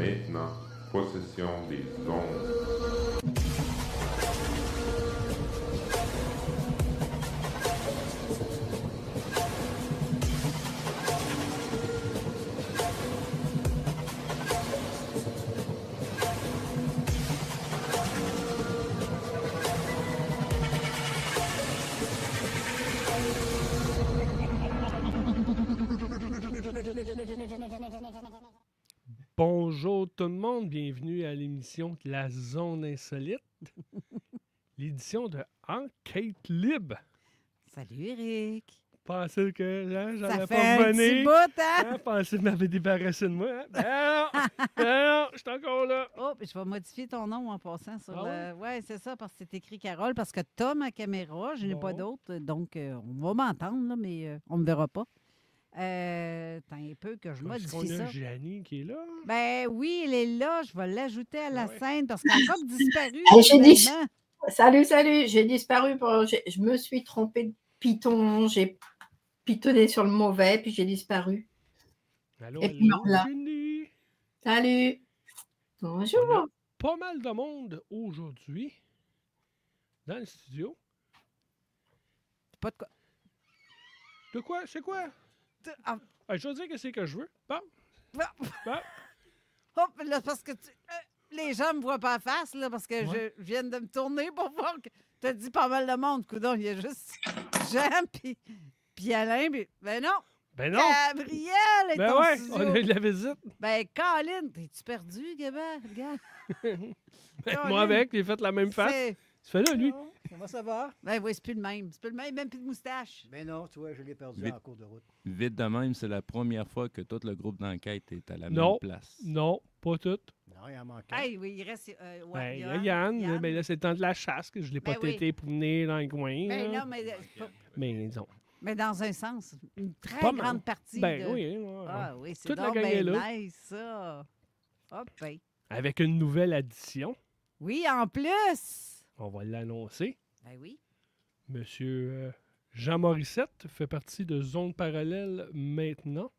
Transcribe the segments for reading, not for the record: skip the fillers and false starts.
maintenant possession des ondes. Bonjour tout le monde, bienvenue à l'émission de La Zone Insolite, l'édition de Enquête Libre. Salut Eric. Pensez que j'allais Ça pas fait un petit revenir. bout, hein? Pensez que je m'avais débarrassé de moi. Hein? Non, je suis encore là. Oh, puis je vais modifier ton nom en passant sur Ah le... Ouais, c'est ça, parce que c'est écrit Carole, parce que t'as ma caméra, je n'ai pas Bon. d'autre, donc on va m'entendre, là, mais on ne me verra pas. T'as un peu que je Est-ce qu'on modifie ça. a Janie qui est là? Ben oui, elle est là, je vais l'ajouter à la Ouais. scène, parce qu'elle a comme disparu. J'ai dit- soudainement. Salut, j'ai disparu. Je me suis trompée de piton. J'ai pitonné sur le mauvais, puis j'ai disparu. Allô, Et puis, voilà. Janie? Salut. On Bonjour. a pas mal de monde aujourd'hui dans le studio. Pas de quoi. De quoi? C'est quoi? Ah, Je vais dire que c'est que je veux. Bon. ah, Bon. hop, là, parce que les gens me voient pas en face, là, parce que Ouais. je viens de me tourner pour voir que tu as dit pas mal de monde. Coudon, il y a juste Jean puis Alain. Ben non, Ben non. Gabriel est Ben au ouais, studio. on a eu de la visite. Ben, Colin, t'es-tu perdu, Gabin? Regarde. Ben, Colin. moi avec, j'ai fait la même face. C'est- Tu fais là, lui. Comment ça va? Ben oui, c'est plus le même. C'est plus le même plus de moustache. Ben non, tu vois, je l'ai perdu Vite. en cours de route. Vite de même, c'est la première fois que tout le groupe d'enquête est à la Non. même place. Non, pas tout. Non, il en manquait. Hey, oui, il reste. Ben, Ouais, il y a Yann, mais là, c'est le temps de la chasse, que je l'ai pas Ben oui. tété pour venir dans le coin. Ben là. non, Mais disons. mais dans un sens, une très Pas mal. grande partie. Ben de... oui. Ouais. Ah oui, c'est Toute la donc gang est ben là. nice, ça. Hop, ben. Avec une nouvelle addition, Oui, en plus. on va l'annoncer. Ben oui. Monsieur Jean Morissette fait partie de Zone Parallèle maintenant.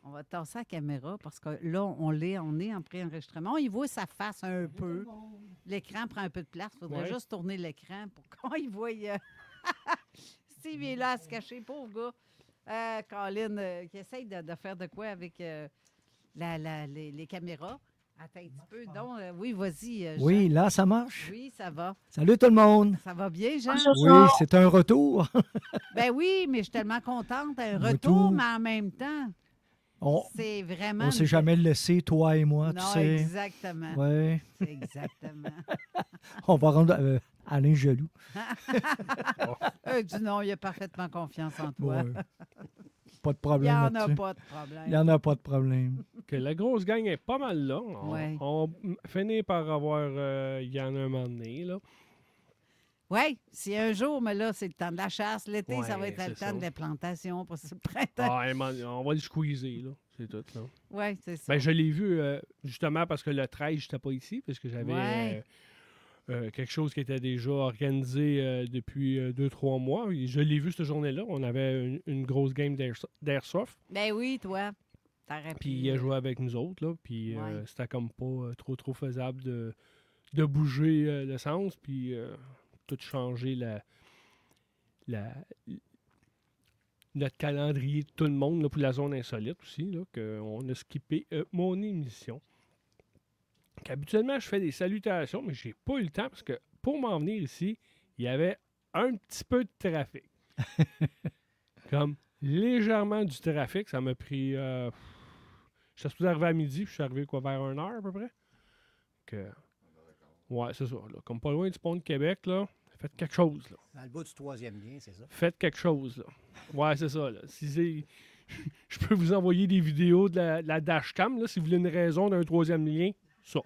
On va tasser la caméra parce que là, on est en pré-enregistrement. Il voit sa face un peu. L'écran prend un peu de place. Il faudrait Ouais. juste tourner l'écran pour qu'on y voie. Steve est là à se cacher, pauvre gars. Colin, qui essaye de faire de quoi avec les caméras. Attends un petit peu. Donc, oui, vas-y. Jean. Oui, là, ça marche. Oui, ça va. Salut tout le monde. Ça va bien, Jean? Oui, c'est un retour. Ben oui, mais je suis tellement contente. Un Moi retour, tout. mais en même temps, On c'est vraiment... ne s'est jamais laissé, toi et moi, Non, tu sais. exactement. Oui, Exactement. on va rendre Alain jaloux. Du non, il a parfaitement confiance en toi. Ouais. Pas de Il n'y problème en a là-dessus. pas de Il problème. n'y en a pas de problème. Que la grosse gang est pas mal là. Ouais. On finit par avoir Yann un moment donné, là. Oui, si un jour, mais là, c'est le temps de la chasse. L'été, ça va Ouais, être le c'est temps ça. de la plantation. Pour le printemps. Ah, on va le squeezer, là. C'est tout, là. Oui, c'est ça. Ben, je l'ai vu justement parce que le 13, j'étais pas ici, parce que j'avais Ouais. quelque chose qui était déjà organisé depuis 2-3 mois. Et je l'ai vu cette journée-là. On avait une grosse game d'airsoft. Ben oui, toi. T'aurais Puis pu, il a joué avec nous autres, là. Puis Ouais. c'était comme pas trop faisable de bouger l'essence. Puis tout changer notre calendrier de tout le monde là, pour la zone insolite aussi, là, qu'on a skippé mon émission. Habituellement, je fais des salutations, mais j'ai pas eu le temps parce que pour m'en venir ici, il y avait un petit peu de trafic. Comme légèrement du trafic. Ça m'a pris... je suis supposé arriver à midi, puis je suis arrivé quoi, vers 1h à peu près. Ouais, c'est ça. Là. Comme pas loin du pont de Québec, là, faites quelque chose. Là. Dans le bout du troisième lien, c'est ça? Faites quelque chose, là. Ouais, c'est ça, là. Si c'est... Je peux vous envoyer des vidéos de la dashcam, là, si vous voulez une raison d'un troisième lien, ça.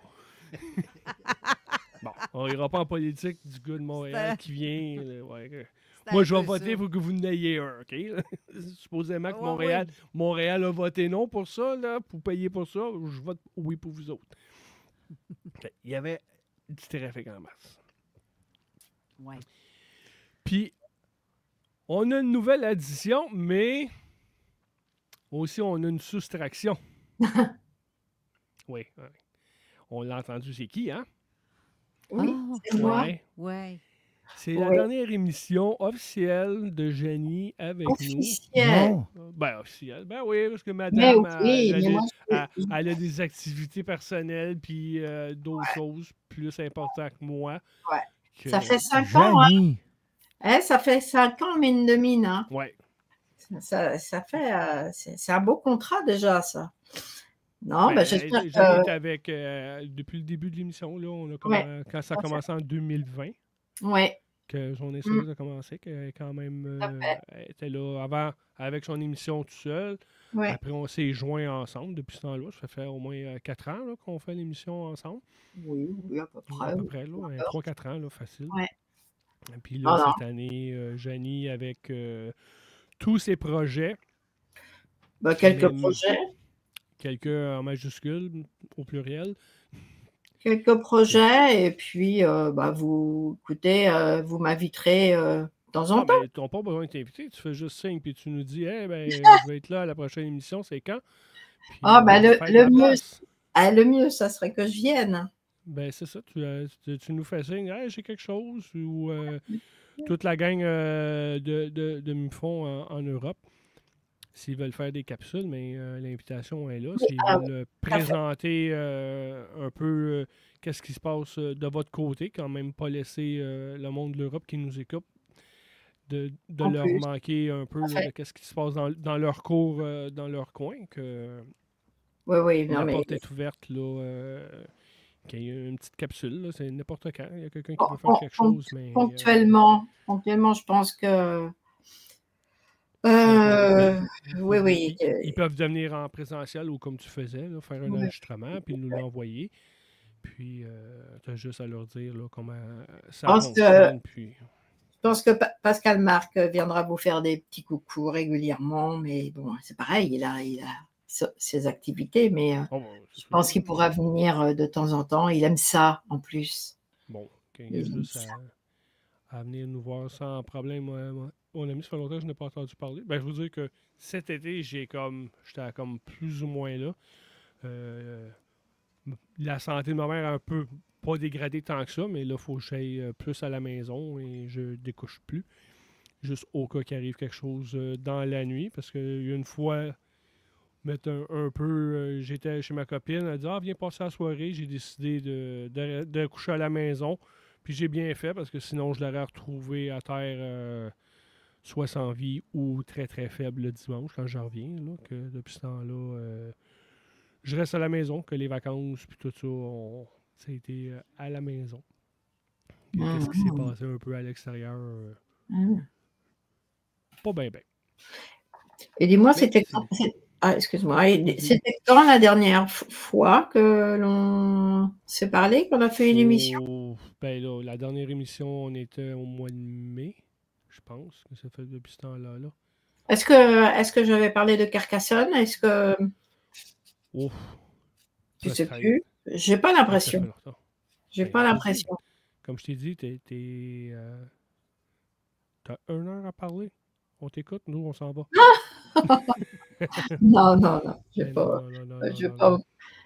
Bon, on ira pas en politique du gars de Montréal qui vient. Là, ouais, C'est moi, un je vais peu voter ça. pour que vous n'ayez un, OK? Supposément que Ouais, Montréal a voté non pour ça, là, pour payer pour ça. Je vote oui pour vous autres. OK. Il y avait du trafic en masse. Ouais. Puis, on a une nouvelle addition, mais aussi on a une soustraction. Oui. Ouais. On l'a entendu, c'est qui, hein? Oui, Ah, c'est moi. Ouais. Ouais. C'est la Oui. dernière émission officielle de Jenny avec nous. Officiel. Non. Ben, officielle. Ben oui, parce que Mais madame, oui, mais moi, elle a des activités personnelles puis d'autres choses plus importantes que moi. Ouais. que- Ça fait 5 ans, hein? Janie. Ça fait 5 ans, mine de mine. Hein? Ouais. Ça fait, c'est un beau contrat déjà, ça. Non, Ben, ben, j'espère Jenny que... est avec, depuis le début de l'émission, là, on a quand ça a commencé en 2020, Ouais, que son insolite a commencé, qu'elle est quand même Tout à fait. elle était là avant avec son émission tout seul. ouais. Après, on s'est joints ensemble depuis ce temps-là. Ça fait au moins 4 ans là, qu'on fait l'émission ensemble. Oui, à peu près. À peu près, là, 3-4 ans, là, facile. Ouais. Et puis là, Voilà. cette année, Janie, avec tous ses projets, Ben, quelques Mais- projets. quelques en majuscule, au pluriel. Quelques projets, et puis, vous, écoutez, vous m'inviterez de temps en Ah, temps. ben, tu n'as pas besoin de t'inviter. Tu fais juste signe, puis tu nous dis, hey, ben, je vais être là à la prochaine émission, c'est quand? Puis, Ah, ben, on va faire de la le mieux, place. le mieux, ça serait que je vienne. Ben, c'est ça. Tu nous fais signe, hey, j'ai quelque chose. Ou toute la gang de MUFON en Europe, s'ils veulent faire des capsules, mais l'invitation est là. S'ils ah, veulent présenter un peu qu'est-ce qui se passe de votre côté, quand même pas laisser le monde de l'Europe qui nous écoute de En leur plus. manquer un peu là, de qu'est-ce qui se passe dans leur cours, dans leur coin, que Oui, non, la mais porte est ouverte, là, qu'il y ait une petite capsule, là, c'est n'importe quand. Il y a quelqu'un qui veut faire quelque chose, mais... ponctuellement, je pense que... oui. Ils peuvent devenir en présentiel ou comme tu faisais, là, faire un Ouais. enregistrement, puis nous l'envoyer. Puis, tu as juste à leur dire là, comment ça Pense que- fonctionne. Puis... Je pense que Pascal Marc viendra vous faire des petits coucous régulièrement, mais bon, c'est pareil, il a ses activités, mais Bon, je pense qu'il pourra venir de temps en temps. Il aime ça, en plus. Bon, il y a juste à venir nous voir sans problème. Mon ami, ça fait longtemps que je n'ai pas entendu parler. Ben, je vous dire que cet été, j'étais comme plus ou moins là. La santé de ma mère a un peu pas dégradé tant que ça, mais là, il faut que j'aille plus à la maison et je découche plus. Juste au cas qu'il arrive quelque chose dans la nuit, parce qu'il y a une fois, mettre un peu, j'étais chez ma copine, elle dit « Ah, viens passer la soirée », j'ai décidé de coucher à la maison, puis j'ai bien fait, parce que sinon, je l'aurais retrouvé à terre soit sans vie ou très très faible le dimanche quand je reviens, là, que depuis ce temps-là, je reste à la maison, que les vacances puis tout ça, ça a été à la maison. Qu'est-ce qui s'est passé un peu à l'extérieur? Pas bien, bien. Et dis-moi, Mais c'était quand... excuse-moi. C'était quand la dernière fois que l'on s'est parlé, qu'on a fait une émission? Ben là, la dernière émission, on était au mois de mai, je pense, que ça fait depuis ce temps-là. Là. Est-ce que j'avais parlé de Carcassonne? Est-ce que... Ouf. Tu sais Peut-être. plus? J'ai pas Ça fait l'impression. longtemps. J'ai Ben, pas je te l'impression. Comme je t'ai dit, t'as 1 heure à parler. On t'écoute, nous, on s'en va. Non. Je Ben vais pas. non,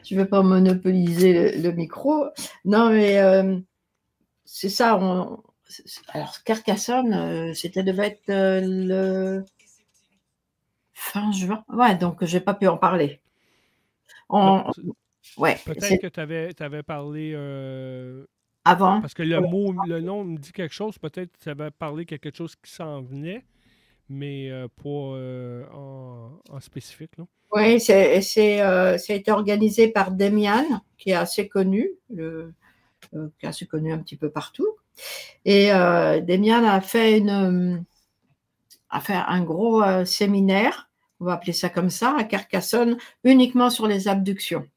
Je vais pas monopoliser le micro. Non, mais c'est ça. Alors, Carcassonne, devait être le fin juin. Ouais, donc j'ai pas pu en parler. Non, Ouais, peut-être que tu avais parlé avant. parce que le nom me dit quelque chose. Peut-être que tu avais parlé quelque chose qui s'en venait, mais pas en spécifique. Là. Oui, ça a été organisé par Demian, qui est assez connu, qui est assez connu un petit peu partout. Et Demian a fait un gros séminaire, on va appeler ça comme ça, à Carcassonne, uniquement sur les abductions.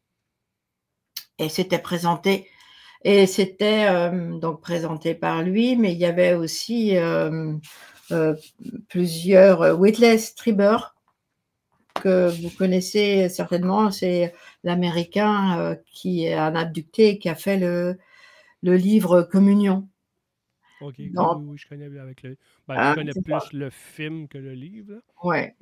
Et c'était présenté donc présenté par lui, mais il y avait aussi plusieurs Whitley Strieber, que vous connaissez certainement, c'est l'Américain qui est un abducté qui a fait le livre Communion. Ok, Donc, oui, je connais avec je connais plus le film que le livre. Ouais.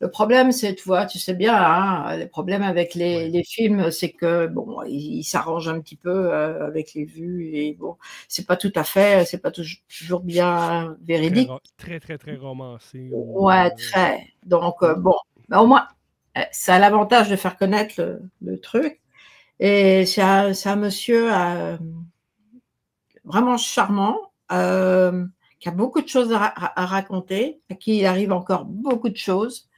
Le problème, c'est, tu vois, tu sais bien, hein, les problèmes avec Ouais. les films, c'est que bon, ils s'arrangent un petit peu avec les vues et bon, c'est pas toujours bien véridique. Très romancé. Ouais, très. Donc Mm. bon, ben, au moins, ça a l'avantage de faire connaître le truc. Et c'est un monsieur vraiment charmant, qui a beaucoup de choses à raconter, à qui il arrive encore beaucoup de choses.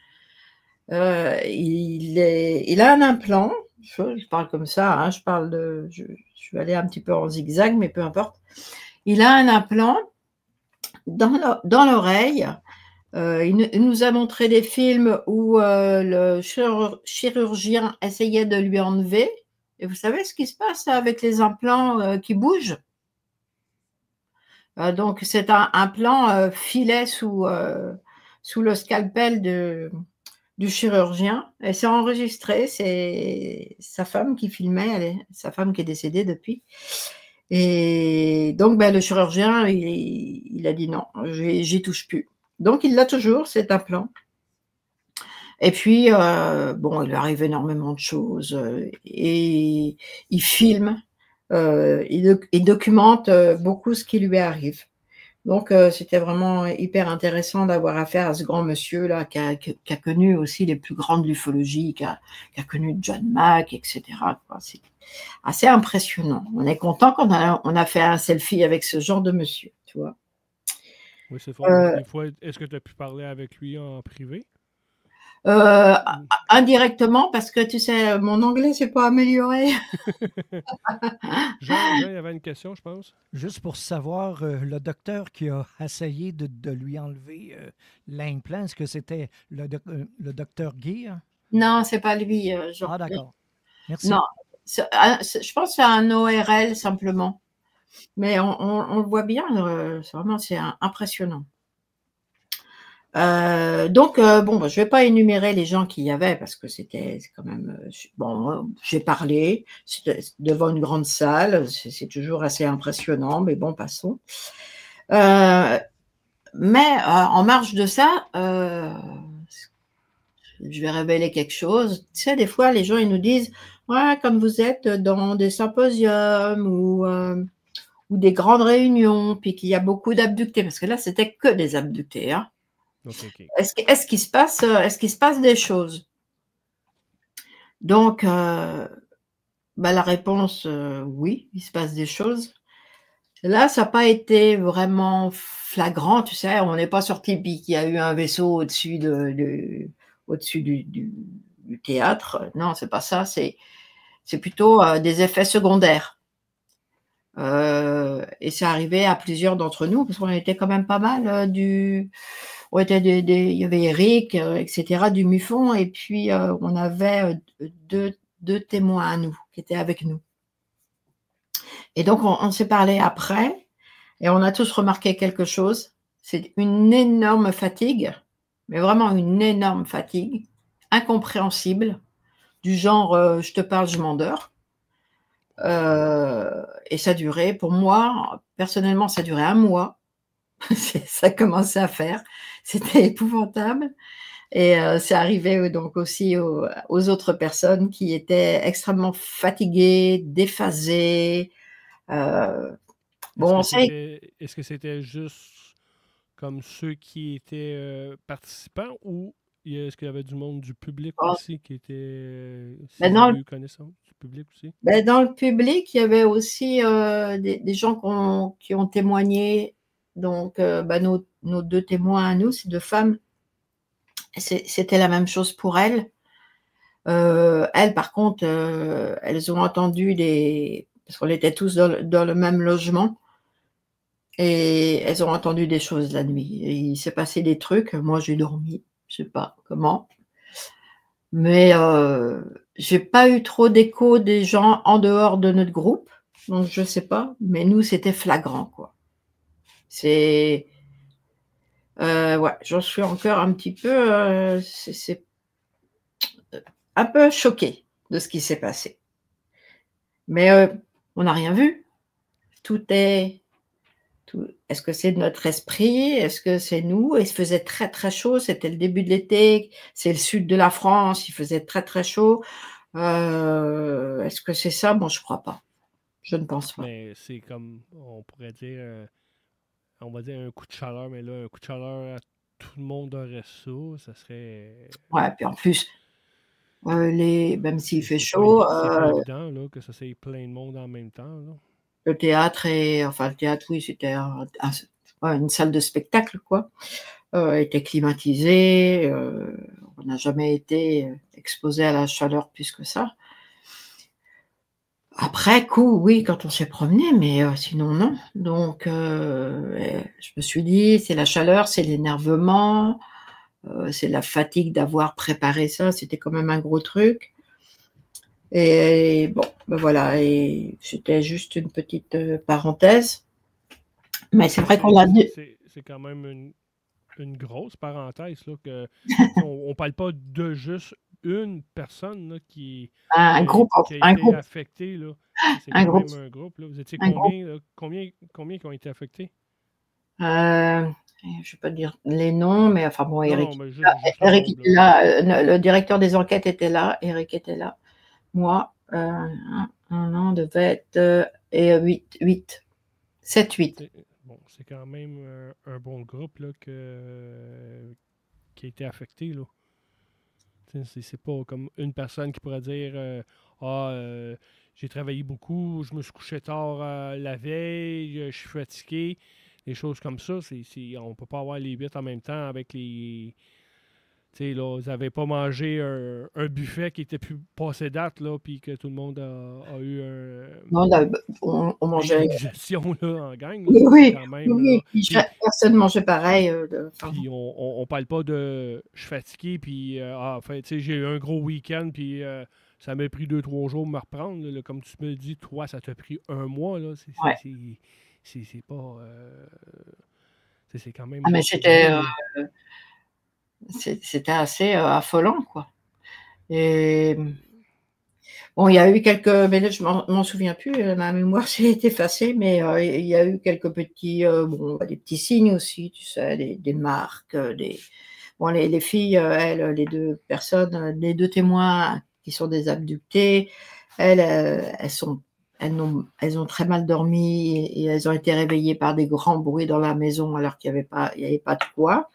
Il a un implant, je parle comme ça, hein, je vais aller un petit peu en zigzag, mais peu importe. Il a un implant dans l'oreille. Il nous a montré des films où le chirurgien essayait de lui enlever. Et vous savez ce qui se passe avec les implants qui bougent? Donc, c'est un implant filet sous le scalpel du chirurgien. Et c'est enregistré, c'est sa femme qui filmait, sa femme qui est décédée depuis. Et donc, ben, le chirurgien, il a dit non, j'y touche plus. Donc, il l'a toujours, cet implant. Et puis, bon, il lui arrive énormément de choses. Et il filme, il documente beaucoup ce qui lui arrive. Donc, c'était vraiment hyper intéressant d'avoir affaire à ce grand monsieur-là qui a connu aussi les plus grandes ufologies, qui a connu John Mack, etc. C'est assez impressionnant. On est content qu'on a fait un selfie avec ce genre de monsieur, tu vois. Oui, c'est fort. Des fois, est-ce que tu as pu parler avec lui en privé? Indirectement, parce que tu sais, mon anglais, c'est pas amélioré. Jean, il y avait une question, je pense. Juste pour savoir, le docteur qui a essayé de lui enlever l'implant, est-ce que c'était le docteur Guy? Hein? Non, c'est pas lui. Ah, d'accord. Merci. Non, je pense que c'est un ORL simplement. Mais on le voit bien, c'est impressionnant. Donc, bon, bah, je vais pas énumérer les gens qu'il y avait parce que c'est quand même. Bon, j'ai parlé devant une grande salle, c'est toujours assez impressionnant, mais bon, passons. Mais en marge de ça, je vais révéler quelque chose. Tu sais, des fois, les gens ils nous disent, ouais, quand vous êtes dans des symposiums ou des grandes réunions, puis qu'il y a beaucoup d'abductés, parce que là, c'était que des abductés, hein. Okay. Est-ce qu'il se passe des choses? Donc, bah, la réponse, oui, il se passe des choses. Là, ça n'a pas été vraiment flagrant, tu sais, on n'est pas sorti puis qu'il y a eu un vaisseau au-dessus au-dessus du théâtre. Non, c'est pas ça, c'est plutôt des effets secondaires. Et c'est arrivé à plusieurs d'entre nous, parce qu'on était quand même pas mal il y avait Eric, etc., du MUFON, et puis on avait deux témoins à nous, qui étaient avec nous. Et donc, on s'est parlé après, et on a tous remarqué quelque chose, c'est une énorme fatigue, mais vraiment une énorme fatigue, incompréhensible, du genre, je te parle, je m'endors. Et ça durait, pour moi, personnellement, ça durait 1 mois. Ça commençait à faire. C'était épouvantable. Et c'est arrivé donc aussi aux autres personnes qui étaient extrêmement fatiguées, déphasées. Bon, Est-ce que c'était juste comme ceux qui étaient participants ou est-ce qu'il y avait du monde du public aussi qui était connaissance du public aussi? Dans le public, il y avait aussi des gens qui ont témoigné. Donc, nos 2 témoins à nous, ces 2 femmes, c'était la même chose pour elles. Elles, par contre, elles ont entendu parce qu'on était tous dans le même logement, et elles ont entendu des choses la nuit. Et il s'est passé des trucs. Moi, j'ai dormi, je sais pas comment. Mais j'ai pas eu trop d'écho des gens en dehors de notre groupe, donc je sais pas. Mais nous, c'était flagrant, quoi. C'est ouais, j'en suis encore un petit peu, c'est un peu choquée de ce qui s'est passé. Mais on n'a rien vu. Tout est Est-ce que c'est notre esprit? Est-ce que c'est nous? Il faisait très, très chaud. C'était le début de l'été. C'est le sud de la France. Il faisait très, très chaud. Est-ce que c'est ça? Bon, je crois pas. Je ne pense pas. Mais c'est comme, on pourrait dire, on va dire un coup de chaleur, mais là, un coup de chaleur, tout le monde aurait ça serait... Ouais, puis en plus, même s'il fait C'est chaud, c'est pas évident là, que ça soit plein de monde en même temps. Là. le théâtre enfin le théâtre, oui, c'était une salle de spectacle, quoi. Était climatisé. On n'a jamais été exposé à la chaleur plus que ça. Après coup, oui, quand on s'est promené, mais sinon non. Donc, je me suis dit, c'est la chaleur, c'est l'énervement, c'est la fatigue d'avoir préparé ça. C'était quand même un gros truc. Et bon, ben voilà. Et c'était juste une petite parenthèse. Mais c'est vrai qu'on l'a dit. C'est quand même une grosse parenthèse là, que on parle pas de juste une personne là, qui Un groupe, a été affectée. Là. C'est un quand groupe. même un groupe. Là. Vous étiez Un combien, là, combien qui ont été affectés? Je ne vais pas dire les noms, mais enfin bon, Eric. Non, mais Eric était là, le directeur des enquêtes était là, Eric était là. Moi, un an devait être 7, 8. Bon, c'est quand même un bon groupe là, qui a été affecté. Là. C'est pas comme une personne qui pourrait dire j'ai travaillé beaucoup, je me suis couché tard la veille, je suis fatigué. Des choses comme ça, on peut pas avoir les 8 en même temps avec les... Tu sais, là, vous n'avez pas mangé un buffet qui était plus passé date, là, puis que tout le monde a eu Non, on mangeait... une gestion, là, en gang. Là, oui, quand même, oui, personne ne mangeait pareil. Puis on parle pas de... Je suis fatigué, puis tu sais, j'ai eu un gros week-end, puis ça m'a pris 2-3 jours de me reprendre. Là, comme tu me dis, toi, ça t'a pris un mois, là. C'est pas... c'est quand même... Ah, mais c'était assez affolant, quoi. Et bon, il y a eu quelques... Mais là, je m'en souviens plus, ma mémoire s'est effacée, mais il y a eu quelques petits... des petits signes aussi, tu sais, des marques, Bon, les filles, elles, les deux personnes, les deux témoins qui sont des abductés, elles ont très mal dormi et elles ont été réveillées par des grands bruits dans la maison alors qu'il n'y avait pas de quoi.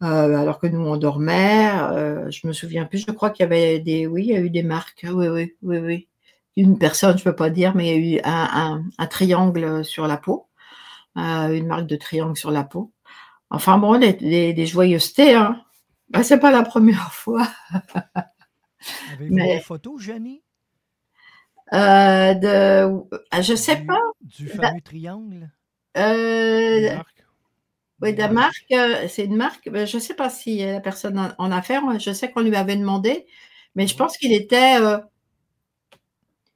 Alors que nous, on dormait. Je me souviens plus, je crois qu'il y avait il y a eu des marques. Oui. Une personne, je peux pas dire, mais il y a eu un triangle sur la peau, une marque de triangle sur la peau. Enfin bon, des joyeusetés, hein. Ben, c'est pas la première fois. Avez-vous des photos, Jenny? Je sais pas. Du fameux triangle? Oui, de la marque, c'est une marque. Je ne sais pas si la personne en a fait. Je sais qu'on lui avait demandé, mais je pense qu'il était.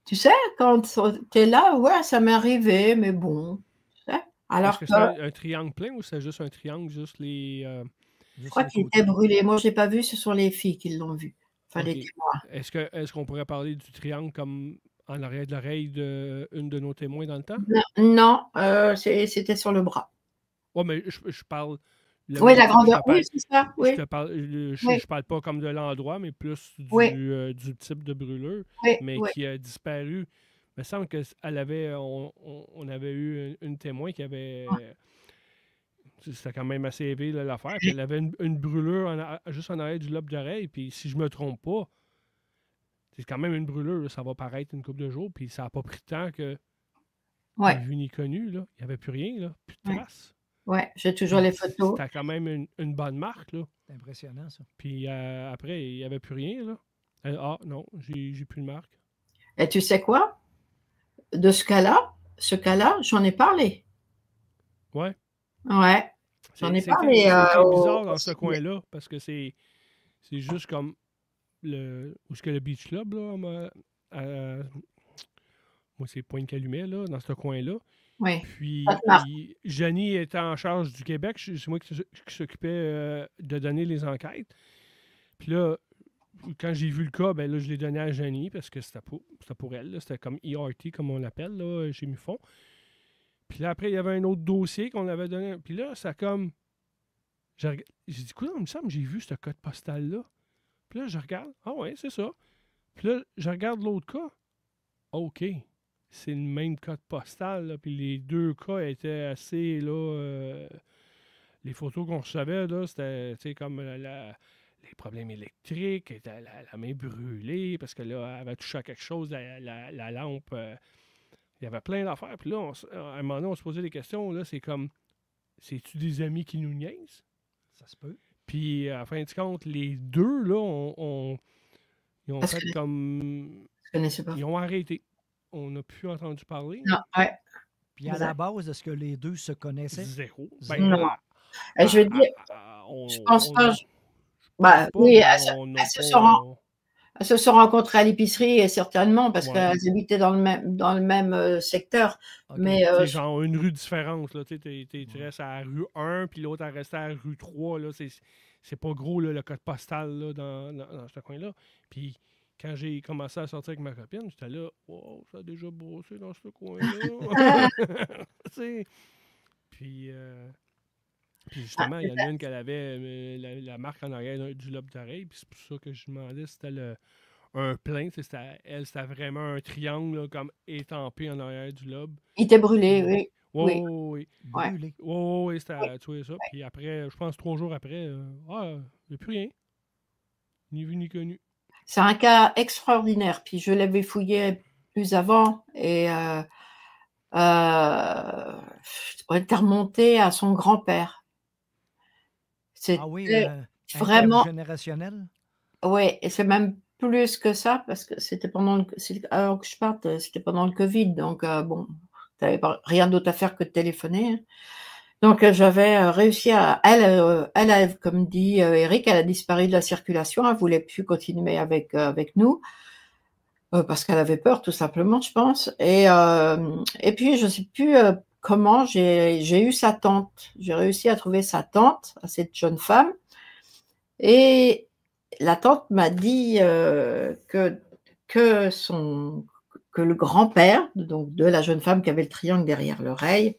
Tu sais, quand tu es là, ouais, ça m'est arrivé, mais bon. Tu sais, alors Est-ce que c'est un triangle plein ou c'est juste un triangle, juste les. Je crois qu'il était brûlé. Moi, je l'ai pas vu, ce sont les filles qui l'ont vu. Enfin, les témoins. Est-ce qu'on pourrait parler du triangle comme en arrière de l'oreille d'une de nos témoins dans le temps? Non, c'était sur le bras. Oui, mais je parle. Oui, la grandeur, oui, c'est ça. Oui. Je parle pas comme de l'endroit, mais plus du type de brûlure, mais qui a disparu. Il me semble qu'elle avait. On avait eu une témoin qui avait. C'était quand même assez élevé l'affaire. Puis elle avait une brûlure juste en arrière du lobe d'oreille. Puis si je me trompe pas, c'est quand même une brûlure. Là, ça va paraître une couple de jours. Puis ça n'a pas pris de temps que. Ni vu ni connu. Là. Il n'y avait plus rien. Là, plus de traces. Ouais, j'ai toujours les photos. C'était quand même une bonne marque. Là. C'est impressionnant, ça. Puis après, il n'y avait plus rien. Là. Non, j'ai plus de marque. Et tu sais quoi? De ce cas-là, j'en ai parlé. Ouais. Ouais. J'en ai parlé. C'est bizarre dans ce coin-là, parce que c'est juste comme où est-ce que le Beach Club, là, moi, c'est Pointe-Calumet, là, dans ce coin-là. Oui. Puis, Jenny était en charge du Québec. C'est moi qui s'occupais de donner les enquêtes. Puis là, quand j'ai vu le cas, ben là, je l'ai donné à Jenny parce que c'était pour elle. C'était comme ERT, comme on l'appelle, là, chez MUFON. Puis là, après, il y avait un autre dossier qu'on avait donné. Puis là, ça comme... J'ai dit, écoute, il me semble que j'ai vu ce code postal-là. Puis là, je regarde. Ah ouais, c'est ça. Puis là, je regarde l'autre cas. OK. C'est le même code postal, là. Puis les deux cas étaient assez, là... les photos qu'on recevait, là, c'était, tu sais, comme les problèmes électriques, était la main brûlée, parce que là, elle avait touché à quelque chose, la lampe... il y avait plein d'affaires. Puis là, à un moment donné, on se posait des questions. Là, c'est comme, c'est-tu des amis qui nous niaisent? Ça se peut. Puis, à la fin de compte, les deux, là, ils ont Parce fait que comme... je connaissais pas. Ils ont arrêté. On n'a plus entendu parler. Non, ouais. Puis à la base, est-ce que les deux se connaissaient? Zéro. Non. Je veux dire, je pense pas. Bah, oui, elles se sont rencontrées à l'épicerie, certainement, parce Ouais. qu'elles habitaient dans le même secteur. Ok. Mais C'est genre une rue différente. Là. Tu restes à la rue 1, puis l'autre, elle restait à la rue 3. Là. C'est pas gros, là, le code postal là, dans ce coin-là. Puis quand j'ai commencé à sortir avec ma copine, j'étais là, wow, ça a déjà brossé dans ce coin-là. Tu sais. Puis justement, il y en a une qu'elle avait la marque en arrière du lobe d'oreille. Puis c'est pour ça que je demandais si c'était un plein. Elle, c'était vraiment un triangle là, comme étampé en arrière du lobe. il était brûlé, oui. Oui. Ouais. Brûlé. Oui, c'était tu vois ça. Puis après, je pense 3 jours après, il n'y a plus rien. Ni vu ni connu. C'est un cas extraordinaire. Puis je l'avais fouillé plus avant et on était remonté à son grand-père. Ah oui, C'était vraiment. intergénérationnel? Oui, et c'est même plus que ça, parce que c'était avant que je parte, c'était pendant le Covid, donc bon, tu n'avais rien d'autre à faire que de téléphoner. Hein. Donc j'avais réussi à... Elle a, comme dit Eric, elle a disparu de la circulation, elle ne voulait plus continuer avec nous, parce qu'elle avait peur, tout simplement, je pense. Et puis, je ne sais plus comment, j'ai eu sa tante. J'ai réussi à trouver sa tante, à cette jeune femme. Et la tante m'a dit que le grand-père, donc de la jeune femme qui avait le triangle derrière l'oreille,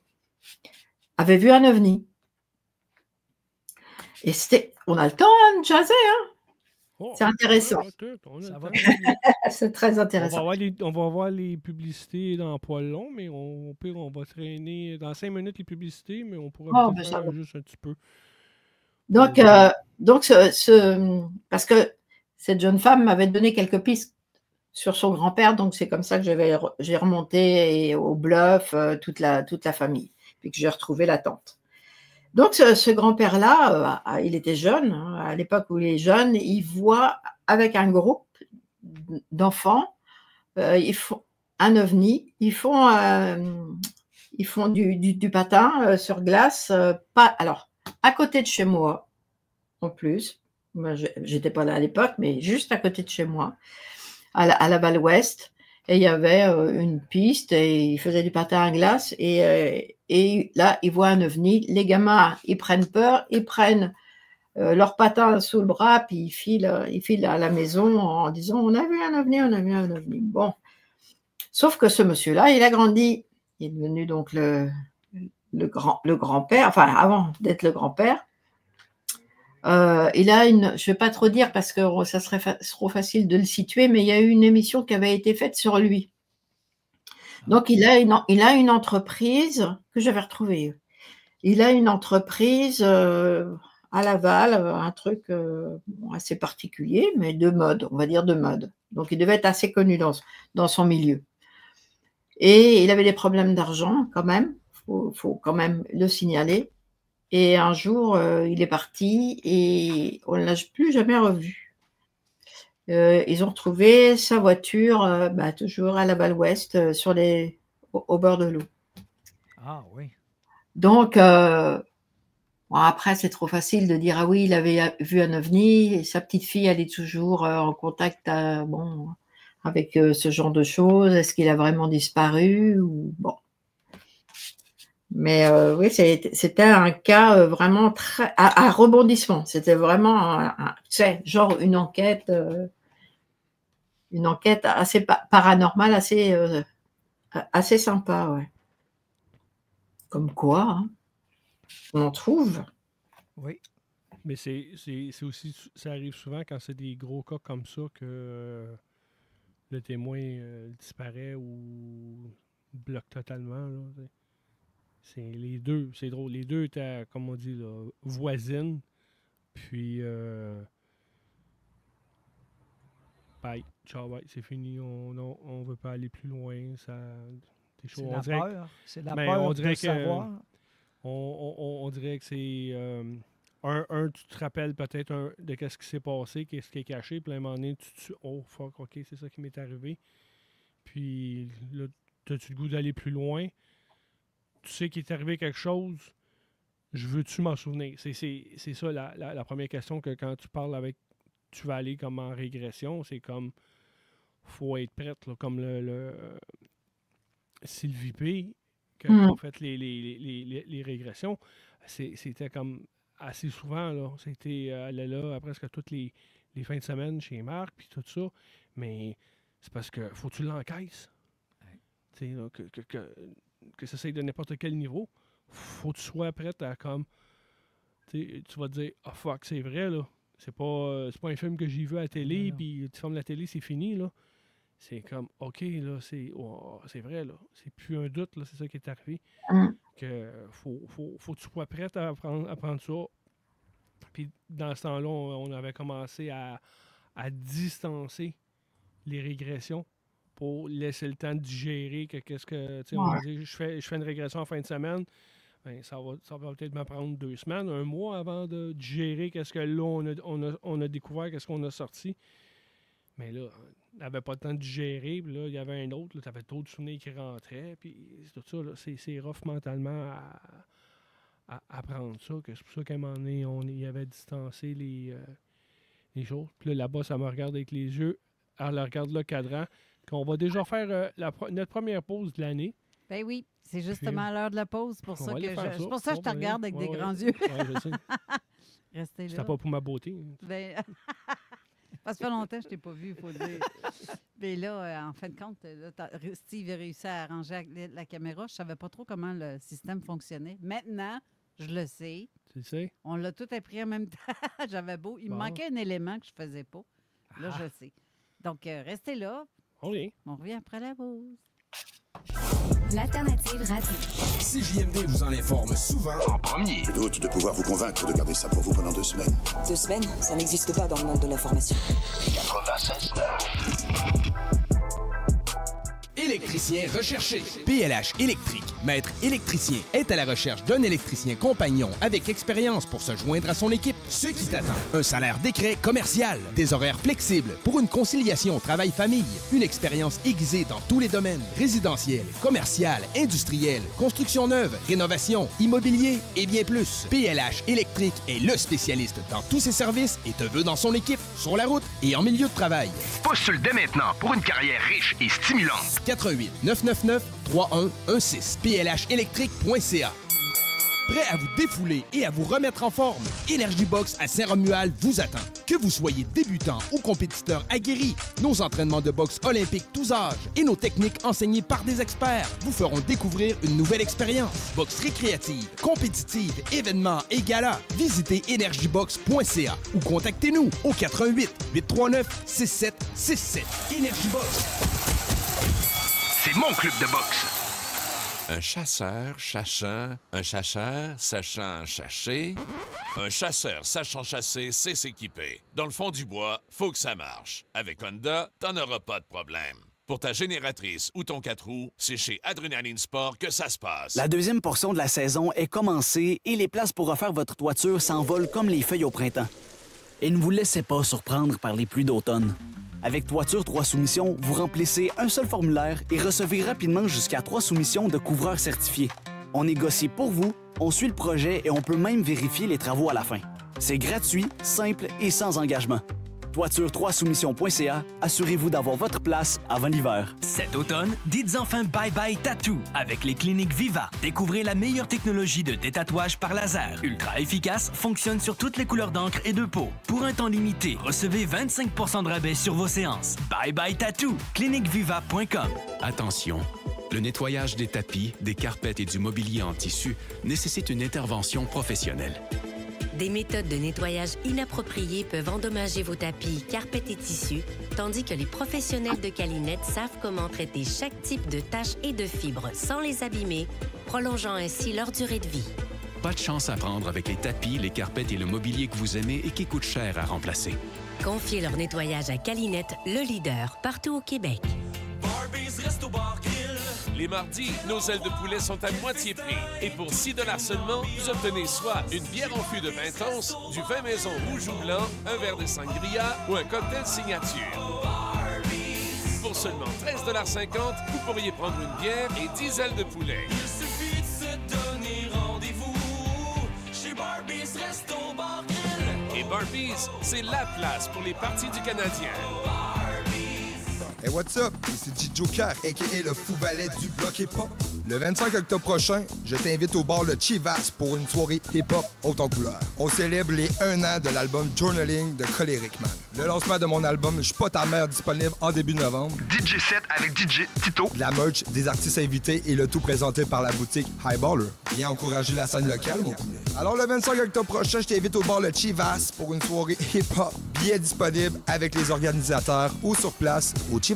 avait vu un ovni. Et on a le temps hein, de jaser, hein. C'est intéressant. C'est très intéressant. On va voir les publicités dans pas long, mais au pire, on va traîner dans 5 minutes les publicités, mais on pourra peut-être faire juste un petit peu. Donc parce que cette jeune femme m'avait donné quelques pistes sur son grand-père, donc c'est comme ça que j'ai remonté au bluff toute la famille, puis que j'ai retrouvé la tante. Donc ce grand-père-là, il était jeune, hein, à l'époque où il est jeune, il voit avec un groupe d'enfants, ils font un ovni, ils font du patin sur glace, alors à côté de chez moi, en plus. Moi, j'étais pas là à l'époque, mais juste à côté de chez moi, à la Val-Ouest. Et il y avait une piste et ils faisaient du patin à glace. Et là, ils voient un ovni. Les gamins, ils prennent peur, ils prennent leur patin sous le bras, puis ils filent à la maison en disant « On a vu un ovni, on a vu un ovni ». Bon. Sauf que ce monsieur-là, il a grandi. Il est devenu donc le grand-père, enfin avant d'être le grand-père. Il a je ne vais pas trop dire parce que ça serait trop facile de le situer, mais il y a eu une émission qui avait été faite sur lui. Donc, il a une entreprise que j'avais retrouvée. Il a une entreprise à Laval, un truc assez particulier, mais de mode, on va dire de mode. Donc, il devait être assez connu dans son milieu. Et il avait des problèmes d'argent quand même, faut quand même le signaler. Et un jour, il est parti et on ne l'a plus jamais revu. Ils ont retrouvé sa voiture, toujours à la Val-Ouest, au bord de l'eau. Ah oui. Donc, bon, après, c'est trop facile de dire « Ah oui, il avait vu un ovni ». Et sa petite fille, elle est toujours en contact avec ce genre de choses. Est-ce qu'il a vraiment disparu ou... Bon. Mais oui, c'était un cas vraiment très à rebondissement. C'était vraiment, tu sais, genre une enquête assez paranormale, assez sympa, ouais. Comme quoi, hein, on en trouve. Oui. Mais c'est aussi, ça arrive souvent quand c'est des gros cas comme ça que le témoin disparaît ou bloque totalement. Là. C'est les deux, c'est drôle. Les deux étaient, comme on dit, là, voisines. Puis, bye, ciao, bye, c'est fini. On veut pas aller plus loin. Ça, C'est la peur. C'est la mais peur on dirait de que- savoir. on dirait que c'est... tu te rappelles peut-être de qu'est-ce qui s'est passé, qu'est-ce qui est caché, puis à un moment donné, oh, fuck, OK, c'est ça qui m'est arrivé. Puis là, as-tu le goût d'aller plus loin? Tu sais qu'il est arrivé quelque chose, je veux-tu m'en souvenir? C'est ça la première question que quand tu parles avec... Tu vas aller comme en régression, c'est comme... Faut être prête, là, comme le Sylvie P., quand on fait les régressions, c'était comme assez souvent, là. C'était, elle est là presque toutes les fins de semaine chez Marc, puis tout ça. Mais c'est parce que faut que tu l'encaisses. Tu sais, là, que ça soit de n'importe quel niveau, faut que tu sois prête à comme... Tu vas te dire, ah fuck, c'est vrai, là. C'est pas un film que j'ai vu à la télé, puis tu fermes la télé, c'est fini, là. C'est comme, OK, là, c'est vrai, là. C'est plus un doute, là, c'est ça qui est arrivé. Que faut que tu sois prête à prendre ça. Puis dans ce temps-là, on avait commencé à distancer les régressions pour laisser le temps de digérer qu'est-ce que... Tu sais, on va dire, je fais une régression en fin de semaine, ben, ça va peut-être me prendre 2 semaines, 1 mois avant de digérer qu'est-ce que là, on a découvert, qu'est-ce qu'on a sorti. Mais là, on n'avait pas le temps de digérer, puis là, il y avait un autre, tu avais trop de souvenirs qui rentraient, puis tout ça, là, c'est rough mentalement à prendre ça, que c'est pour ça qu'à un moment donné, on y avait distancé les choses. Puis là-bas, ça me regarde avec les yeux, elle regarde le cadran, qu'on va déjà faire notre première pause de l'année. Ben oui, c'est justement l'heure de la pause, c'est pour ça que c'est pour ça que je te Bon, regarde avec des ouais. grands yeux. Ouais, je sais. Restez là. C'était pas pour ma beauté. Ben, ça fait longtemps que je t'ai pas vu, il faut le dire. Mais là, en fin de compte, là, Steve a réussi à arranger la caméra. Je savais pas trop comment le système fonctionnait. Maintenant, je le sais. Tu sais? On l'a tout appris en même temps. J'avais beau. Il me manquait un élément que je faisais pas. Là, je le sais. Donc, restez là. Oui. On revient après la pause. L'Alternative Radio. CJMD vous en informe souvent en premier. Je doute de pouvoir vous convaincre de garder ça pour vous pendant 2 semaines. 2 semaines, ça n'existe pas dans le monde de l'information. 96.9. Électricien recherché. PLH Électrique, maître électricien, est à la recherche d'un électricien compagnon avec expérience pour se joindre à son équipe. Ce qui t'attend, un salaire décret commercial, des horaires flexibles pour une conciliation travail-famille, une expérience aiguisée dans tous les domaines, résidentiel, commercial, industriel, construction neuve, rénovation, immobilier et bien plus. PLH Électrique est le spécialiste dans tous ses services et te veut dans son équipe, sur la route et en milieu de travail. Postule dès maintenant pour une carrière riche et stimulante. 88 999 3116 plhélectrique.ca. Prêt à vous défouler et à vous remettre en forme? Energy Box à Saint-Romuald vous attend. Que vous soyez débutant ou compétiteur aguerri, nos entraînements de boxe olympiques tous âges et nos techniques enseignées par des experts vous feront découvrir une nouvelle expérience. Boxe récréative, compétitive, événements et galas. Visitez energybox.ca ou contactez-nous au 88 839 6767. Energy Box. C'est mon club de boxe. Un chasseur chachant, un chacheur sachant chasser. Un chasseur sachant chasser, c'est s'équiper. Dans le fond du bois, faut que ça marche. Avec Honda, t'en auras pas de problème. Pour ta génératrice ou ton 4 roues, c'est chez Adrenaline Sport que ça se passe. La deuxième portion de la saison est commencée et les places pour refaire votre toiture s'envolent comme les feuilles au printemps. Et ne vous laissez pas surprendre par les pluies d'automne. Avec Toiture 3 soumissions, vous remplissez un seul formulaire et recevez rapidement jusqu'à 3 soumissions de couvreurs certifiés. On négocie pour vous, on suit le projet et on peut même vérifier les travaux à la fin. C'est gratuit, simple et sans engagement. Toiture3soumissions.ca, assurez-vous d'avoir votre place avant l'hiver. Cet automne, dites enfin bye-bye tattoo avec les cliniques Viva. Découvrez la meilleure technologie de détatouage par laser. Ultra efficace, fonctionne sur toutes les couleurs d'encre et de peau. Pour un temps limité, recevez 25% de rabais sur vos séances. Bye-bye tattoo, cliniqueviva.com. Attention, Le nettoyage des tapis, des carpettes et du mobilier en tissu nécessite une intervention professionnelle. Des méthodes de nettoyage inappropriées peuvent endommager vos tapis, carpettes et tissus, tandis que les professionnels de Calinette savent comment traiter chaque type de taches et de fibres sans les abîmer, prolongeant ainsi leur durée de vie. Pas de chance à prendre avec les tapis, les carpettes et le mobilier que vous aimez et qui coûtent cher à remplacer. Confiez leur nettoyage à Calinette, le leader partout au Québec. Les mardis, nos ailes de poulet sont à moitié prix. Et pour 6 $ seulement, vous obtenez soit une bière en fût de 20 onces, du vin maison rouge ou blanc, un verre de sangria ou un cocktail signature. Pour seulement 13,50 $, vous pourriez prendre une bière et 10 ailes de poulet. Il suffit de se donner rendez-vous chez Barbies Resto Bar Grill. Et Barbies, c'est la place pour les parties du Canadien. Hey, what's up? C'est Joker, a.k.a. le fou valet du bloc hip-hop. Le 25 octobre prochain, je t'invite au bar Le Chivas pour une soirée hip-hop haute en couleur. On célèbre les 1 an de l'album Journaling de Choleric Man. Le lancement de mon album Je suis pas ta mère disponible en début novembre. DJ set avec DJ Tito. De la merch, des artistes invités et le tout présenté par la boutique Highballer. Viens encourager la scène locale, mon poulet. Alors le 25 octobre prochain, je t'invite au bar Le Chivas pour une soirée hip-hop. Billets disponibles avec les organisateurs ou sur place au Chivas.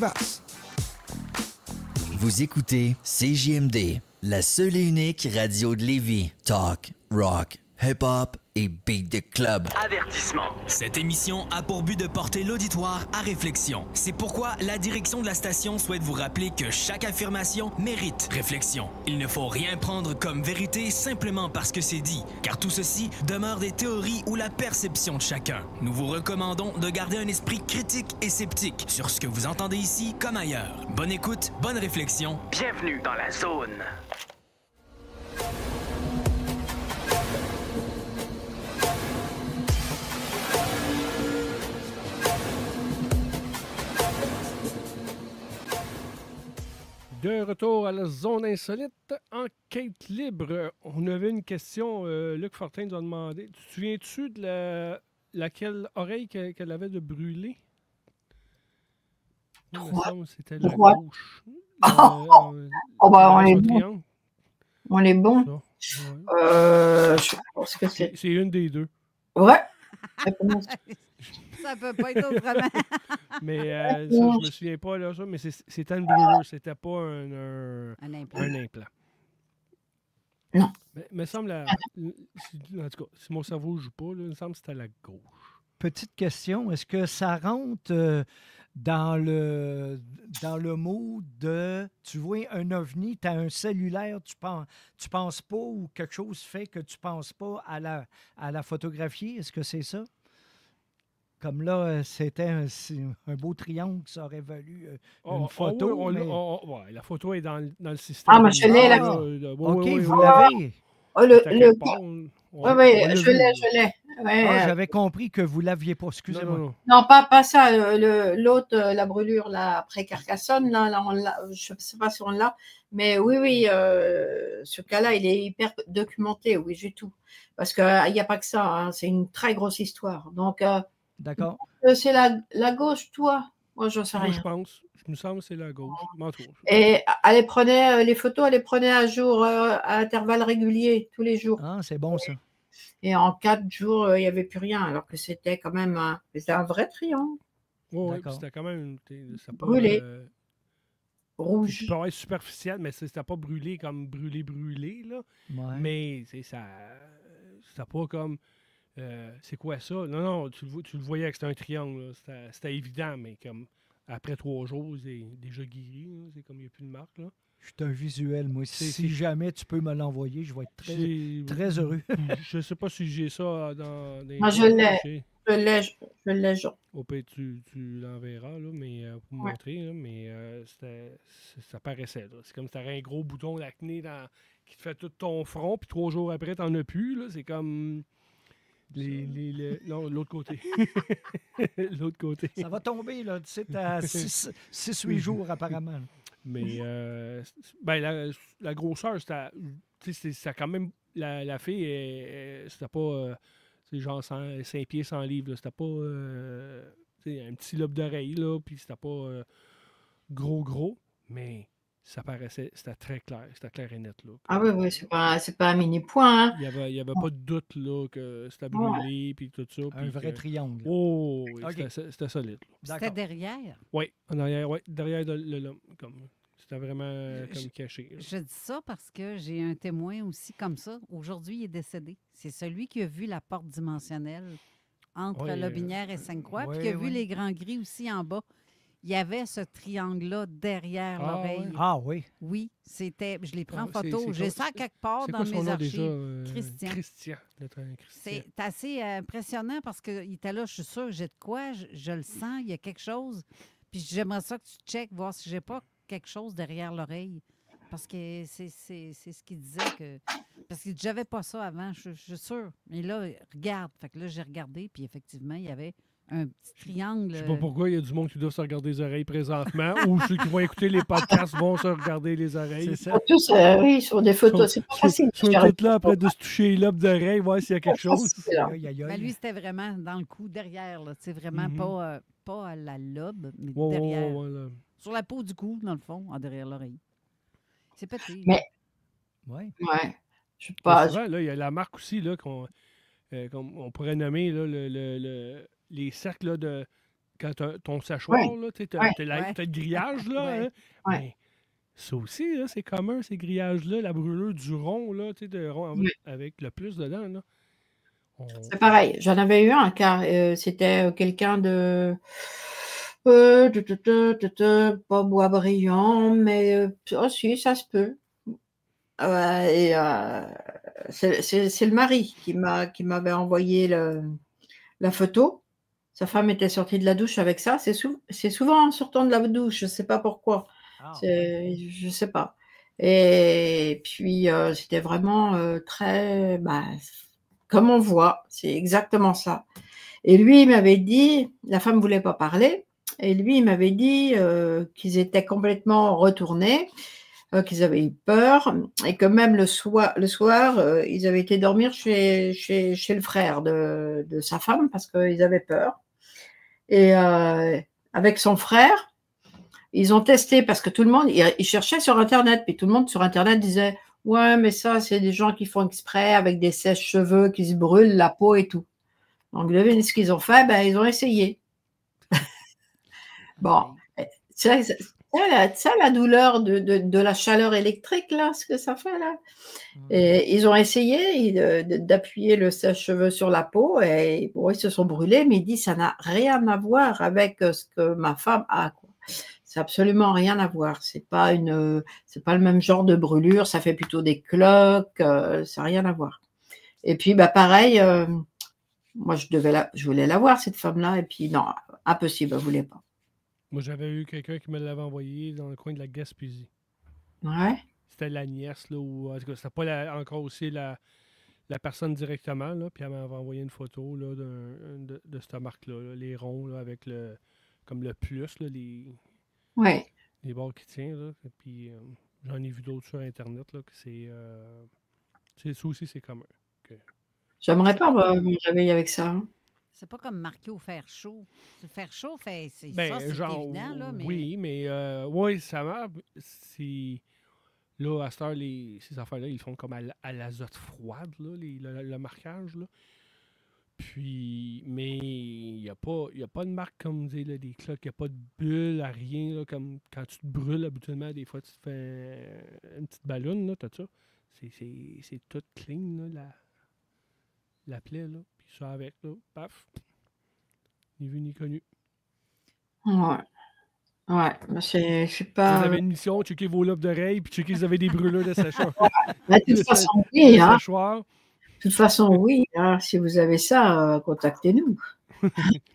Vous écoutez CJMD, la seule et unique radio de Lévis. Talk, rock, hip-hop et beat de club. Avertissement. Cette émission a pour but de porter l'auditoire à réflexion. C'est pourquoi la direction de la station souhaite vous rappeler que chaque affirmation mérite réflexion. Il ne faut rien prendre comme vérité simplement parce que c'est dit, car tout ceci demeure des théories ou la perception de chacun. Nous vous recommandons de garder un esprit critique et sceptique sur ce que vous entendez ici comme ailleurs. Bonne écoute, bonne réflexion. Bienvenue dans la zone. De retour à la zone insolite, enquête libre. On avait une question, Luc Fortin nous a demandé. Tu te souviens-tu de laquelle oreille qu'elle avait de brûler? Il me semble que c'était la gauche. On est bon. On est bon. Je pense que c'est une des deux. Ouais. Ça peut pas être autrement. Mais ça, je me souviens pas, là, ça, mais c'était une brûlure, c'était pas un implant. Non. Mais il me semble, en tout cas, si mon cerveau ne joue pas, là, il me semble que c'était à la gauche. Petite question, est-ce que ça rentre dans le mot de, tu vois un ovni, tu as un cellulaire, tu penses pas, ou quelque chose fait que tu penses pas à la photographier, est-ce que c'est ça? Comme là, c'était un beau triangle, ça aurait valu une photo. Ouais, la photo est dans le système. Ah, mais je l'ai, là. OK, vous l'avez. Oui, je l'ai. Ouais, j'avais compris que vous ne l'aviez pas, excusez-moi. Non, pas ça. L'autre, la brûlure là, après Carcassonne, là, je ne sais pas si on l'a. Mais oui, ce cas-là, il est hyper documenté, oui, j'ai tout. Parce qu'il n'y a pas que ça, hein, c'est une très grosse histoire. Donc, d'accord. C'est la gauche, toi? Moi, je ne sais rien. Je pense. Je me semble que c'est la gauche. Et elle prenait les photos, elle les prenait à jour, à intervalles réguliers, tous les jours. Ah, c'est bon, ça. Et en 4 jours, il n'y avait plus rien, alors que c'était quand même un vrai triangle. Oui, c'était quand même brûlé. Rouge. Ça paraît superficiel, mais c'était pas brûlé comme brûlé, là. Ouais. Mais c'était pas comme... c'est quoi ça? Non, tu le voyais que c'était un triangle. C'était évident, mais comme après 3 jours, c'est déjà guéri. Là. C'est comme il n'y a plus de marque. Là. Je suis un visuel, moi. Si jamais tu peux me l'envoyer, je vais être très heureux. Je ne sais pas si j'ai ça dans des... Moi, je l'ai, Jean. Au pire, tu l'enverras, là, mais pour me montrer. Là, mais ça paraissait. Là. C'est comme si tu avais un gros bouton d'acné qui te fait tout ton front, puis 3 jours après, tu n'en as plus. Là. C'est comme... Non, l'autre côté. L'autre côté. Ça va tomber, là, tu sais, à 6-8 jours, apparemment. Mais la grosseur, c'était quand même... La fille, c'était pas... c'est genre 5 pieds, 100 livres. Là. C'était pas... un petit lobe d'oreille, là, puis c'était pas gros, mais ça paraissait, c'était très clair, c'était clair et net. Là, Ah oui, oui, c'est pas un mini-point. Hein. Il y avait pas de doute là, que c'était brûlé, puis tout ça. Un vrai triangle. Oh, oui, OK. c'était solide. C'était derrière. Oui, en arrière, derrière l'homme. C'était vraiment comme caché. Là. Je dis ça parce que j'ai un témoin aussi comme ça. Aujourd'hui, il est décédé. C'est celui qui a vu la porte dimensionnelle entre Lobinière et Sainte-Croix, puis qui a vu les grands gris aussi en bas. Il y avait ce triangle-là derrière l'oreille. Ouais. Ah oui? Oui, c'était. Je l'ai pris en Ah, photo. J'ai ça quelque part dans mes archives. Christian. Christian. C'est assez impressionnant parce qu'il était là, je suis sûre que j'ai de quoi, je le sens, il y a quelque chose. Puis j'aimerais ça que tu checkes, voir si j'ai pas quelque chose derrière l'oreille. Parce que c'est ce qu'il disait que. Parce que j'avais pas ça avant, je suis sûre. Mais là, regarde. Fait que là, j'ai regardé, puis effectivement, il y avait un petit triangle. Je sais pas pourquoi il y a du monde qui doit se regarder les oreilles présentement ou ceux qui vont écouter les podcasts vont se regarder les oreilles. C'est ça. Tous, oui, sur des photos, c'est pas facile. Ils sont tous là après de se toucher les lobes d'oreilles, voir s'il y a quelque chose. Mais lui, c'était vraiment dans le cou, derrière. Là. Vraiment pas à la lobe, mais derrière. Sur la peau du cou, dans le fond, en derrière l'oreille. C'est petit. Mais. Oui. Ouais. Je pense. Là, il y a la marque aussi là, qu'on pourrait nommer là, les cercles là, de. Quand tu as ton séchoir, tu as le grillage. Là, hein? Mais ça aussi, là, c'est commun, ces grillages-là, la brûlure du rond, là, de rond avec le plus dedans. Là. C'est pareil. J'en avais eu un, car c'était quelqu'un de. Pas Boisbriand, mais si, ça se peut. C'est le mari qui m'avait envoyé la photo. Sa femme était sortie de la douche avec ça. C'est souvent en sortant de la douche, je ne sais pas pourquoi. Je ne sais pas. Et puis, c'était vraiment très... comme on voit, c'est exactement ça. Et lui, il m'avait dit, la femme ne voulait pas parler, et lui, il m'avait dit qu'ils étaient complètement retournés, qu'ils avaient eu peur, et que même le soir, ils avaient été dormir chez le frère de sa femme, parce qu'ils avaient peur. Et avec son frère, ils ont testé, parce que tout le monde, ils cherchaient sur Internet, puis tout le monde sur Internet disait « Ouais, mais ça, c'est des gens qui font exprès, avec des sèche-cheveux, qui se brûlent la peau et tout. » Donc, devinez ce qu'ils ont fait, ils ont essayé. Bon, ça, la douleur de la chaleur électrique, là, ce que ça fait, là. Et ils ont essayé d'appuyer le sèche-cheveux sur la peau et ils se sont brûlés, mais il dit ça n'a rien à voir avec ce que ma femme a. C'est absolument rien à voir. C'est pas le même genre de brûlure, ça fait plutôt des cloques, ça n'a rien à voir. Et puis, pareil, moi, je voulais la voir, cette femme-là, et puis non, impossible, elle ne voulait pas. Moi, j'avais eu quelqu'un qui me l'avait envoyé dans le coin de la Gaspésie. Ouais. C'était la nièce, là, ou en tout cas, c'était pas encore aussi la personne directement, là, puis elle m'avait envoyé une photo là, de cette marque-là, là, les ronds là, avec comme le plus, là, les bords qui tiennent. Là, et puis j'en ai vu d'autres sur Internet, là, que ça aussi, c'est commun. J'aimerais pas me réveiller avec ça. Hein. C'est pas comme marqué au fer chaud. Le fer chaud, c'est genre, évident. Là, mais... Oui, mais ça marche. Là, à cette heure, ces affaires-là, ils font comme à l'azote froide, là, le marquage. Là. Puis, mais il n'y a pas de marque comme des cloques, il n'y a pas de bulle, à rien. Là, comme quand tu te brûles habituellement, des fois, tu te fais une petite ballonne, là, t'as ça. C'est tout clean, là, la plaie, là. Puis ça avec, là, paf. Ni vu ni connu. Ouais. Ouais, c'est pas... Vous avez une mission, checker vos lobes d'oreilles, puis checker si vous avez des brûlures de séchoir. De toute façon, oui. Hein. De toute façon, oui. Hein. Si vous avez ça, contactez-nous.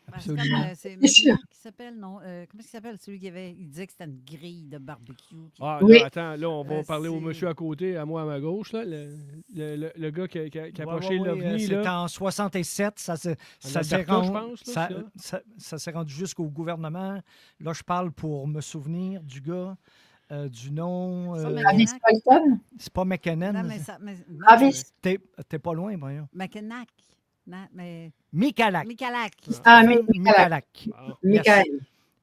Absolument. C'est sûr. Qui s'appelle, non? Comment il s'appelle celui il disait que c'était une grille de barbecue. Attends, là, on va parler au monsieur à côté, à moi à ma gauche, là, le gars qui a approché l'OVNI. C'était en 67, ça s'est rendu jusqu'au gouvernement. Là, je parle pour me souvenir du gars. Du nom. C'est pas McKinnon. T'es pas loin, voyons. McKinnon. Michalak. Michalak. Michael.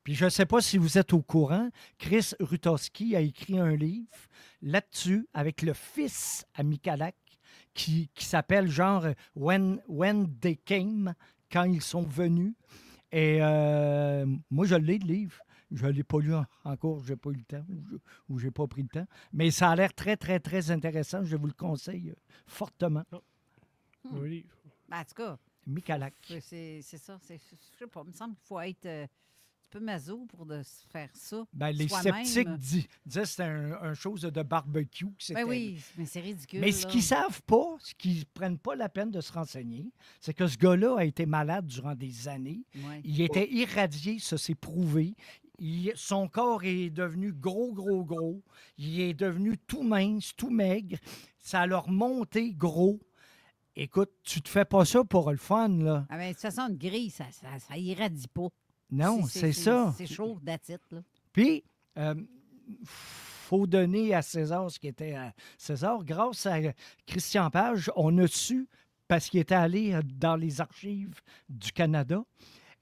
Puis je ne sais pas si vous êtes au courant, Chris Rutowski a écrit un livre là-dessus avec le fils à Michalak qui s'appelle genre When They Came, quand ils sont venus. Et moi, je l'ai, le livre. Je ne l'ai pas lu encore, je n'ai pas eu le temps ou je n'ai pas pris le temps. Mais ça a l'air très, très, très intéressant. Je vous le conseille fortement. Oui. Ben, en tout cas, Michalak. c'est ça. Je sais pas, il me semble qu'il faut être un peu maso pour de se faire ça. Ben, les soi-même. sceptiques disaient que c'était un chose de barbecue. Ben oui, mais c'est ridicule. Mais ce qu'ils ne savent pas, ce qu'ils ne prennent pas la peine de se renseigner, c'est que ce gars-là a été malade durant des années. Ouais. Il était irradié, ça s'est prouvé. Son corps est devenu gros. Il est devenu tout mince, tout maigre. Ça l'a remonté gros. Écoute, tu te fais pas ça pour le fun, là. Ah ben, de toute façon, une grille, ça irradie pas. Non, c'est ça. C'est chaud, that's it, là. Puis, faut donner à César ce qui était à César. Grâce à Christian Page, on a su, parce qu'il était allé dans les archives du Canada,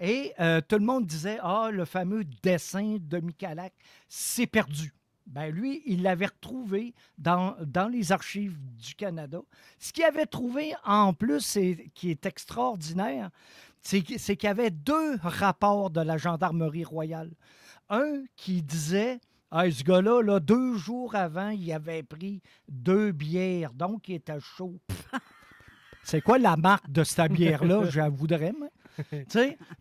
et tout le monde disait, le fameux dessin de Michalak, c'est perdu. Ben lui, il l'avait retrouvé dans les archives du Canada. Ce qu'il avait trouvé en plus, qui est extraordinaire, c'est qu'il y avait 2 rapports de la Gendarmerie royale. Un qui disait, ce gars-là, là, 2 jours avant, il avait pris 2 bières, donc il était chaud. C'est quoi la marque de cette bière-là, je voudrais, moi?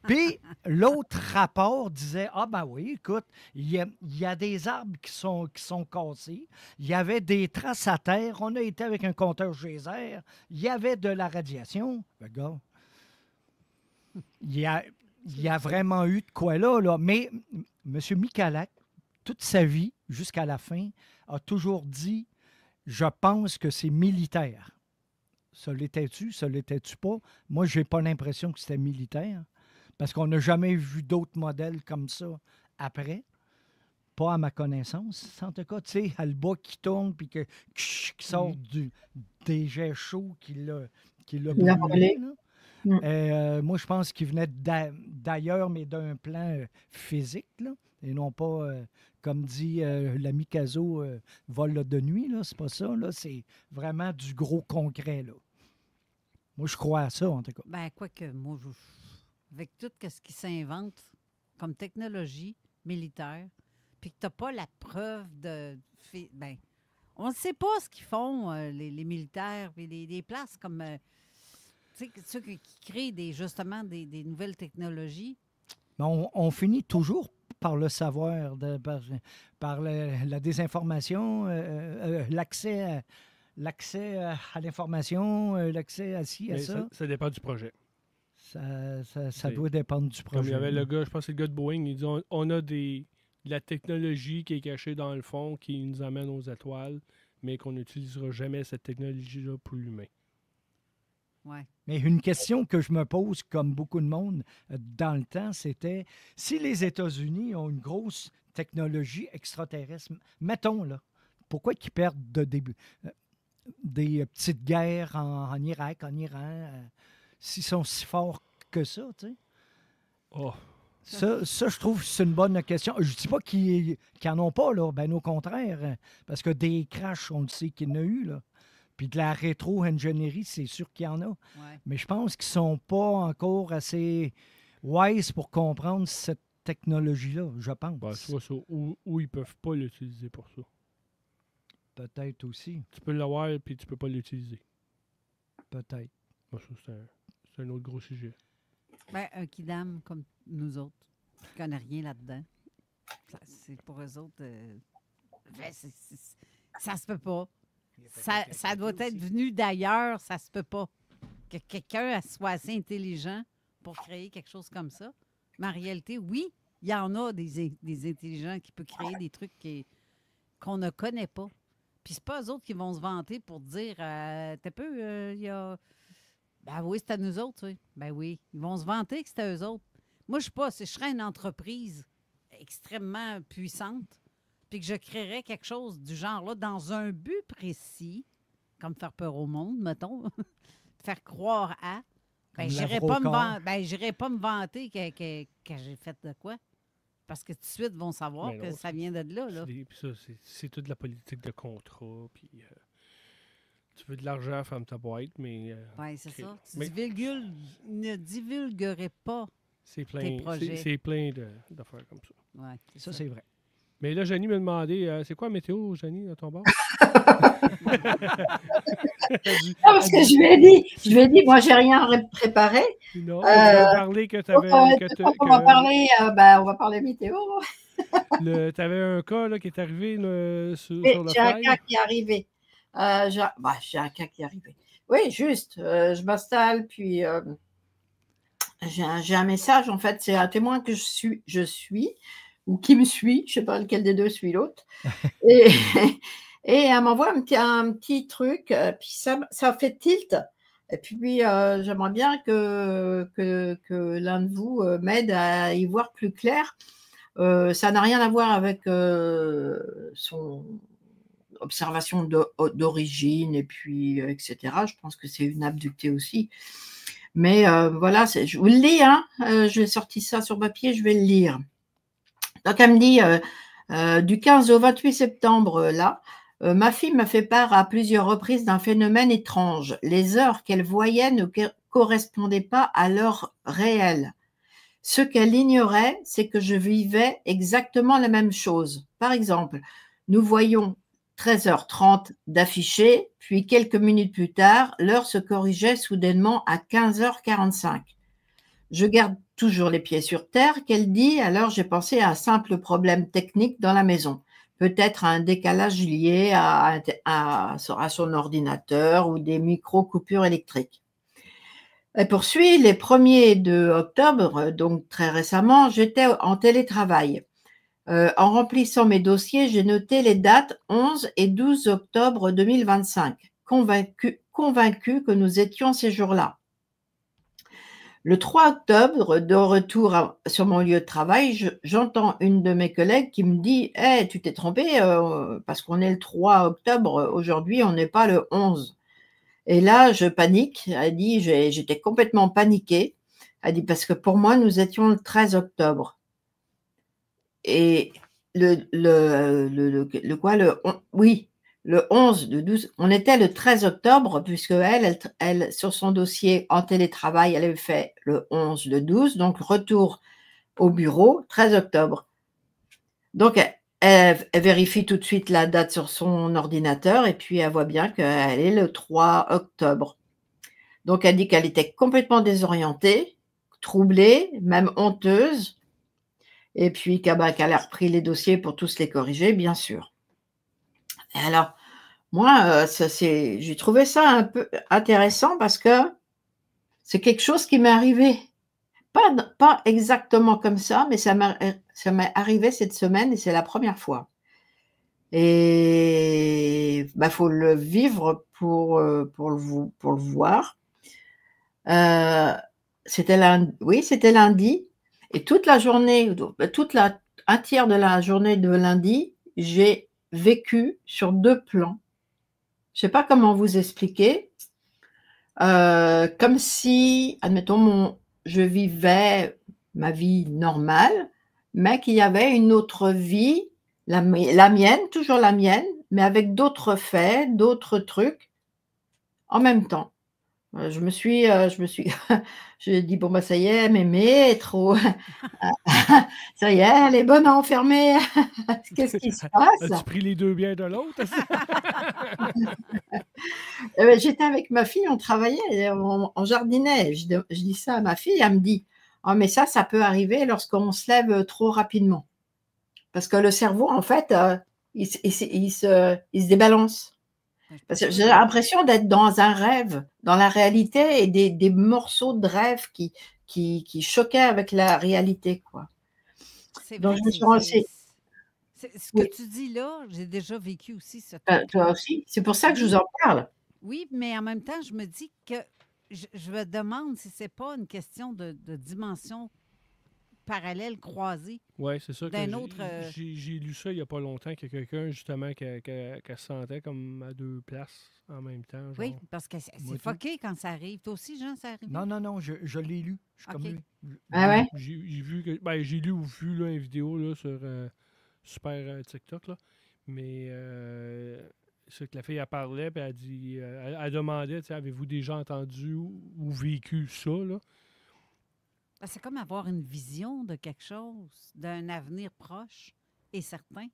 Puis l'autre rapport disait, ben oui, écoute, il y a des arbres qui sont cassés, il y avait des traces à terre, on a été avec un compteur geyser, il y avait de la radiation. Le gars, il y a vraiment eu de quoi là. Mais M. Michalak, toute sa vie, jusqu'à la fin, a toujours dit, je pense que c'est militaire. Ça l'était-tu pas? Moi, je n'ai pas l'impression que c'était militaire, parce qu'on n'a jamais vu d'autres modèles comme ça après. Pas à ma connaissance. En tout cas, tu sais, le bas qui tourne puis qui sort des jets chauds qui l'a brûlé. Moi, je pense qu'il venait d'ailleurs, mais d'un plan physique, là, et non pas, comme dit l'ami Cazot, vol de nuit. C'est pas ça. C'est vraiment du gros concret. Là. Moi, je crois à ça, en tout cas. Ben, quoique, moi, avec tout ce qui s'invente comme technologie militaire, puis que tu n'as pas la preuve de... Ben, on ne sait pas ce qu'ils font, les militaires, puis des places comme... tu sais, ceux qui créent justement des nouvelles technologies. On finit toujours par le savoir, par la désinformation, l'accès à l'information, l'accès à ci, à ça. Ça dépend du projet. Ça doit dépendre du projet. Comme il y avait le gars, je pense que c'est le gars de Boeing, il dit on a de la technologie qui est cachée dans le fond, qui nous amène aux étoiles, mais qu'on n'utilisera jamais cette technologie-là pour l'humain. Ouais. Mais une question que je me pose, comme beaucoup de monde dans le temps, c'était si les États-Unis ont une grosse technologie extraterrestre, mettons là, pourquoi ils perdent des petites guerres en Irak, en Iran, s'ils sont si forts que ça, tu sais? Oh. Ça, je trouve que c'est une bonne question. Je ne dis pas qu'ils n'en ont pas, là. Ben, au contraire, parce que des crashs, on le sait qu'il y en a eu, là. Puis de la rétro-ingénierie, c'est sûr qu'il y en a. Ouais. Mais je pense qu'ils ne sont pas encore assez wise pour comprendre cette technologie-là, je pense. Ben, soit ça, ou ils ne peuvent pas l'utiliser pour ça. Peut-être aussi. Tu peux l'avoir, puis tu ne peux pas l'utiliser. Peut-être. Ben, ça, c'est un autre gros sujet. Ben, un kidam comme nous autres, qui ne connaît rien là-dedans, c'est pour eux autres... ça se peut pas. Ça doit être venu d'ailleurs, ça se peut pas. Que quelqu'un soit assez intelligent pour créer quelque chose comme ça. Mais en réalité, oui, il y en a des intelligents qui peuvent créer des trucs qu'on ne connaît pas. Puis c'est pas eux autres qui vont se vanter pour dire t'es peu, il y a. Ben oui, c'est à nous autres, tu sais. Ben oui. Ils vont se vanter que c'est à eux autres. Moi, je serais une entreprise extrêmement puissante, puis que je créerais quelque chose du genre-là dans un but précis, comme faire peur au monde, mettons, faire croire à. Ben, j'irais pas me vanter que j'ai fait de quoi. parce que tout de suite, ils vont savoir Ben que non, ça vient de là. là. Puis ça, c'est toute la politique de contrat. Puis tu veux de l'argent, ferme ta boîte, mais... Oui, c'est ça. Tu Mais ne divulguerai pas c'est tes plein, projets. c'est plein d'affaires comme ça. Ouais, Ça, c'est vrai. Mais là, Janie m'a demandé, c'est quoi la météo, Janie, dans ton bar? Parce que je lui ai dit, moi, j'ai rien préparé. Non, tu m'as parlé que tu avais... on va parler météo. Tu avais un cas là, qui est arrivé sur le J'ai un fly. cas qui est arrivé. J'ai un cas qui est arrivé. Oui, juste. Je m'installe, puis j'ai un message. En fait, c'est un témoin que je suis ou qui me suit. Je ne sais pas lequel des deux suit l'autre. Et elle m'envoie un petit truc. Puis ça fait tilt. Et puis, j'aimerais bien que l'un de vous m'aide à y voir plus clair. Ça n'a rien à voir avec son observation d'origine et puis etc. Je pense que c'est une abductée aussi. Mais voilà, je vous le lis. Je vais sortir ça sur papier, je vais le lire. Donc, elle me dit, du 15 au 28 septembre, là, ma fille m'a fait part à plusieurs reprises d'un phénomène étrange. Les heures qu'elle voyait ne correspondaient pas à l'heure réelle. Ce qu'elle ignorait, c'est que je vivais exactement la même chose. Par exemple, nous voyons 13h30 d'affiché, puis quelques minutes plus tard, l'heure se corrigeait soudainement à 15h45. Je garde toujours les pieds sur terre, qu'elle dit, alors j'ai pensé à un simple problème technique dans la maison. Peut-être un décalage lié à son ordinateur ou des micro-coupures électriques. Elle poursuit, les 1er de octobre, donc très récemment, j'étais en télétravail. En remplissant mes dossiers, j'ai noté les dates 11 et 12 octobre 2025, convaincu que nous étions ces jours-là. Le 3 octobre, de retour sur mon lieu de travail, j'entends une de mes collègues qui me dit « Hey, tu t'es trompé parce qu'on est le 3 octobre, aujourd'hui on n'est pas le 11 ». Et là, je panique. Elle dit, j'étais complètement paniquée. Elle dit, parce que pour moi, nous étions le 13 octobre. Et le 11, le 12, on était le 13 octobre, puisque elle, sur son dossier en télétravail, elle avait fait le 11, le 12, donc retour au bureau, 13 octobre. Donc, elle vérifie tout de suite la date sur son ordinateur et puis elle voit bien qu'elle est le 3 octobre. Donc, elle dit qu'elle était complètement désorientée, troublée, même honteuse, et puis qu'elle a repris les dossiers pour tous les corriger, bien sûr. Et alors, moi, j'ai trouvé ça un peu intéressant parce que c'est quelque chose qui m'est arrivé. Pas exactement comme ça, mais ça m'est arrivé cette semaine et c'est la première fois. Et faut le vivre pour le voir. C'était lundi. Et toute la journée, un tiers de la journée de lundi, j'ai vécu sur 2 plans. Je ne sais pas comment vous expliquer. Comme si, admettons, je vivais ma vie normale, mais qu'il y avait une autre vie, la mienne, toujours la mienne, mais avec d'autres faits, d'autres trucs en même temps. J'ai dit, bon, ça y est, mémé, trop. Ça y est, elle est bonne à enfermer. Qu'est-ce qui se passe? As-tu pris les 2 biens de l'autre? J'étais avec ma fille, on travaillait, on jardinait. Je dis ça à ma fille, elle me dit, oh, mais ça peut arriver lorsqu'on se lève trop rapidement. Parce que le cerveau, en fait, il se débalance. Parce que j'ai l'impression d'être dans un rêve, dans la réalité, et des morceaux de rêve qui choquaient avec la réalité, quoi. Donc, je me suis renseignée. Ce que tu dis là, j'ai déjà vécu aussi ce toi aussi? C'est pour ça que je vous en parle. Oui, mais en même temps, je me dis que je me demande si ce n'est pas une question de dimension parallèle croisé. Oui, c'est ça. que D'un autre. J'ai lu ça il n'y a pas longtemps, qu'il y a quelqu'un, justement, qui se sentait comme à deux places en même temps. Oui, genre. parce que c'est Moitié. fucké quand ça arrive. Toi aussi, Jean, ça arrive? Non, je l'ai lu. Je suis comme OK. lui. Ah ouais? J'ai vu que. Ben, j'ai lu ou vu là, une vidéo là, sur Super TikTok, là. Mais c'est que la fille, elle parlait, puis elle dit. Elle demandait, tu sais, avez-vous déjà entendu ou vécu ça, là? C'est comme avoir une vision de quelque chose, d'un avenir proche et certain,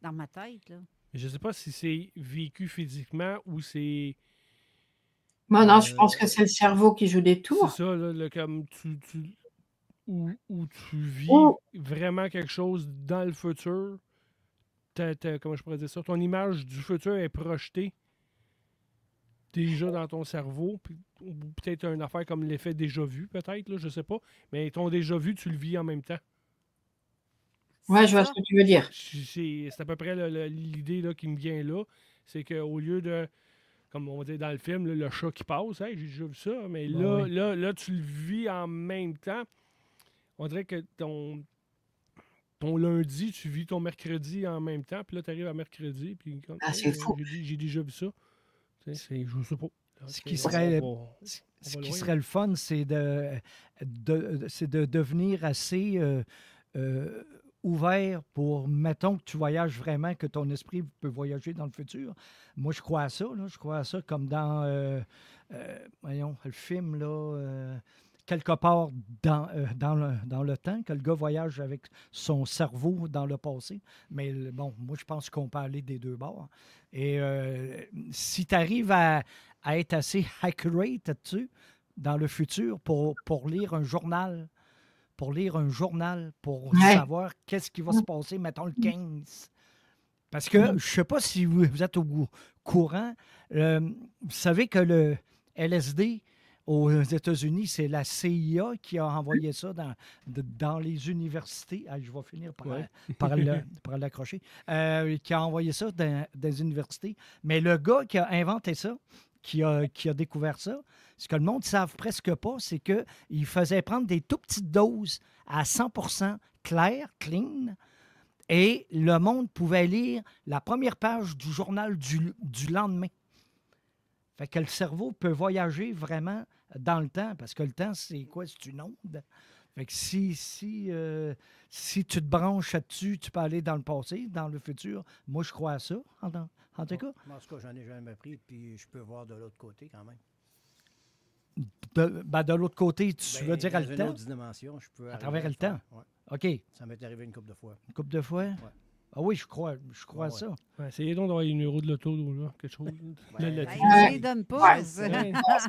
dans ma tête. Là. Je sais pas si c'est vécu physiquement ou c'est. Moi, non, je pense que c'est le cerveau qui joue des tours. C'est ça, là, comme où tu vis Oh. vraiment quelque chose dans le futur. Comment je pourrais dire ça? Ton image du futur est projetée déjà dans ton cerveau. Ou peut-être une affaire comme l'effet déjà vu, peut-être, là, je sais pas. Mais ton déjà vu, tu le vis en même temps. Ouais, je vois ce que tu veux dire. C'est à peu près l'idée là, qui me vient là. C'est qu'au lieu de, comme on dit dans le film, là, le chat qui passe, hey, j'ai déjà vu ça, mais là, oui. là, tu le vis en même temps. On dirait que ton lundi, tu vis ton mercredi en même temps, puis là, tu arrives à mercredi, puis comme, c'est fou. J'ai déjà vu ça. Tu sais, je sais pas. Ce qui serait, ce qui serait le fun, c'est de devenir assez ouvert pour, mettons que tu voyages vraiment, que ton esprit peut voyager dans le futur. Moi, je crois à ça. Là, je crois à ça comme dans, voyons, le film, là, quelque part dans le temps, que le gars voyage avec son cerveau dans le passé. Mais bon, moi, je pense qu'on peut aller des deux bords. Et si tu arrives à être assez accurate là-dessus, dans le futur, pour lire un journal, pour savoir qu'est-ce qui va se passer, mettons, le 15. Parce que je ne sais pas si vous êtes au courant, vous savez que le LSD aux États-Unis, c'est la CIA qui a envoyé ça dans les universités. Ah, je vais finir par l'accrocher. Qui a envoyé ça dans les universités. Mais le gars qui a inventé ça, qui a découvert ça, ce que le monde ne savent presque pas, c'est qu'il faisait prendre des tout petites doses à 100% clair, clean, et le monde pouvait lire la première page du journal du lendemain. Fait que le cerveau peut voyager vraiment dans le temps, parce que le temps, c'est quoi? C'est une onde. Fait que si tu te branches là-dessus, tu peux aller dans le passé, dans le futur. Moi, je crois à ça, en tout cas. Moi, en tout cas, j'en ai jamais pris, puis je peux voir de l'autre côté quand même. De l'autre côté, tu veux dire à le temps? Dans une autre dimension, je peux à travers le temps? Ouais. OK. Ça m'est arrivé une couple de fois. Une couple de fois? Ouais. Ah oui, je crois à ça. Ouais, essayez donc d'avoir les numéros de l'auto, là, quelque chose. Il ne les donne pas. C'est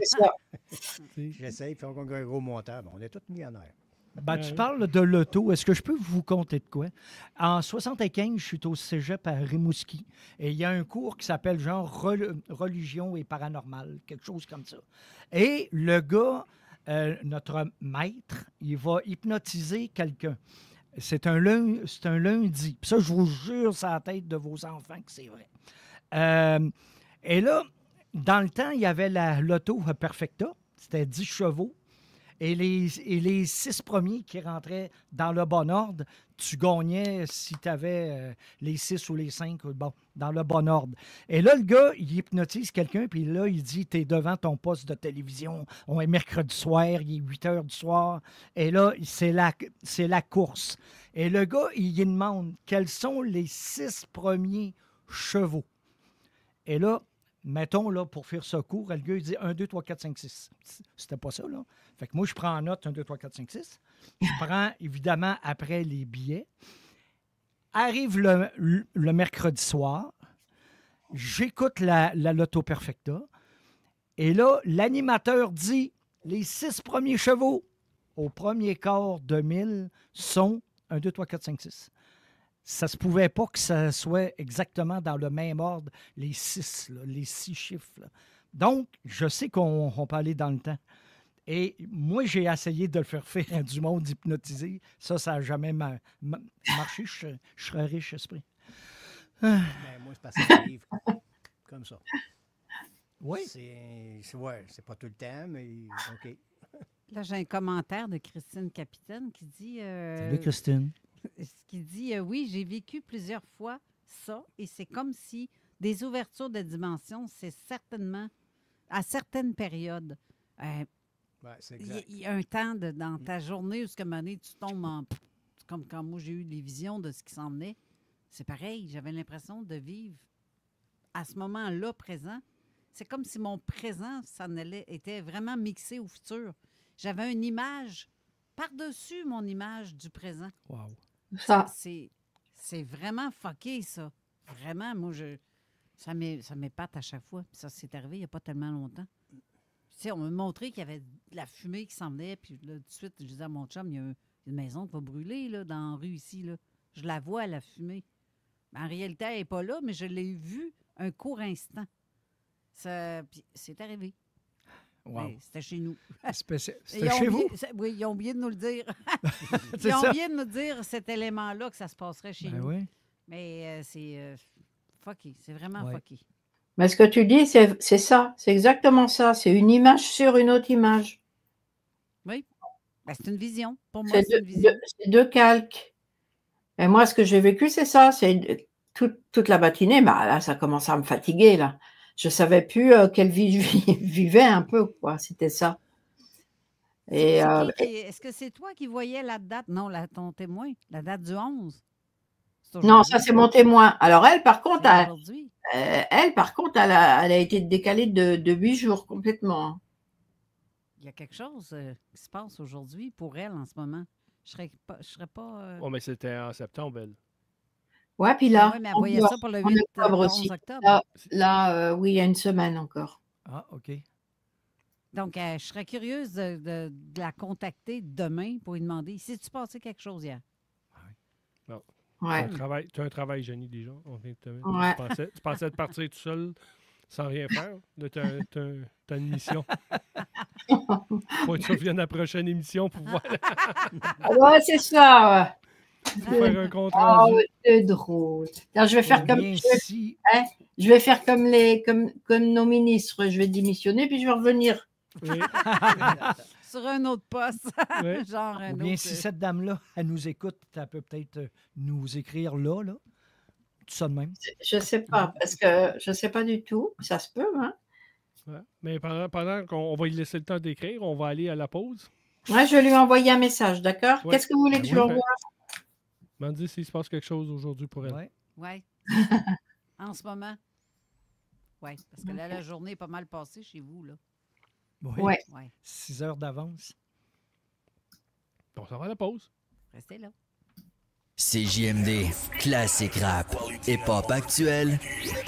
ça. J'essaye, puis on a un gros montant. On est tous millionnaires. Ben, tu parles de l'auto. Est-ce que je peux vous conter de quoi? En 1975, je suis au cégep à Rimouski. Et il y a un cours qui s'appelle genre religion et paranormal, quelque chose comme ça. Et le gars, notre maître, il va hypnotiser quelqu'un. C'est un lundi. Puis ça, je vous jure sur la tête de vos enfants que c'est vrai. Et là, dans le temps, il y avait l'auto Perfecta. C'était 10 chevaux. Et les 6 premiers qui rentraient dans le bon ordre, tu gagnais si tu avais les 6 ou les 5, bon, dans le bon ordre. Et là, le gars, il hypnotise quelqu'un, puis là, il dit, t'es devant ton poste de télévision, on est mercredi soir, il est 8 heures du soir, et là, c'est la course. Et le gars, il lui demande quels sont les 6 premiers chevaux. Et là, mettons, là, pour faire ce cours, le gars, il dit 1, 2, 3, 4, 5, 6. C'était pas ça, là. Fait que moi, je prends en note 1, 2, 3, 4, 5, 6. Je prends, évidemment, après les billets. Arrive le mercredi soir. J'écoute la Loto Perfecta. Et là, l'animateur dit les 6 premiers chevaux au premier quart de 1000 sont 1, 2, 3, 4, 5, 6. Ça se pouvait pas que ça soit exactement dans le même ordre, les 6, là, les 6 chiffres. Là. Donc, je sais qu'on peut aller dans le temps. Et moi, j'ai essayé de le faire du monde hypnotisé. Ça n'a jamais marché. Je serais riche esprit. Ben, moi, c'est parce que ça arrive comme ça. Oui. C'est pas tout le temps, mais OK. Là, j'ai un commentaire de Christine Capitaine qui dit... Salut, Christine. Qui dit, oui, j'ai vécu plusieurs fois ça et c'est comme si des ouvertures de dimension, c'est certainement à certaines périodes. C'est exact. Il y a un temps dans ta journée où, à un moment donné, tu tombes en... Comme quand moi, j'ai eu des visions de ce qui s'en venait. C'est pareil, j'avais l'impression de vivre à ce moment-là présent. C'est comme si mon présent était vraiment mixé au futur. J'avais une image par-dessus mon image du présent. Wow. Ça. C'est vraiment fucké, ça. Vraiment, moi, ça m'épate à chaque fois. Puis ça, c'est arrivé il n'y a pas tellement longtemps. Tu sais, on m'a montré qu'il y avait de la fumée qui s'en venait. Puis là, tout de suite, je disais à mon chum, il y a une maison qui va brûler là, dans la rue ici. Là. Je la vois, la fumée. En réalité, elle n'est pas là, mais je l'ai vue un court instant. Puis c'est arrivé. Wow. C'était chez nous. C'était chez vous? Oui, ils ont oublié de nous le dire. Ils ont oublié de nous dire cet élément-là que ça se passerait chez nous. Oui. Mais c'est fucké. C'est vraiment fucké. Mais ce que tu dis, c'est ça. C'est exactement ça. C'est une image sur une autre image. Oui. Ben, c'est une vision. Pour moi, c'est une vision. C'est deux calques. Et moi, ce que j'ai vécu, c'est ça. C'est toute la matinée. Bah, là, ça commence à me fatiguer, là. Je ne savais plus quelle vie je vivais un peu, quoi. C'était ça. Est-ce que c'est toi qui voyais la date? Non, ton témoin. La date du 11. Non, ça, c'est mon témoin. Alors, elle, par contre, elle a été décalée de 8 jours complètement. Il y a quelque chose qui se passe aujourd'hui pour elle en ce moment. Je serais pas... Oh, mais c'était en septembre, elle. Ouais, puis là, mais elle voyait ça pour le 8 octobre. Là, oui, il y a une semaine encore. Ah, OK. Donc, je serais curieuse de la contacter demain pour lui demander si tu passé quelque chose hier. Non. Ouais. Tu as un travail, Jenny, déjà. On vient de te mettre. Ouais. Tu pensais te partir tout seul sans rien faire. Là, tu as une mission. Faut que tu reviennes à la prochaine émission pour voir. Ouais, c'est ça, ouais. Faire un compte rendu. C'est drôle. Alors, je vais faire comme nos ministres. Je vais démissionner puis je vais revenir. Oui. Sur un autre poste. Oui. Genre un Ou bien autre... si cette dame-là, elle nous écoute, elle peut peut-être nous écrire là. Tout ça de même. Je ne sais pas, parce que je ne sais pas du tout. Ça se peut, hein? Ouais. Mais pendant qu'on va lui laisser le temps d'écrire, on va aller à la pause. Ouais, je vais lui envoyer un message, d'accord? Ouais. Qu'est-ce que vous voulez que je lui envoie? M'en dis s'il se passe quelque chose aujourd'hui pour elle. Oui. En ce moment. Oui, parce que là, la journée est pas mal passée chez vous, là. Oui. Ouais. 6 heures d'avance. On s'en va à la pause. Restez là. CJMD, classique rap, hip-hop actuel,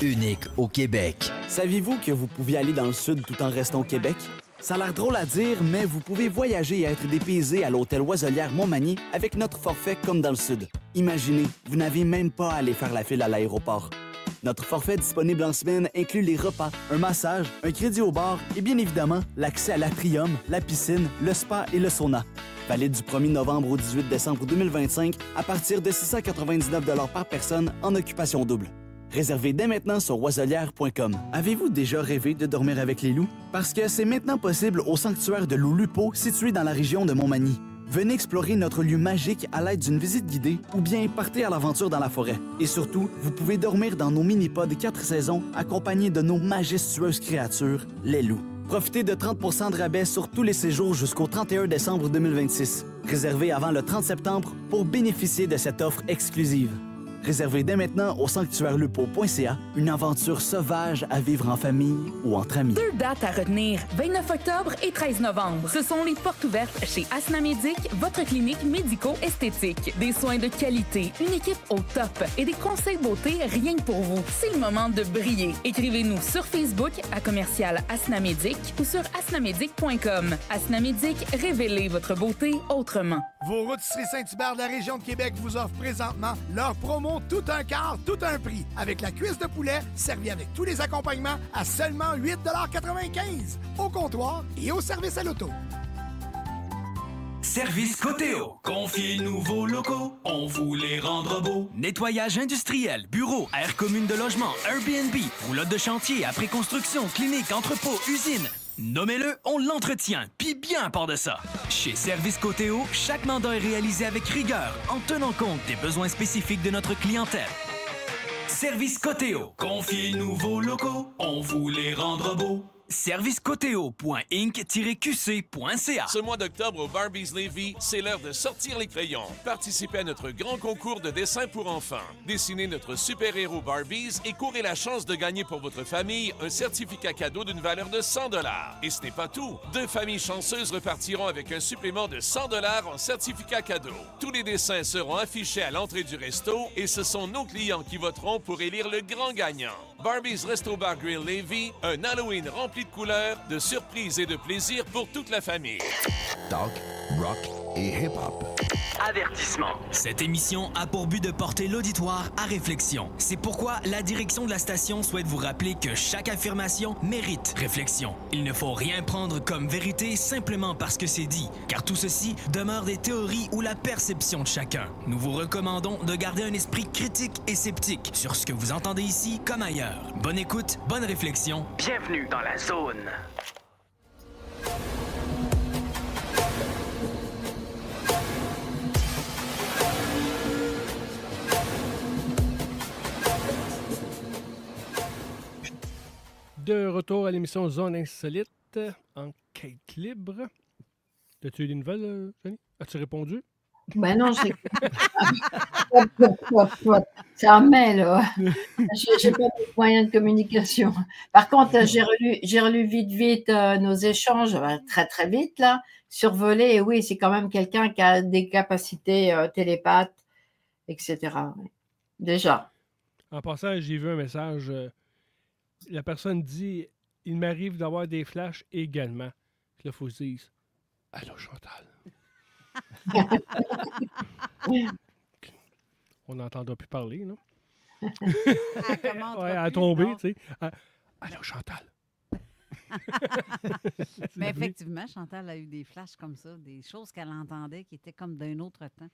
unique au Québec. Saviez-vous que vous pouviez aller dans le sud tout en restant au Québec? Ça a l'air drôle à dire, mais vous pouvez voyager et être dépaysé à l'hôtel Oiselière Montmagny avec notre forfait comme dans le sud. Imaginez, vous n'avez même pas à aller faire la file à l'aéroport. Notre forfait disponible en semaine inclut les repas, un massage, un crédit au bar et bien évidemment l'accès à l'atrium, la piscine, le spa et le sauna. Valide du 1er novembre au 18 décembre 2025 à partir de 699 $ par personne en occupation double. Réservez dès maintenant sur oiselière.com. Avez-vous déjà rêvé de dormir avec les loups? Parce que c'est maintenant possible au sanctuaire de loup Lupo situé dans la région de Montmagny. Venez explorer notre lieu magique à l'aide d'une visite guidée ou bien partez à l'aventure dans la forêt. Et surtout, vous pouvez dormir dans nos mini-pods 4 saisons accompagnés de nos majestueuses créatures, les loups. Profitez de 30 % de rabais sur tous les séjours jusqu'au 31 décembre 2026. Réservez avant le 30 septembre pour bénéficier de cette offre exclusive. Réservez dès maintenant au sanctuairelupo.ca une aventure sauvage à vivre en famille ou entre amis. 2 dates à retenir, 29 octobre et 13 novembre. Ce sont les portes ouvertes chez Asnamédic, votre clinique médico-esthétique. Des soins de qualité, une équipe au top et des conseils beauté rien que pour vous. C'est le moment de briller. Écrivez-nous sur Facebook à commercial Asnamédic ou sur asnamédic.com. Asnamédic, révélez votre beauté autrement. Vos rôtisseries Saint-Hubert de la région de Québec vous offrent présentement leur promo tout un quart, tout un prix. Avec la cuisse de poulet servie avec tous les accompagnements à seulement 8,95 $ au comptoir et au service à l'auto. Service Coteo. Confiez-nous vos locaux, on vous les rendra beaux. Nettoyage industriel, bureau, aire commune de logement, Airbnb, roulotte de chantier, après construction, clinique, entrepôt, usine. Nommez-le, on l'entretient, puis bien à part de ça. Chez Service Coteo, chaque mandat est réalisé avec rigueur, en tenant compte des besoins spécifiques de notre clientèle. Service Coteo. Confiez-nous vos locaux, on vous les rendra beaux. Servicecoteo.inc-qc.ca. Ce mois d'octobre au Barbies Lévis, c'est l'heure de sortir les crayons. Participez à notre grand concours de dessin pour enfants. Dessinez notre super-héros Barbies et courez la chance de gagner pour votre famille un certificat cadeau d'une valeur de 100 $. Et ce n'est pas tout. 2 familles chanceuses repartiront avec un supplément de 100 $ en certificat cadeau. Tous les dessins seront affichés à l'entrée du resto et ce sont nos clients qui voteront pour élire le grand gagnant. Barbies Resto Bar Grill Lévis, un Halloween rempli de couleurs, de surprises et de plaisir pour toute la famille. Talk, rock et hip-hop. Avertissement. Cette émission a pour but de porter l'auditoire à réflexion. C'est pourquoi la direction de la station souhaite vous rappeler que chaque affirmation mérite réflexion. Il ne faut rien prendre comme vérité simplement parce que c'est dit, car tout ceci demeure des théories ou la perception de chacun. Nous vous recommandons de garder un esprit critique et sceptique sur ce que vous entendez ici comme ailleurs. Bonne écoute, bonne réflexion. Bienvenue dans la zone. De retour à l'émission Zone Insolite, enquête libre. As-tu eu des nouvelles, Jenny? As-tu répondu? Ben non, j'ai... Ça remet, là. J'ai pas de moyens de communication. Par contre, j'ai relu vite nos échanges, très, très vite, là, survolé. Et oui, c'est quand même quelqu'un qui a des capacités télépathes, etc. Déjà. En passant, j'ai vu un message. La personne dit « Il m'arrive d'avoir des flashs également. » Là, il faut se dire « Allô, Chantal. » On n'entendra plus parler, non? Elle a tombé, tu sais. Allô, Chantal. Mais effectivement, Chantal a eu des flashs comme ça, des choses qu'elle entendait qui étaient comme d'un autre temps.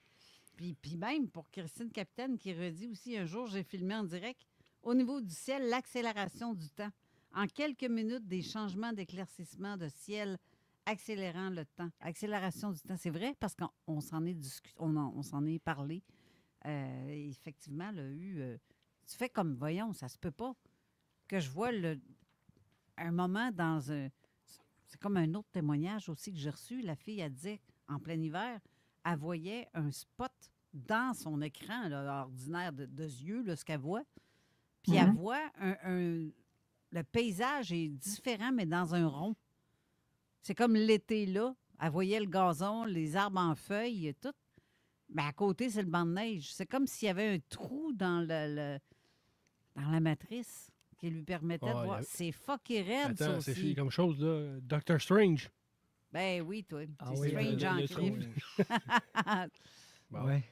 Puis même pour Christine Capitaine qui redit aussi un jour, j'ai filmé en direct, au niveau du ciel, l'accélération du temps. En quelques minutes, des changements d'éclaircissement de ciel accélérant le temps. Accélération du temps, c'est vrai parce qu'on s'en est discuté, on s'en est parlé. Effectivement, elle a eu... tu fais comme, voyons, ça se peut pas que je vois un moment dans un... C'est comme un autre témoignage aussi que j'ai reçu. La fille, elle disait, en plein hiver, elle voyait un spot dans son écran là, ordinaire de yeux, là, ce qu'elle voit. Puis elle voit le paysage est différent, mais dans un rond. C'est comme l'été, là. Elle voyait le gazon, les arbres en feuilles et tout. Mais à côté, c'est le banc de neige. C'est comme s'il y avait un trou dans la matrice qui lui permettait de voir. C'est fucky raide, ça aussi. C'est comme chose, là. Doctor Strange. Ben oui, toi. Ah c'est oui, Strange en crime. Bon. Ouais.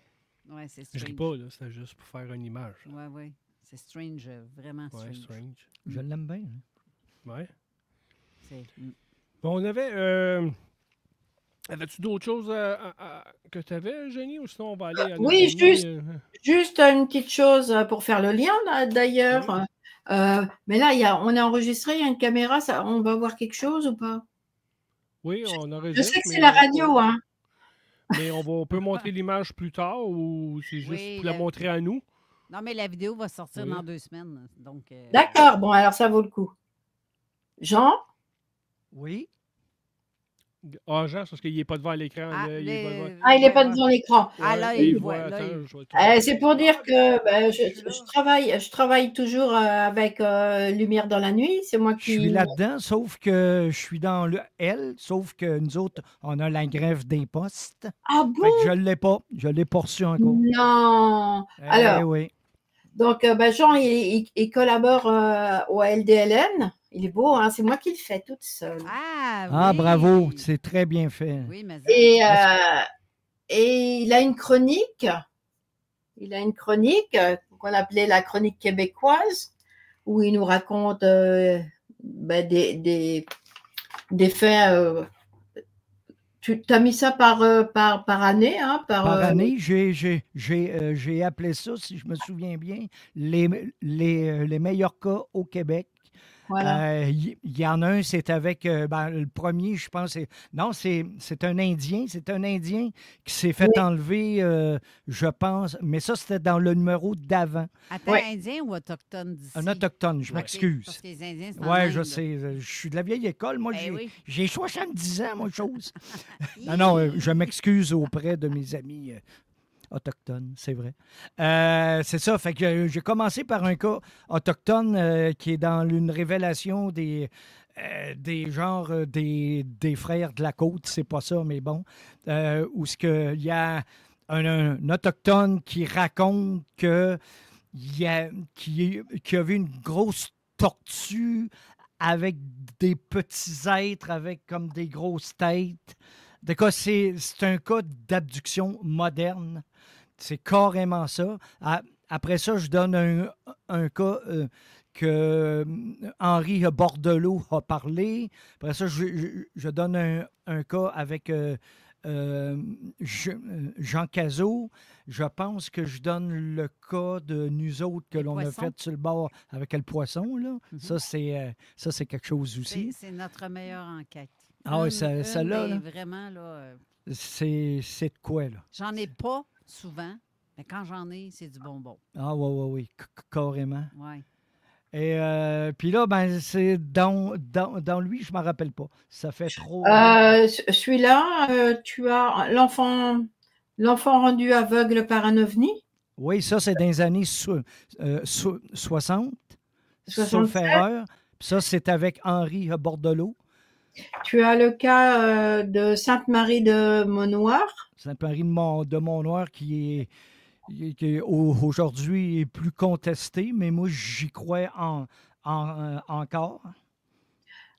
Ouais, c'est Strange. Je dis pas, là. C'était juste pour faire une image. Ouais, ouais. C'est Strange, vraiment Strange. Ouais, Strange. Je l'aime bien. Hein? Ouais. C'est... Bon, on avait... Avais-tu d'autres choses que tu avais, Jenny, ou sinon on va aller à oui, juste une petite chose pour faire le lien, d'ailleurs. Oui. Mais là, on a enregistré, il y a une caméra, on va voir quelque chose ou pas? Oui, on enregistre. Je sais que c'est la radio, hein. Mais on peut montrer l'image plus tard ou c'est juste pour la montrer à nous? Non, mais la vidéo va sortir dans 2 semaines. Donc, D'accord, bon, alors ça vaut le coup. Jean? Oui. Ah, Jean, parce qu'il n'est pas devant l'écran. Il n'est pas devant l'écran. Ah, là, il voit. C'est pour dire que je travaille toujours avec Lumière dans la nuit. C'est moi qui... Je suis là-dedans, sauf que je suis dans le L, sauf que nous autres, on a la grève des postes. Ah bon? Fait que je ne l'ai pas. Je ne l'ai pas reçu encore. Non. Alors, oui. Donc, Jean, il collabore au LDLN. Il est beau, hein? C'est moi qui le fais toute seule. Ah, oui. Bravo, c'est très bien fait. Oui, mais et il a une chronique. Il a une chronique qu'on appelait la chronique québécoise, où il nous raconte des faits. Tu as mis ça par année, hein? Par année, j'ai appelé ça, si je me souviens bien, les meilleurs cas au Québec. Voilà. Il y en a un, c'est avec, le premier, je pense, c'est un Indien. C'est un Indien qui s'est fait enlever, je pense, mais ça, c'était dans le numéro d'avant. Attends, Indien ou autochtone d'ici? Un autochtone, je m'excuse. Parce que les Indiens, c'est en Oui, Inde, je là. sais. Je suis de la vieille école. Moi, j'ai 70 ans, moi, chose. Non, je m'excuse auprès de mes amis autochtones, c'est vrai. C'est ça, fait que j'ai commencé par un cas autochtone qui est dans une révélation des frères de la côte, c'est pas ça, mais bon, où il y a un autochtone qui raconte qu'il y a vu une grosse tortue avec des petits êtres avec comme des grosses têtes. De cas, c'est un cas d'abduction moderne. C'est carrément ça. Après ça, je donne un cas que Henri Bordelot a parlé. Après ça, je donne un cas avec Jean Cazot. Je pense que je donne le cas de nous autres que l'on a fait sur le bord avec le poisson. Là. Ça, c'est quelque chose aussi. C'est notre meilleure enquête. Ah oui, celle-là. Là. Vraiment, là. C'est de quoi, là? J'en ai pas souvent, mais quand j'en ai, c'est du bonbon. Ah oui, carrément. Oui. Et puis là, ben, c'est dans lui, je ne m'en rappelle pas. Ça fait trop. Celui-là, tu as l'enfant rendu aveugle par un ovni. Oui, ça, c'est dans les années 60. Sauf erreur. Puis ça, c'est avec Henri Bordelot. Tu as le cas de Sainte-Marie de Montnoir. Sainte-Marie de Montnoir qui aujourd'hui est plus contesté, mais moi, j'y crois encore.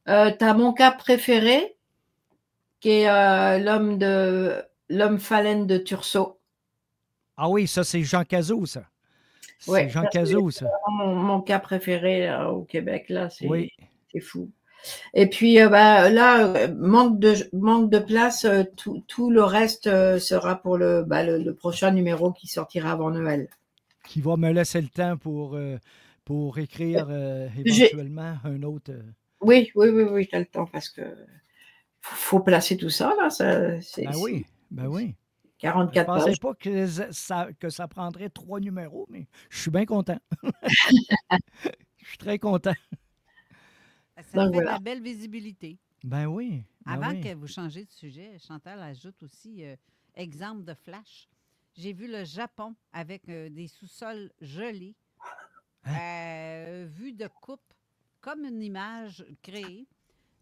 Tu as mon cas préféré, qui est l'homme phalène de Tursault. Ah oui, ça, c'est Jean Cazot, ça. C'est Jean Cazot, ça. Mon cas préféré là, au Québec, là, c'est fou. Et puis là, manque de place, tout le reste sera pour le prochain numéro qui sortira avant Noël. Qui va me laisser le temps pour écrire éventuellement un autre. Oui, tu as le temps parce que faut placer tout ça, là. Ben oui. 44 pages. Je ne pensais pas que ça prendrait 3 numéros, mais je suis bien content. Je suis très content. Ça fait de la belle visibilité. Ben oui. Avant que vous changiez de sujet, Chantal ajoute aussi exemple de flash. J'ai vu le Japon avec des sous-sols gelés, vue de coupe, comme une image créée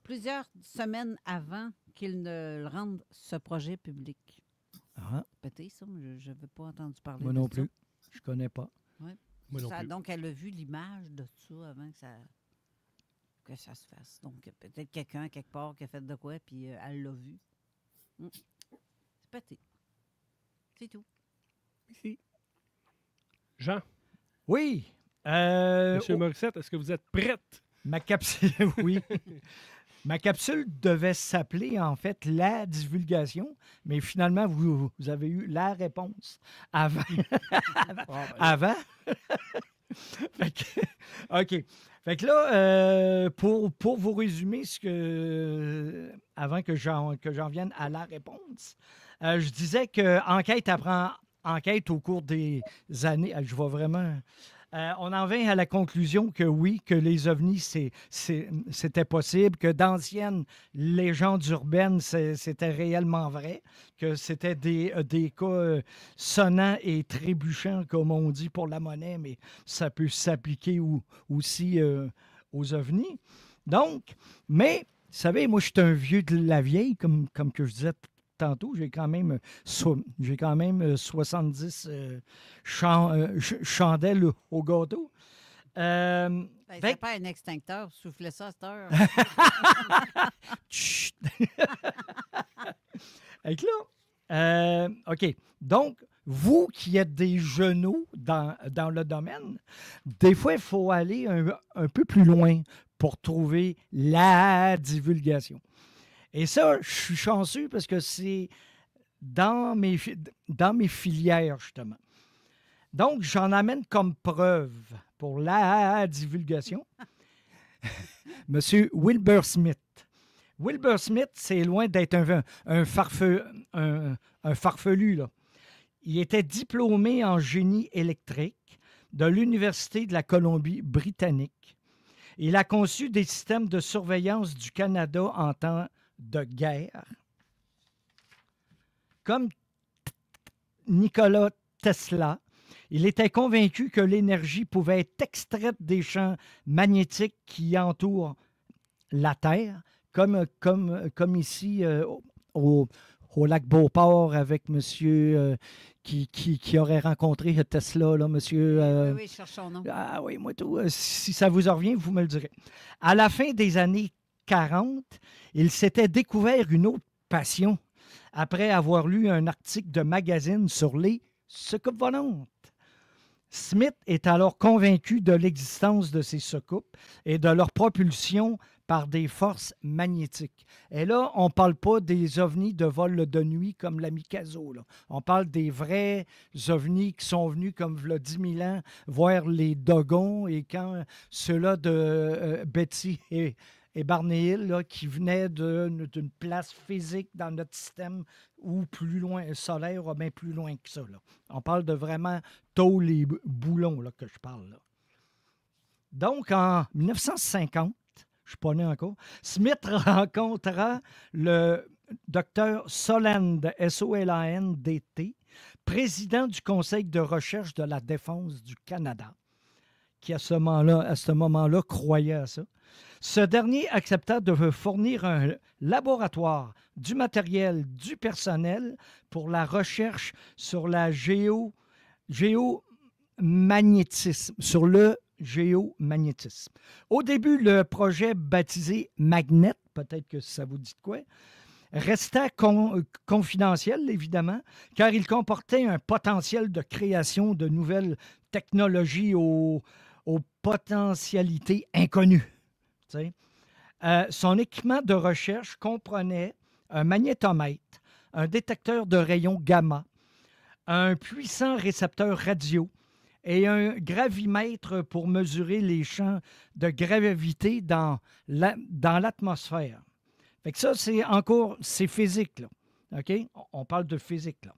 plusieurs semaines avant qu'ils ne rendent ce projet public. Peut-être ça, mais je n'avais pas entendu parler Moi de non ça. plus. Je ne connais pas. Ouais. Moi non plus. Donc, elle a vu l'image de ça avant que ça se fasse. Donc, peut-être quelqu'un, quelque part, qui a fait de quoi, puis elle l'a vu. C'est pété. C'est tout. Ici. Jean. Oui. Monsieur Morissette, est-ce que vous êtes prête? Ma capsule, oui. Ma capsule devait s'appeler, en fait, la divulgation, mais finalement, vous avez eu la réponse avant. Avant. OK. Fait que là, pour vous résumer avant que j'en vienne à la réponse, je disais que enquête apprend enquête au cours des années. Je vois vraiment... on en vient à la conclusion que oui, que les ovnis, c'était possible, que d'anciennes légendes urbaines, c'était réellement vrai, que c'était des cas sonnants et trébuchants, comme on dit pour la monnaie, mais ça peut s'appliquer aussi aux ovnis. Donc, mais, vous savez, moi, je suis un vieux de la vieille, comme que je disais tantôt, j'ai quand même 70 chandelles au gâteau. Ça pas un extincteur, soufflez ça à cette heure. Chut! Avec là, OK. Donc, vous qui êtes des genoux dans le domaine, des fois, il faut aller un peu plus loin pour trouver la divulgation. Et ça, je suis chanceux parce que c'est dans mes filières, justement. Donc, j'en amène comme preuve pour la divulgation Monsieur Wilbur Smith. Wilbur Smith, c'est loin d'être un farfelu, là. Il était diplômé en génie électrique de l'Université de la Colombie-Britannique. Il a conçu des systèmes de surveillance du Canada en temps de guerre. Comme Nikola Tesla, il était convaincu que l'énergie pouvait être extraite des champs magnétiques qui entourent la Terre, comme ici au lac Beauport avec monsieur qui aurait rencontré Tesla, là, monsieur... oui, cherche son nom. Ah oui, moi tout. Si ça vous en revient, vous me le direz. À la fin des années 40, il s'était découvert une autre passion après avoir lu un article de magazine sur les soucoupes volantes. Smith est alors convaincu de l'existence de ces soucoupes et de leur propulsion par des forces magnétiques. Et là, on ne parle pas des ovnis de vol de nuit comme l'Amikazo. Là. On parle des vrais ovnis qui sont venus comme il y a 10 000 ans voir les Dogons et quand ceux-là de Betty et Barney Hill, là, qui venaient d'une place physique dans notre système ou plus loin, solaire, ou bien plus loin que ça. Là. On parle de vraiment tôle et boulons là, que je parle. Là. Donc, en 1950, je ne suis pas né encore, Smith rencontra le docteur Soland, S-O-L-A-N-D-T, président du Conseil de recherche de la défense du Canada, qui à ce moment-là croyait à ça. Ce dernier accepta de fournir un laboratoire, du matériel, du personnel pour la recherche sur la géomagnétisme, sur le géomagnétisme. Au début, le projet baptisé Magnet, peut-être que ça vous dit de quoi, resta confidentiel, évidemment, car il comportait un potentiel de création de nouvelles technologies aux potentialités inconnues. Son équipement de recherche comprenait un magnétomètre, un détecteur de rayons gamma, un puissant récepteur radio et un gravimètre pour mesurer les champs de gravité dans l'atmosphère. Fait que ça, c'est physique, là. OK? On parle de physique, là.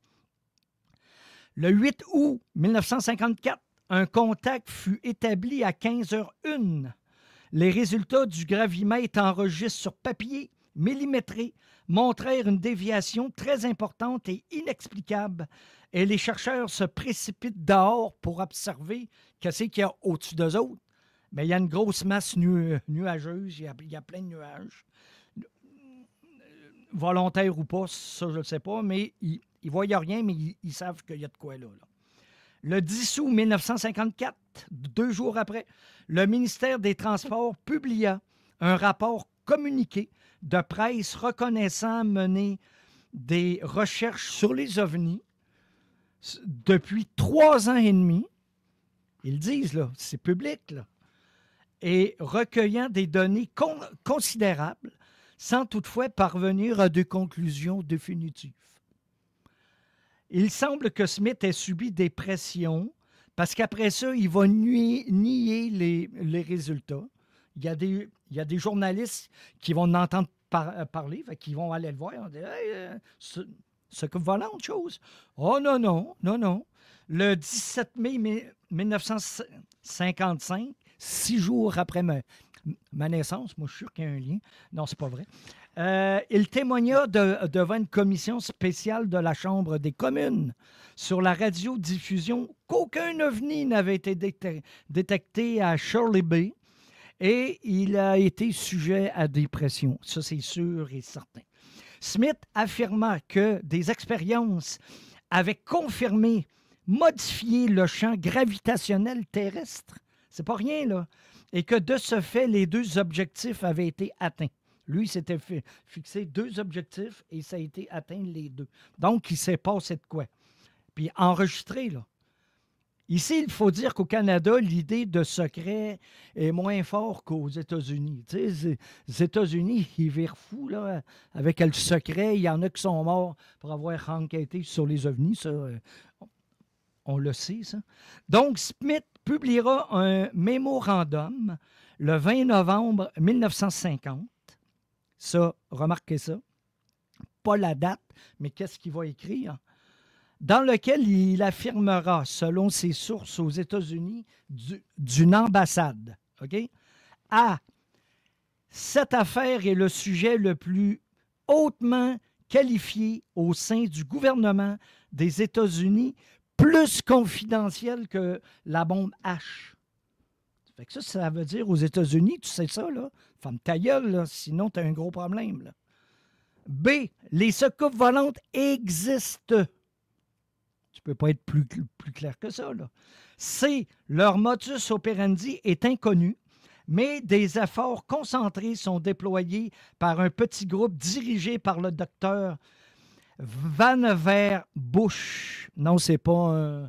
Le 8 août 1954, un contact fut établi à 15h01. Les résultats du gravimètre enregistrés sur papier millimétré montrèrent une déviation très importante et inexplicable. Et les chercheurs se précipitent dehors pour observer qu'est-ce qu'il y a au-dessus d'eux autres. Mais il y a une grosse masse nuageuse, il y a plein de nuages. Volontaire ou pas, ça je ne sais pas, mais ils ne voient rien, mais ils savent qu'il y a de quoi là. Le 10 août 1954, 2 jours après, le ministère des Transports publia un rapport communiqué de presse reconnaissant mener des recherches sur les ovnis depuis 3 ans et demi. Ils disent, là, c'est public, là, et recueillant des données considérables sans toutefois parvenir à des conclusions définitives. Il semble que Smith ait subi des pressions parce qu'après ça, il va nier les résultats. Il y a des journalistes qui vont en entendre parler, qui vont aller le voir. On dit hey, ce que voilà autre chose. Oh non. Le 17 mai 1955, 6 jours après ma naissance, moi je suis sûr qu'il y a un lien. Non, c'est pas vrai. Il témoigna devant une commission spéciale de la Chambre des communes sur la radiodiffusion qu'aucun ovni n'avait été détecté à Shirley Bay et il a été sujet à des pressions. Ça, c'est sûr et certain. Smith affirma que des expériences avaient confirmé, modifié le champ gravitationnel terrestre. C'est pas rien, là. Et que de ce fait, les 2 objectifs avaient été atteints. Lui, il s'était fixé 2 objectifs et ça a été atteint les 2. Donc, il s'est passé de quoi? Puis enregistré, là. Ici, il faut dire qu'au Canada, l'idée de secret est moins forte qu'aux États-Unis. Tu sais, les États-Unis, ils virent fous, là, avec le secret. Il y en a qui sont morts pour avoir enquêté sur les ovnis. Ça, on le sait, ça. Donc, Smith publiera un mémorandum le 20 novembre 1950. Ça, remarquez ça. Pas la date, mais qu'est-ce qu'il va écrire? Dans lequel il affirmera, selon ses sources aux États-Unis, d'une ambassade. OK? A. Cette affaire est le sujet le plus hautement qualifié au sein du gouvernement des États-Unis, plus confidentiel que la bombe H. Fait que ça veut dire aux États-Unis, tu sais ça, là, ferme ta gueule, là, sinon tu as un gros problème. Là. B. Les secoupes volantes existent. Tu peux pas être plus clair que ça. Là. C. Leur modus operandi est inconnu, mais des efforts concentrés sont déployés par un petit groupe dirigé par le docteur Vannevar Bush. Non, c'est pas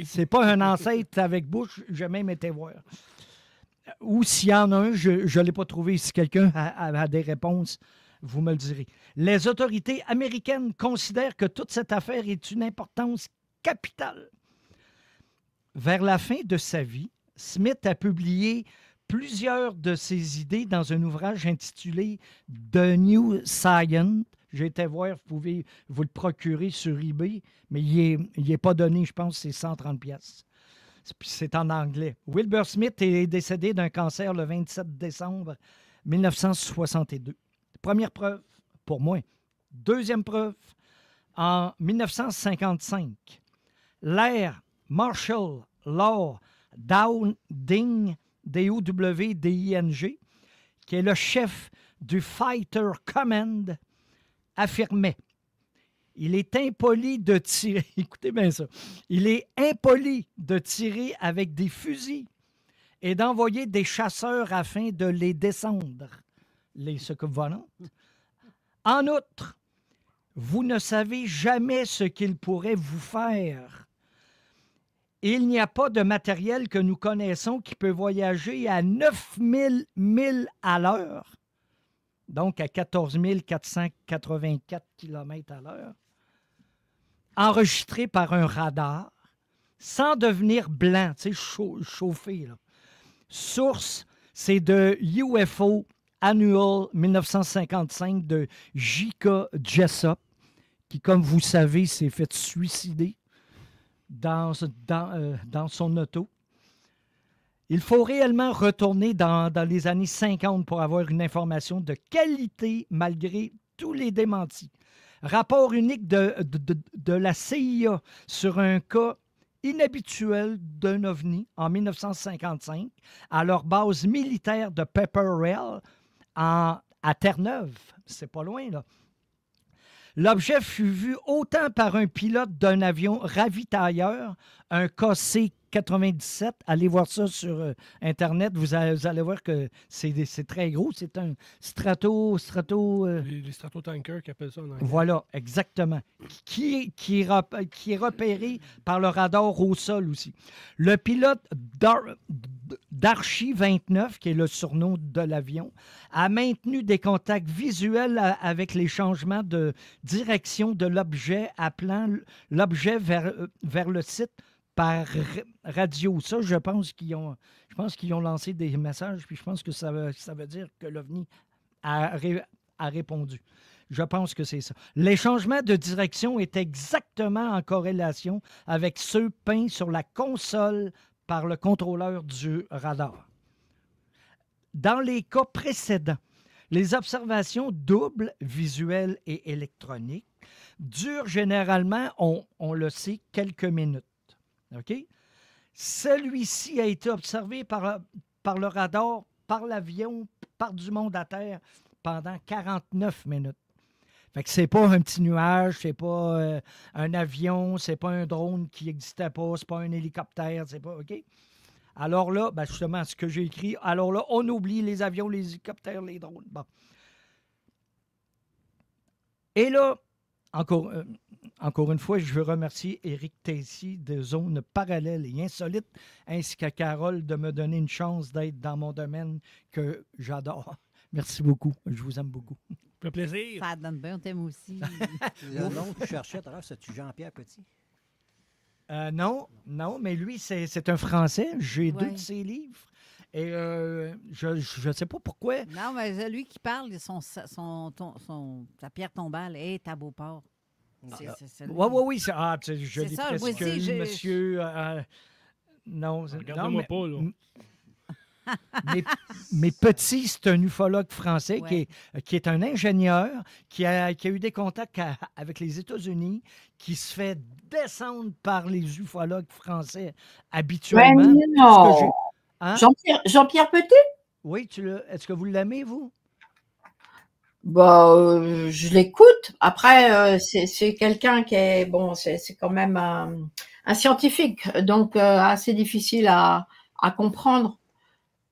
c'est pas un ancêtre avec Bush, j'ai même été voir. Ou s'il y en a un, je ne l'ai pas trouvé. Si quelqu'un a des réponses, vous me le direz. Les autorités américaines considèrent que toute cette affaire est une importance capitale. Vers la fin de sa vie, Smith a publié plusieurs de ses idées dans un ouvrage intitulé The New Science. J'ai été voir, vous pouvez vous le procurer sur eBay, mais il n'est pas donné, je pense, c'est 130 pièces. C'est en anglais. Wilbur Smith est décédé d'un cancer le 27 décembre 1962. Première preuve, pour moi. Deuxième preuve, en 1955, l'Air Marshal Law Dowding, D-O-W-D-I-N-G, qui est le chef du Fighter Command, affirmait: il est impoli de tirer, écoutez bien ça, il est impoli de tirer avec des fusils et d'envoyer des chasseurs afin de les descendre, les secoupes volantes. En outre, vous ne savez jamais ce qu'ils pourraient vous faire. Il n'y a pas de matériel que nous connaissons qui peut voyager à 9000 milles à l'heure, donc à 14 484 km à l'heure, enregistré par un radar, sans devenir blanc, tu sais, chauffé. Là. Source, c'est de UFO Annual 1955 de J.K. Jessop, qui, comme vous savez, s'est fait suicider dans son auto. Il faut réellement retourner dans les années 50 pour avoir une information de qualité malgré tous les démentis. Rapport unique de la CIA sur un cas inhabituel d'un ovni en 1955 à leur base militaire de Pepperell à Terre-Neuve. C'est pas loin, là. L'objet fut vu autant par un pilote d'un avion ravitailleur, un KC-97. Allez voir ça sur Internet. Vous allez voir que c'est très gros. C'est un strato... Les stratotankers qui appellent ça en anglais. Voilà, exactement. Qui est repéré par le radar au sol aussi. Le pilote d'Archie 29, qui est le surnom de l'avion, a maintenu des contacts visuels avec les changements de direction de l'objet, appelant l'objet vers le site par radio. Ça, je pense qu'ils ont lancé des messages, puis je pense que ça veut dire que l'OVNI a répondu. Je pense que c'est ça. Les changements de direction étaient exactement en corrélation avec ceux peints sur la console par le contrôleur du radar. Dans les cas précédents, les observations doubles, visuelles et électroniques, durent généralement, on le sait, quelques minutes. OK? Celui-ci a été observé par le radar, par l'avion, par du monde à terre pendant 49 minutes. Fait que c'est pas un petit nuage, c'est pas un avion, c'est pas un drone qui n'existait pas, c'est pas un hélicoptère, c'est pas... OK? Alors là, ben justement, ce que j'ai écrit, alors là, on oublie les avions, les hélicoptères, les drones. Bon. Et là, encore une fois, je veux remercier Éric Tessier de Zone Parallèle et Insolite, ainsi qu'à Carole de me donner une chance d'être dans mon domaine que j'adore. Merci beaucoup. Je vous aime beaucoup. Ça fait plaisir. Ça donne bien, on t'aime aussi. Le nom que tu cherchais tout à l'heure, c'est-tu Jean-Pierre Petit? Non, mais lui, c'est un Français. J'ai deux de ses livres. Et je ne sais pas pourquoi. Non, mais lui qui parle, sa pierre tombale est à Beauport. Oui. Je l'ai ça, presque moi aussi, eu, monsieur. Non, Regardez-moi pas, là. Mais Petit, c'est un ufologue français qui est un ingénieur, qui a eu des contacts avec les États-Unis, qui se fait descendre par les ufologues français habituellement. Ouais, non. Hein? Jean-Pierre Petit? Oui, est-ce que vous l'aimez, vous? Je l'écoute. Après, c'est quelqu'un qui est bon, c'est quand même un scientifique, donc assez difficile à comprendre.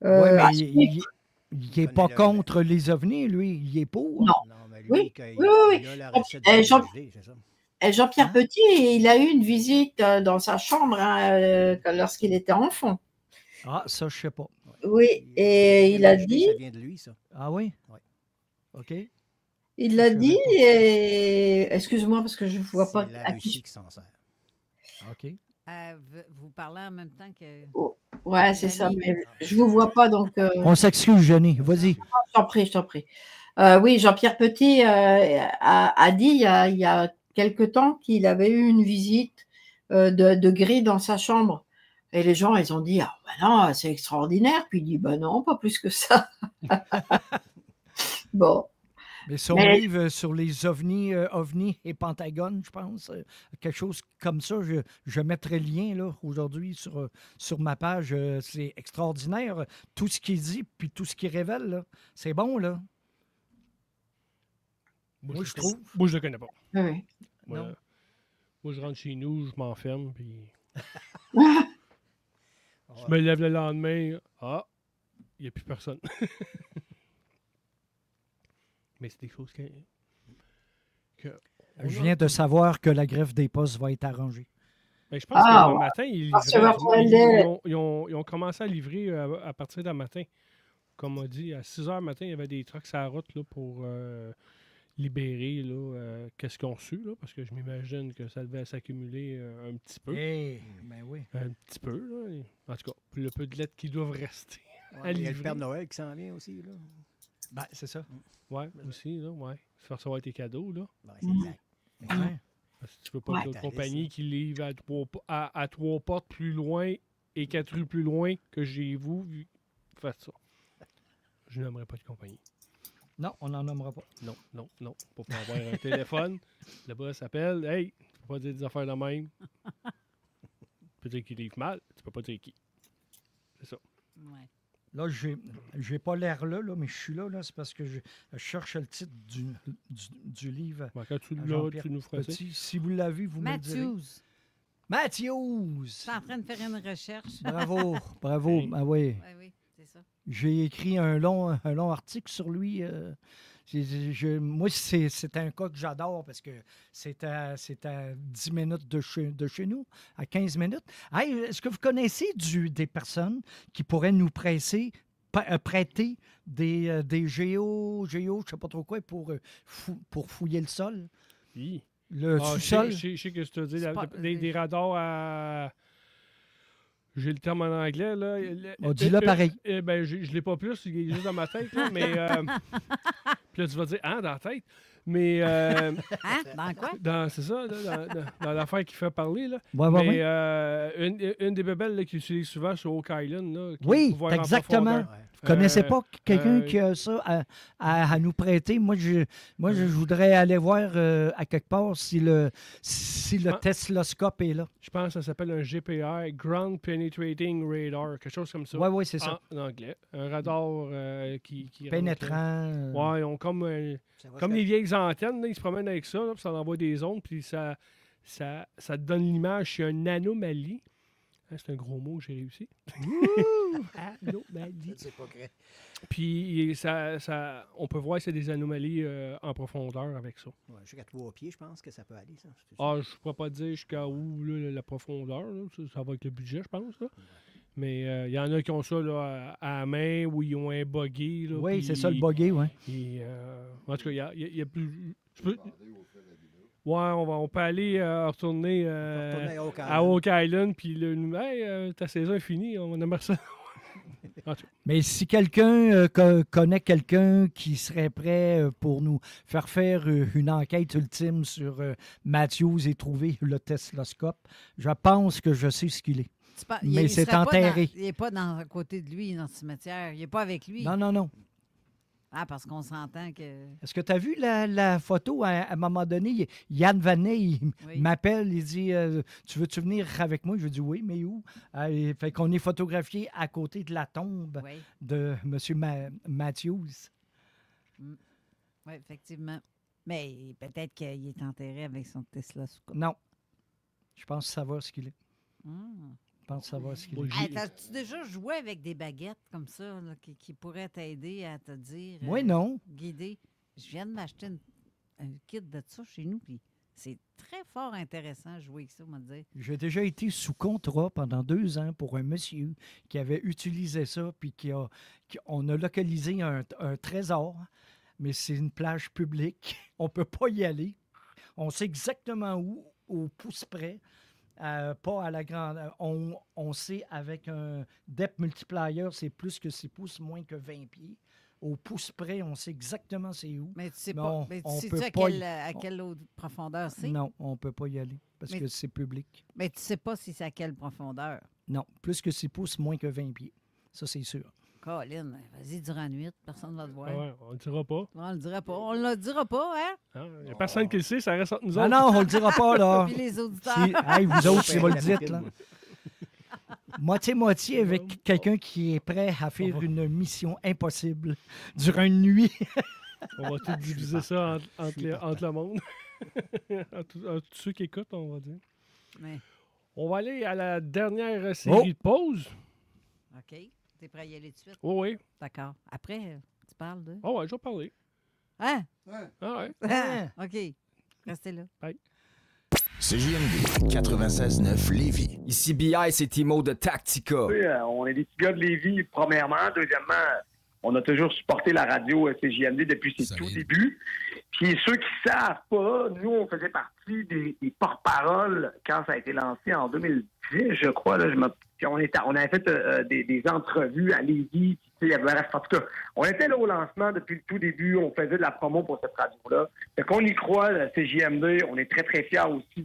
Oui, mais il n'est pas contre les ovnis, lui. Il est pour. Non. Oui. Jean-Pierre Petit, il a eu une visite dans sa chambre lorsqu'il était enfant. Ah, ça, je ne sais pas. Oui, et il a dit... Ça vient de lui, ça. Ah oui? Oui. OK. Il l'a dit, et... Excuse-moi, parce que je ne vois pas... C'est la Russie qui s'en sert. OK. Vous parlez en même temps que... Oh, ouais, c'est ça, mais je ne vous vois pas, donc... On s'excuse, Jenny. Vas-y. Je t'en prie. Oui, Jean-Pierre Petit a dit il y a quelque temps qu'il avait eu une visite de gris dans sa chambre. Et les gens, ils ont dit, ah ben non, c'est extraordinaire. Puis il dit, ben non, pas plus que ça. Bon. Mais son livre sur les ovnis et Pentagone, je pense, quelque chose comme ça, je mettrai le lien là, aujourd'hui sur ma page. C'est extraordinaire, tout ce qu'il dit, puis tout ce qu'il révèle. Là. C'est bon, là. Moi, je trouve. Moi, je le connais pas. Oui. Moi, je rentre chez nous, je m'enferme, puis... Je me lève le lendemain, il n'y a plus personne. Mais c'est des choses que je viens de savoir que la greffe des postes va être arrangée. Ben, je pense que le matin, ils ont commencé à livrer à partir d'un matin. Comme on dit, à 6 h matin, il y avait des trucks sur la route là, pour libérer qu'est-ce qu'ils ont su, là, parce que je m'imagine que ça devait s'accumuler un petit peu. Ben oui. Un petit peu, là. En tout cas, pour le peu de lettres qui doivent rester. Il y a le Père Noël qui s'en vient aussi, là. Ben, c'est ça. Oui, aussi, là, ouais. Faire recevoir tes cadeaux, là. Ben, c'est exact. Ouais. Parce que tu peux pas être une compagnie qui livre à 3 portes plus loin et 4 rues plus loin que chez vous. Faites ça. Je n'aimerais pas de compagnie. Non, on n'en nommera pas. Non. Pour pas avoir un téléphone, le boss s'appelle. Hey, tu peux pas dire des affaires de même. Tu peux dire qu'il livre mal, tu peux pas dire qui. C'est ça. Ouais. Là, j'ai pas l'air là, mais je suis là, c'est parce que je cherche le titre du livre. Ben, quand tu l'as, tu nous feras ça. Si vous l'avez, vous me le direz. Matthews! Je suis en train de faire une recherche. Bravo. Ah oui. Oui, c'est ça. J'ai écrit un long article sur lui. Moi, c'est un cas que j'adore parce que c'est à 10 minutes de chez nous, à 15 minutes. Hey, est-ce que vous connaissez des personnes qui pourraient nous prêter des géos, je ne sais pas trop quoi, pour fouiller le sol? Oui. Le sous-sol? Je sais que tu as dit, des radars à... J'ai le terme en anglais, là. On dit là pareil. Ben, je ne l'ai pas plus, il est juste dans ma tête, là, mais... Puis là, tu vas dire, dans la tête. Mais... Dans quoi? C'est ça, là, dans l'affaire qui fait parler, là. Ouais. Une des bébelles là, qu'ils utilisent souvent sur Oak Island, là. Oui, exactement. Vous ne connaissez pas quelqu'un qui a ça à nous prêter? Moi, je voudrais aller voir à quelque part si le Tesloscope est là. Je pense que ça s'appelle un GPR, Ground Penetrating Radar, quelque chose comme ça. Oui, c'est ça. En anglais. Un radar qui pénétrant. Oui, ils ont comme les vieilles antennes, là, ils se promènent avec ça, là, puis ça envoie des ondes, puis ça te donne l'image, c'est une anomalie. C'est un gros mot que j'ai réussi. Anomalie. C'est pas vrai. Puis on peut voir que c'est des anomalies en profondeur avec ça. Ouais, jusqu'à 3 pieds, je pense que ça peut aller, ça. Je ne pourrais pas dire jusqu'à où là, la profondeur. Là. Ça va avec le budget, je pense. Là. Mais il y en a qui ont ça là, à la main ou ils ont un buggy. Là, oui, c'est ça le buggy, oui. En tout cas, il y a plus... Ouais, on peut aller retourner à Oak Island, puis hey, ta saison est finie, on aimerait ça. Mais si quelqu'un connaît quelqu'un qui serait prêt pour nous faire une enquête ultime sur Matthews et trouver le Tesloscope, je pense que je sais ce qu'il est. Mais c'est enterré. Il n'est pas à côté de lui dans le cimetière. Il n'est pas avec lui. Non. Ah, parce qu'on s'entend que... Est-ce que tu as vu la photo? À un moment donné, Yann Vanet, il m'appelle, il dit Tu veux-tu venir avec moi? Je dis oui, mais où? Fait qu'on est photographié à côté de la tombe de M. Matthews. Oui, effectivement. Mais peut-être qu'il est enterré avec son Tesla. Non. Je pense savoir ce qu'il est. Je pense savoir ce qu'il est. As-tu déjà joué avec des baguettes comme ça là, qui pourraient t'aider à te dire... Moi, non. Guider. Je viens de m'acheter un kit de ça chez nous, puis c'est très fort intéressant à jouer avec ça, on va dire. J'ai déjà été sous contrat pendant 2 ans pour un monsieur qui avait utilisé ça, puis on a localisé un trésor, mais c'est une plage publique. On ne peut pas y aller. On sait exactement où, au pouce près. Pas à la grande. On sait avec un depth multiplier, c'est plus que 6 pouces, moins que 20 pieds. Au pouce près, on sait exactement c'est où. Mais tu sais mais pas. Mais tu sais à quelle autre profondeur c'est? Non, on ne peut pas y aller parce que c'est public. Mais tu sais pas si c'est à quelle profondeur? Non, plus que 6 pouces, moins que 20 pieds. Ça, c'est sûr. Colin, vas-y durant la nuit, personne ne va te voir. Ouais, on le dira pas. On le dira pas. On le dira pas, hein? Il n'y a personne qui le sait, ça reste entre nous autres. Non, on le dira pas, là. Puis les auditeurs. Vous autres, si vous le dites, là. Moitié-moitié avec quelqu'un qui est prêt à faire une mission impossible durant une nuit. On va tout diviser ça entre le monde. entre tous ceux qui écoutent, on va dire. Ouais. On va aller à la dernière série de pauses. OK. T'es prêt à y aller tout de suite? Oui. D'accord. Après, tu parles de... Oh ouais, je vais parler. Hein? Ah ouais. OK. Restez là. Bye. CJMD 96.9 Lévis. Ici BI, c'est Timo de Tactica. Oui, on est des petits gars de Lévis, premièrement. Deuxièmement, on a toujours supporté la radio CJMD depuis ses tout débuts. Puis ceux qui ne savent pas, nous, on faisait partie des porte-paroles quand ça a été lancé en 2010, je crois. Là, on avait fait des entrevues à Lévis. En tout cas, on était là au lancement depuis le tout début. On faisait de la promo pour cette radio-là. Fait qu'on y croit, la CJMD. On est très, très fiers aussi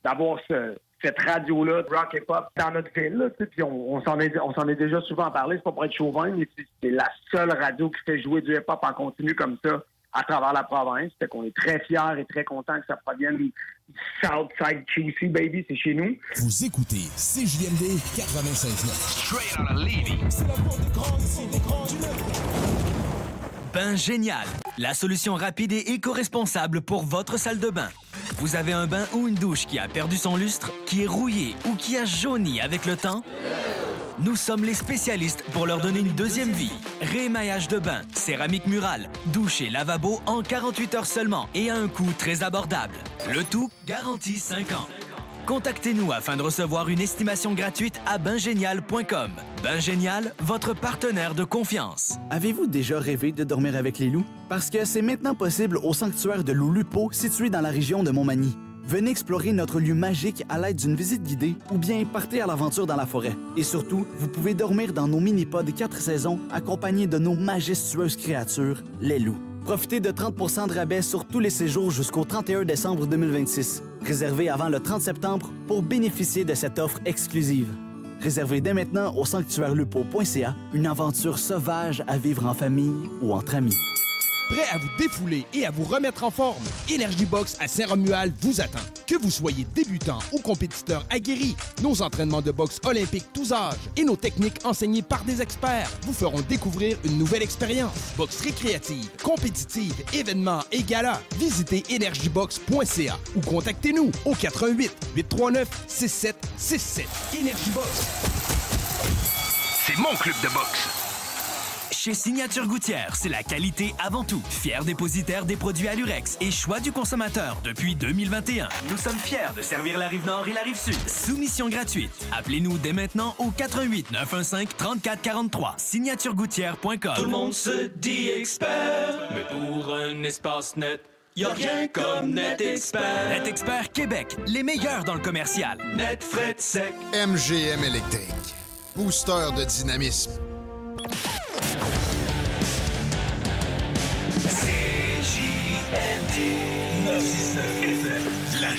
d'avoir cette radio-là, de rock et pop, dans notre ville. Là, puis on s'en est déjà souvent parlé. C'est pas pour être chauvin, mais c'est la seule radio qui fait jouer du hip-hop en continu comme ça à travers la province. Fait qu'on est très fiers et très contents que ça provienne du Southside QC, baby. C'est chez nous. Vous écoutez CJMD 96.9. Straight out of Lévis. Bain Génial, la solution rapide et éco-responsable pour votre salle de bain. Vous avez un bain ou une douche qui a perdu son lustre, qui est rouillé ou qui a jauni avec le temps? Nous sommes les spécialistes pour leur donner une deuxième vie. Réémaillage de bain, céramique murale, douche et lavabo en 48 heures seulement et à un coût très abordable. Le tout garanti 5 ans. Contactez-nous afin de recevoir une estimation gratuite à baingénial.com. Bain Génial, votre partenaire de confiance. Avez-vous déjà rêvé de dormir avec les loups? Parce que c'est maintenant possible au sanctuaire de loup Lupo, situé dans la région de Montmagny. Venez explorer notre lieu magique à l'aide d'une visite guidée ou bien partez à l'aventure dans la forêt. Et surtout, vous pouvez dormir dans nos mini-pods 4 saisons accompagnés de nos majestueuses créatures, les loups. Profitez de 30 % de rabais sur tous les séjours jusqu'au 31 décembre 2026. Réservez avant le 30 septembre pour bénéficier de cette offre exclusive. Réservez dès maintenant au sanctuairelupo.ca une aventure sauvage à vivre en famille ou entre amis. Prêt à vous défouler et à vous remettre en forme? Energy Box à Saint-Romuald vous attend. Que vous soyez débutant ou compétiteur aguerri, nos entraînements de boxe olympiques tous âges et nos techniques enseignées par des experts vous feront découvrir une nouvelle expérience. Boxe récréative, compétitive, événements et galas. Visitez energybox.ca ou contactez-nous au 88 839 6767. Energy Box. C'est mon club de boxe. Chez Signature Gouttière, c'est la qualité avant tout. Fier dépositaire des produits Alurex et choix du consommateur depuis 2021. Nous sommes fiers de servir la Rive-Nord et la Rive-Sud. Soumission gratuite. Appelez-nous dès maintenant au 88 915 34 43. Signaturegouttière.com. Tout le monde se dit expert, mais pour un espace net, y'a rien comme NetExpert. NetExpert Québec, les meilleurs dans le commercial. Net fret sec. MGM électrique. Booster de dynamisme.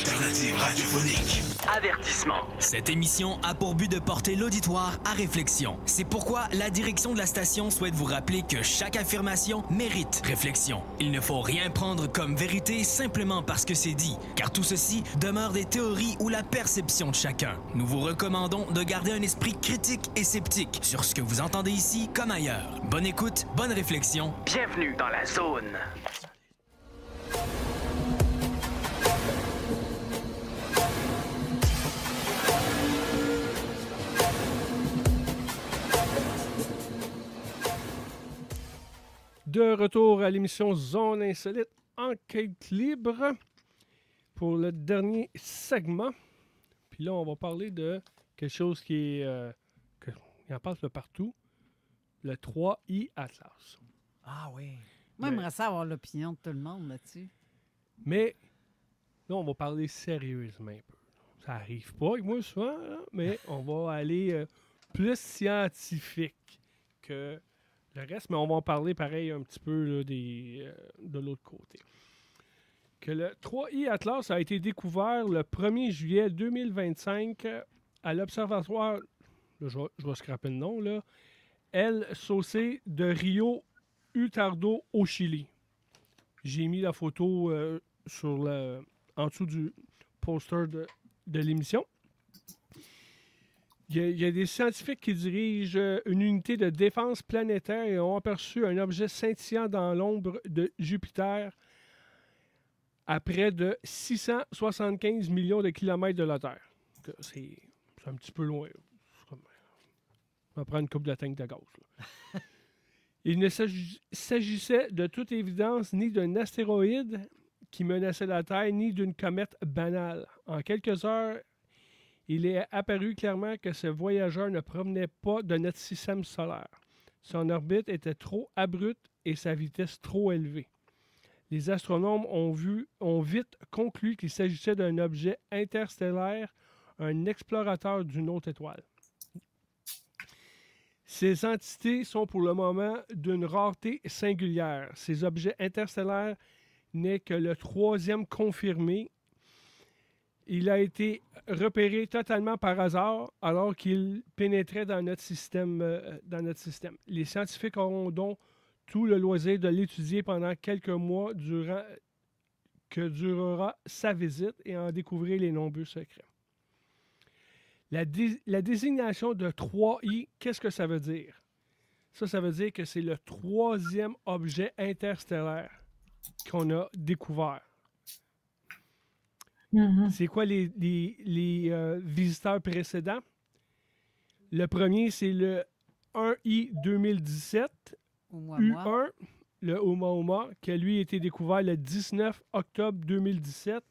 Alternative radiophonique. Avertissement. Cette émission a pour but de porter l'auditoire à réflexion. C'est pourquoi la direction de la station souhaite vous rappeler que chaque affirmation mérite réflexion. Il ne faut rien prendre comme vérité simplement parce que c'est dit, car tout ceci demeure des théories ou la perception de chacun. Nous vous recommandons de garder un esprit critique et sceptique sur ce que vous entendez ici comme ailleurs. Bonne écoute, bonne réflexion. Bienvenue dans la zone. De retour à l'émission Zone Insolite, Enquête libre, pour le dernier segment. Puis là, on va parler de quelque chose qui est... il en passe de partout. Le 3i Atlas. Ah oui. Moi, j'aimerais ça avoir l'opinion de tout le monde là-dessus. Mais là, on va parler sérieusement un peu. Ça arrive pas avec moi souvent, là, mais on va aller plus scientifique que le reste. Mais on va en parler pareil un petit peu là, de l'autre côté. Que le 3i Atlas a été découvert le 1er juillet 2025 à l'observatoire, là, je vais scraper le nom, là, El Sauce de Rio Utardo au Chili. J'ai mis la photo en dessous du poster de l'émission. Il y a des scientifiques qui dirigent une unité de défense planétaire et ont aperçu un objet scintillant dans l'ombre de Jupiter à près de 675 millions de kilomètres de la Terre. C'est un petit peu loin. On va prendre une coupe de tank de gaz. Là. Il ne s'agissait de toute évidence ni d'un astéroïde qui menaçait la Terre, ni d'une comète banale. En quelques heures, il est apparu clairement que ce voyageur ne provenait pas de notre système solaire. Son orbite était trop abrupte et sa vitesse trop élevée. Les astronomes ont vite conclu qu'il s'agissait d'un objet interstellaire, un explorateur d'une autre étoile. Ces entités sont pour le moment d'une rareté singulière. Ces objets interstellaires n'est que le 3e confirmé. Il a été repéré totalement par hasard alors qu'il pénétrait dans notre système. Les scientifiques auront donc tout le loisir de l'étudier pendant quelques mois que durera sa visite et en découvrir les nombreux secrets. La désignation de 3i, qu'est-ce que ça veut dire? Ça veut dire que c'est le 3e objet interstellaire qu'on a découvert. Mm-hmm. C'est quoi les visiteurs précédents? Le premier, c'est le 1i 2017, U1, le Oumuamua, qui a lui été découvert le 19 octobre 2017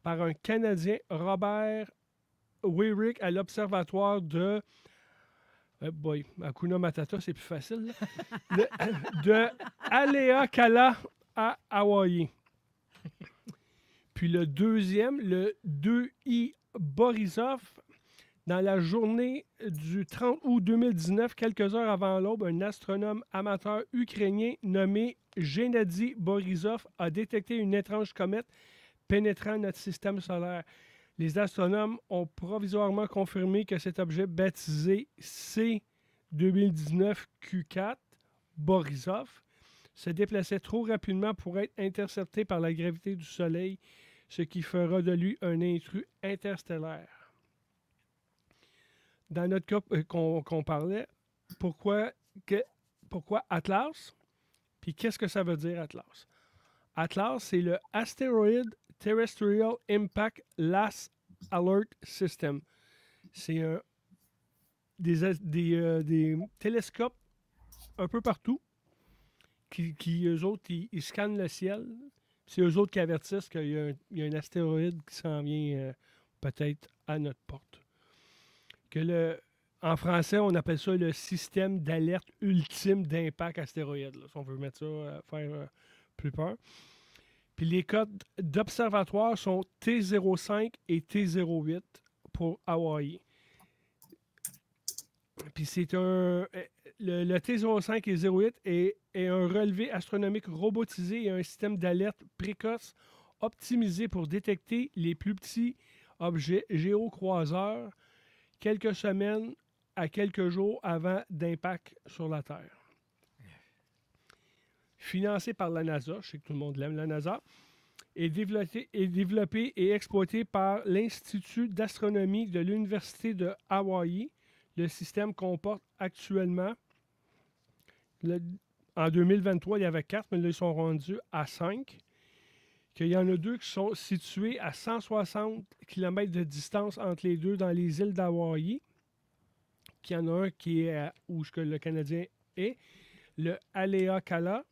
par un Canadien, Robert Wyrick, à l'observatoire de Hakuna Matata, c'est plus facile. De Haleakala à Hawaï. Puis le deuxième, le 2i Borisov, dans la journée du 30 août 2019, quelques heures avant l'aube, un astronome amateur ukrainien nommé Gennady Borisov a détecté une étrange comète pénétrant notre système solaire. Les astronomes ont provisoirement confirmé que cet objet baptisé C-2019-Q4, Borisov, se déplaçait trop rapidement pour être intercepté par la gravité du Soleil, ce qui fera de lui un intrus interstellaire. Dans notre cas qu'on parlait, pourquoi Atlas? Puis qu'est-ce que ça veut dire Atlas? Atlas, c'est le Asteroid Terrestrial Impact Last Alert System. C'est des télescopes un peu partout qui eux autres, ils scannent le ciel. C'est eux autres qui avertissent qu'il y a un astéroïde qui s'en vient peut-être à notre porte. En français, on appelle ça le système d'alerte ultime d'impact astéroïde, là, si on veut mettre ça, faire plus peur. Puis les codes d'observatoire sont T05 et T08 pour Hawaï. Puis c'est le T05 et 08 est un relevé astronomique robotisé et un système d'alerte précoce optimisés pour détecter les plus petits objets géocroiseurs quelques semaines à quelques jours avant d'impact sur la Terre. Financé par la NASA, je sais que tout le monde l'aime, la NASA, est développé et exploité par l'Institut d'astronomie de l'Université de Hawaï. Le système comporte actuellement, en 2023, il y avait 4, mais là, ils sont rendus à 5. Qu'il y en a 2 qui sont situés à 160 km de distance entre les deux dans les îles d'Hawaï. Qu'il y en a un qui est où le Canadien est, le Haleakala,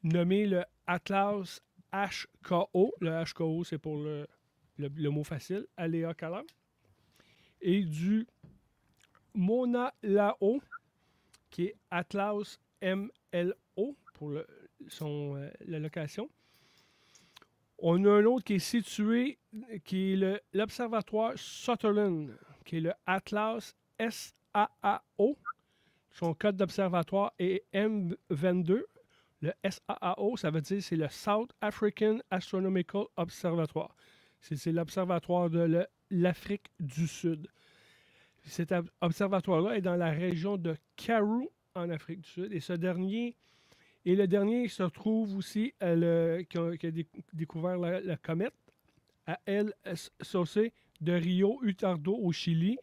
nommé le Atlas HKO. Le HKO, c'est pour le mot facile, Haleakala. Et du Mauna Loa, qui est Atlas MLO pour la location. On a un autre qui est situé, qui est l'Observatoire Sutherland, qui est le Atlas SAAO. Son code d'observatoire est M22. Le SAAO, ça veut dire c'est le South African Astronomical Observatoire. C'est l'observatoire de l'Afrique du Sud. Cet observatoire-là est dans la région de Karoo, en Afrique du Sud. Et le dernier se trouve aussi qui a découvert la comète à El Sauce de Rio Utardo au Chili.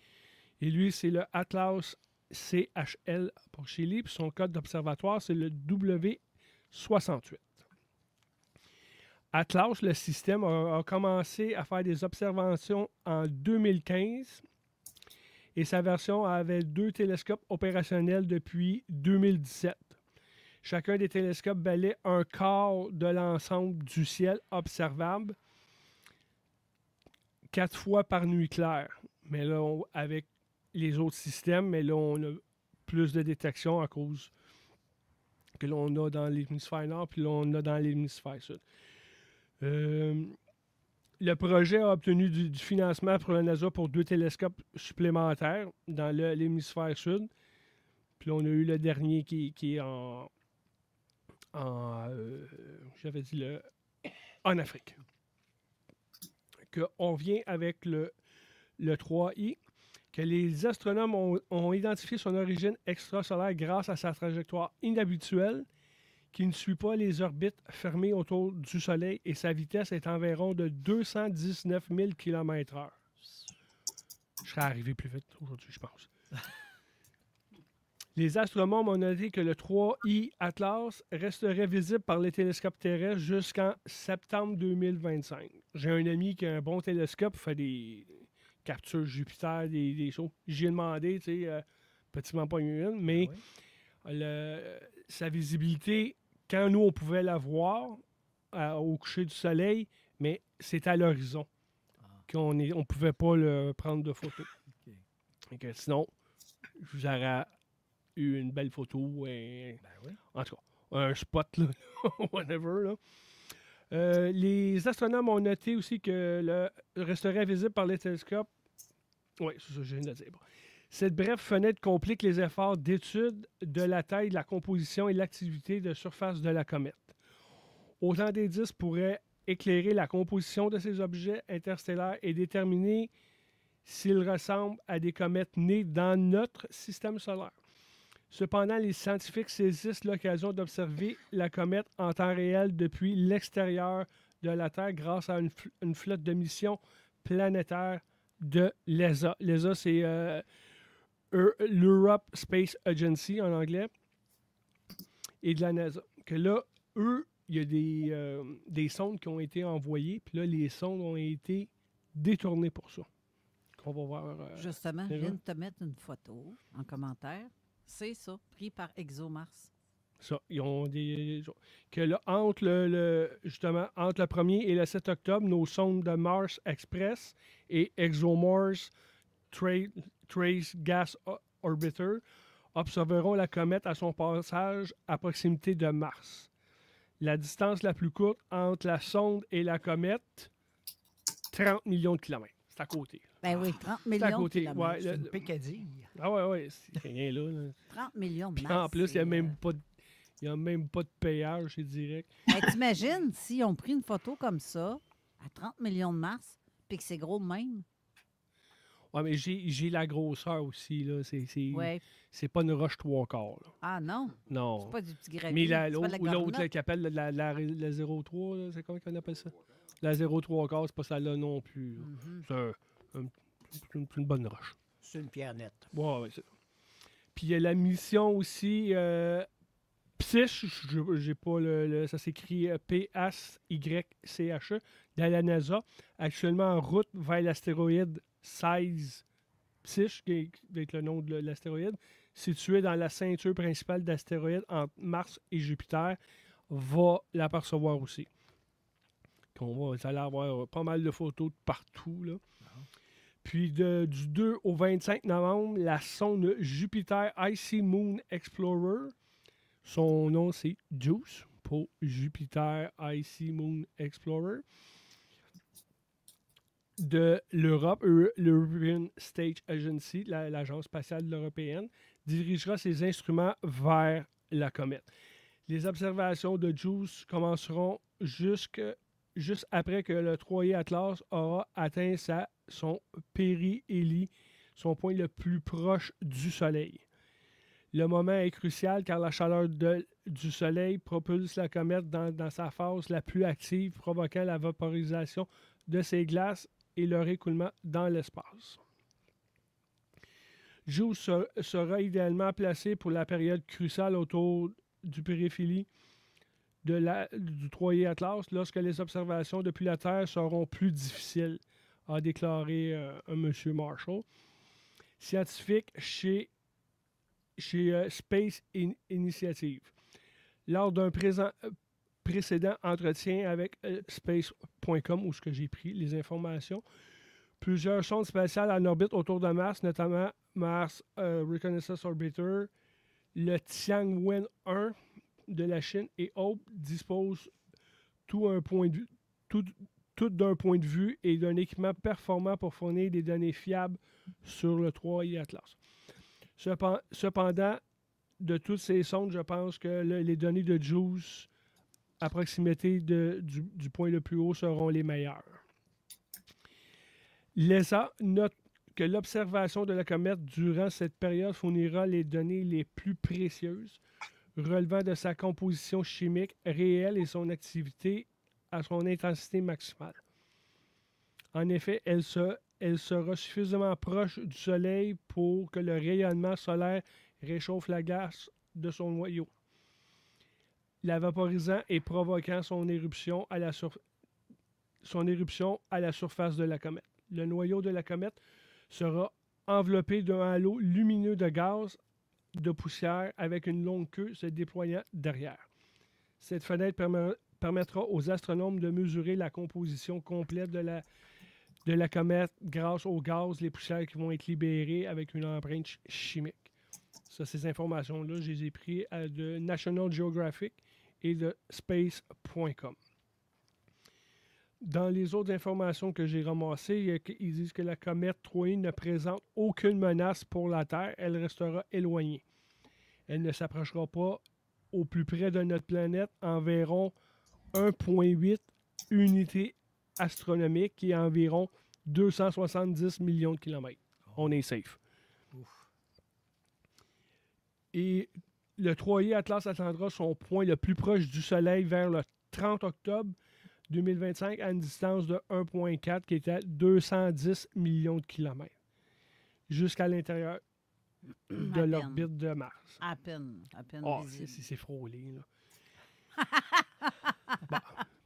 Et lui, c'est le Atlas CHL pour Chili. Puis son code d'observatoire, c'est le W68. Atlas, le système, a commencé à faire des observations en 2015. Et sa version avait 2 télescopes opérationnels depuis 2017. Chacun des télescopes balaie un quart de l'ensemble du ciel observable 4 fois par nuit claire. Mais là, avec les autres systèmes, mais là, on a plus de détection à cause que l'on a dans l'hémisphère nord, puis là, on a dans l'hémisphère sud. Le projet a obtenu du financement pour la NASA pour 2 télescopes supplémentaires dans l'hémisphère sud. Puis là, on a eu le dernier qui est j'avais dit en Afrique. On vient avec le 3I, que les astronomes ont identifié son origine extrasolaire grâce à sa trajectoire inhabituelle qui ne suit pas les orbites fermées autour du Soleil et sa vitesse est environ de 219 000 km/h. Je serais arrivé plus vite aujourd'hui, je pense. Les astronomes ont noté que le 3I Atlas resterait visible par les télescopes terrestres jusqu'en septembre 2025. J'ai un ami qui a un bon télescope, fait des captures Jupiter, des choses. J'ai demandé, tu sais, petitement pas une, mais sa visibilité, quand nous, on pouvait la voir au coucher du soleil, mais c'était à l'horizon. On ne pouvait pas le prendre de photo. Okay. Sinon, je vous aurais eu une belle photo. En tout cas, un spot, là, whatever. Là. Les astronomes ont noté aussi que resterait visible par les télescopes. Oui, c'est ça que je viens de dire. Bon. Cette brève fenêtre complique les efforts d'étude de la taille, de la composition et de l'activité de surface de la comète. Autant d'indices pourraient éclairer la composition de ces objets interstellaires et déterminer s'ils ressemblent à des comètes nées dans notre système solaire. Cependant, les scientifiques saisissent l'occasion d'observer la comète en temps réel depuis l'extérieur de la Terre grâce à une flotte de missions planétaires de l'ESA. L'ESA, c'est l'Europe Space Agency en anglais, et de la NASA. Que là, eux, il y a des sondes qui ont été envoyées, puis là, les sondes ont été détournées pour ça. Qu'on va voir. Justement, je viens de te mettre une photo en commentaire. C'est ça, pris par ExoMars. Ça, ils ont que là, entre le 1er et le 7 octobre, nos sondes de Mars Express et ExoMars Trace Gas Orbiter observeront la comète à son passage à proximité de Mars. La distance la plus courte entre la sonde et la comète, 30 millions de kilomètres. C'est à côté. Ben oui, 30 millions de kilomètres. Ouais, c'est une pécadille. Ah ouais, c'est rien là. 30 millions de Puis en plus, il n'y a même pas Il n'y a même pas de payage, c'est direct. Hey, t'imagines si on pris une photo comme ça, à 30 millions de Mars, puis que c'est gros de même? Oui, mais j'ai la grosseur aussi. Là. Ouais. C'est pas une roche 3/4. Là. Ah non? Non. C'est pas du petit gravier. Mais c'est pas de la l'autre là, garnotte. qui appelle la 0,3, là, c'est comment qu'on appelle ça? La 0,3/4, c'est pas celle-là non plus. Là. C'est une bonne roche. C'est une pierre nette. Ouais, c'est ça. Puis il y a la mission aussi PSYCH, j'ai pas ça s'écrit PSYCHE, de la NASA, actuellement en route vers l'astéroïde 16 PSYCH, qui va être le nom de l'astéroïde, situé dans la ceinture principale d'astéroïdes entre Mars et Jupiter, va l'apercevoir aussi. Vous allez avoir pas mal de photos de partout, là. Puis du 2 au 25 novembre, la sonde Jupiter Icy Moon Explorer, son nom c'est JUICE pour Jupiter Icy Moon Explorer, de l'Europe, l'European Space Agency, l'agence spatiale européenne, dirigera ses instruments vers la comète. Les observations de JUICE commenceront juste après que le 3I Atlas aura atteint son périhélie, son point le plus proche du Soleil. Le moment est crucial car la chaleur du Soleil propulse la comète dans sa phase la plus active, provoquant la vaporisation de ses glaces et leur écoulement dans l'espace. JUICE sera idéalement placé pour la période cruciale autour du périphérie du 3I Atlas lorsque les observations depuis la Terre seront plus difficiles, a déclaré un monsieur Marshall, scientifique chez Space Initiative. Lors d'un précédent entretien avec space.com, où j'ai pris les informations, plusieurs sondes spatiales en orbite autour de Mars, notamment Mars Reconnaissance Orbiter, le Tianwen 1 de la Chine et Hope disposent tout d'un point de vue et d'un équipement performant pour fournir des données fiables sur le 3I Atlas. Cependant, de toutes ces sondes, je pense que les données de JUICE à proximité du point le plus haut seront les meilleures. L'ESA note que l'observation de la comète durant cette période fournira les données les plus précieuses relevant de sa composition chimique réelle et son activité à son intensité maximale. En effet, elle sera suffisamment proche du Soleil pour que le rayonnement solaire réchauffe la glace de son noyau, la vaporisant et provoquant son éruption à la surface de la comète. Le noyau de la comète sera enveloppé d'un halo lumineux de gaz de poussière avec une longue queue se déployant derrière. Cette fenêtre permettra aux astronomes de mesurer la composition complète de la comète grâce aux gaz, les poussières qui vont être libérées avec une empreinte chimique. Ça, ces informations-là, je les ai prises de National Geographic et de space.com. Dans les autres informations que j'ai ramassées, ils disent que la comète 3I ne présente aucune menace pour la Terre. Elle restera éloignée. Elle ne s'approchera pas au plus près de notre planète, environ 1,8 unités astronomiques, qui est environ 270 millions de kilomètres. On est safe. Et le 3I Atlas atteindra son point le plus proche du Soleil vers le 30 octobre 2025 à une distance de 1,4 qui est à 210 millions de kilomètres jusqu'à l'intérieur de l'orbite de Mars. À peine visible. C'est frôlé, là. Bon,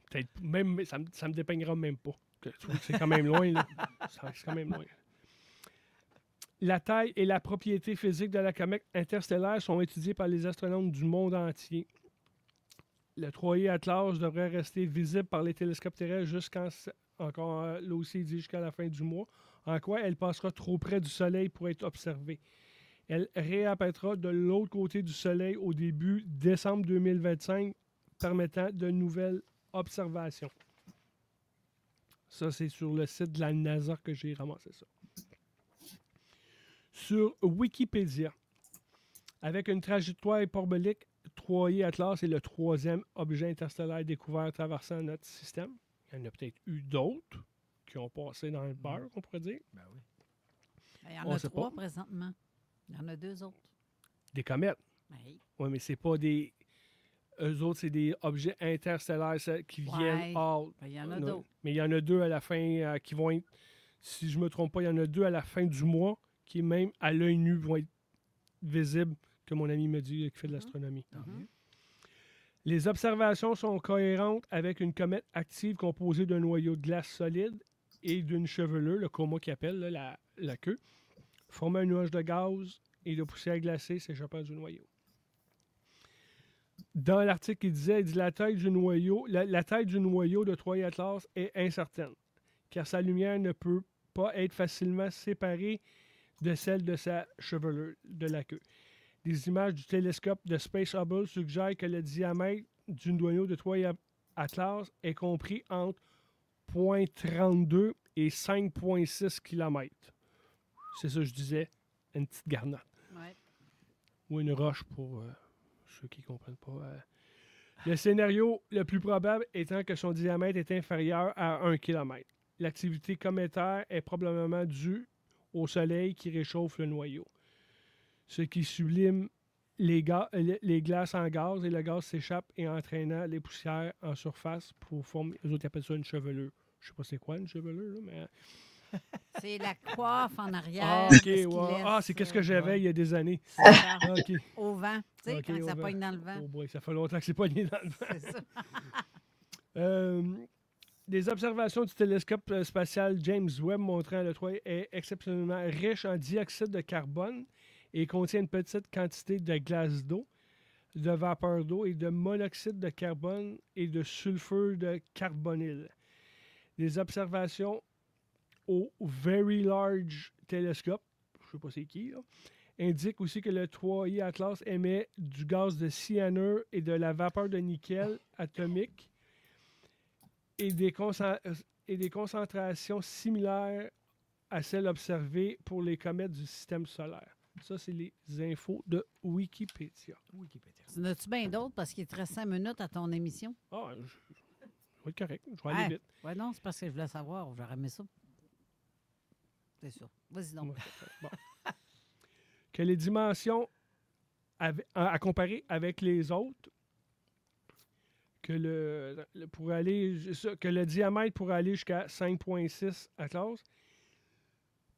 peut-être même, ça me dépeignera même pas. Tu vois que c'est quand même loin, là. C'est quand même loin. La taille et la propriété physique de la comète interstellaire sont étudiées par les astronomes du monde entier. Le 3I Atlas devrait rester visible par les télescopes terrestres jusqu'à la fin du mois, en quoi elle passera trop près du Soleil pour être observée. Elle réapparaîtra de l'autre côté du Soleil au début décembre 2025, permettant de nouvelles observations. Ça, c'est sur le site de la NASA que j'ai ramassé ça. Sur Wikipédia, avec une trajectoire hyperbolique 3I Atlas est le 3e objet interstellaire découvert traversant notre système. Il y en a peut-être eu d'autres qui ont passé dans le beurre, on pourrait dire. Ben oui. Il y en a 3 présentement. Il y en a 2 autres. Des comètes. Oui. Oui, mais c'est pas des... Eux autres, c'est des objets interstellaires qui viennent hors... Ben, il y en a d'autres. Mais il y en a 2 à la fin qui vont être... Si je ne me trompe pas, il y en a 2 à la fin du mois qui, même à l'œil nu, vont être visibles, que mon ami me dit, qui fait de l'astronomie. Les observations sont cohérentes avec une comète active composée d'un noyau de glace solide et d'une chevelure, le coma qu'ils appellent là, la queue, formant un nuage de gaz et de poussière glacée s'échappant du noyau. Dans l'article, il dit la taille du noyau, la taille du noyau de 3I Atlas est incertaine, car sa lumière ne peut pas être facilement séparée de celle de sa chevelure, de la queue. Des images du télescope de Space Hubble suggèrent que le diamètre du noyau de 3I Atlas est compris entre 0.32 et 5,6 km. C'est ça que je disais, une petite garnotte. Ouais. Ou une roche pour ceux qui ne comprennent pas. Le scénario le plus probable étant que son diamètre est inférieur à 1 km. L'activité cométaire est probablement due au soleil qui réchauffe le noyau, ce qui sublime les glaces en gaz et le gaz s'échappe et entraînant les poussières en surface pour former, les autres appellent ça une chevelure. Je sais pas c'est quoi une chevelure, là, mais... C'est la coiffe en arrière. Ah, ok, ce qui ouais. laisse, Ah, c'est qu'est-ce que j'avais il y a des années. C'est ça. Ok. Au vent, tu sais, Ok, quand au ça vent. pogne dans le vent. Oh boy, ça fait longtemps que c'est pogné dans le vent. C'est ça. Des observations du télescope spatial James Webb montrant le 3 est exceptionnellement riche en dioxyde de carbone et contient une petite quantité de glace d'eau, de vapeur d'eau et de monoxyde de carbone et de sulfure de carbonyle. Des observations au Very Large Telescope, je ne sais pas c'est qui, là, indiquent aussi que le 3I Atlas émet du gaz de cyanure et de la vapeur de nickel atomique et des concentrations similaires à celles observées pour les comètes du système solaire. Ça, c'est les infos de Wikipédia. En as-tu bien d'autres parce qu'il te reste 5 minutes à ton émission? Ah, je vais être correct. Je vais aller vite. Ouais, non, c'est parce que je voulais savoir. J'aurais aimé ça. C'est ça. Vas-y donc. Bon. Que les dimensions à comparer avec les autres, que que le diamètre pourrait aller jusqu'à 5,6 Atlas.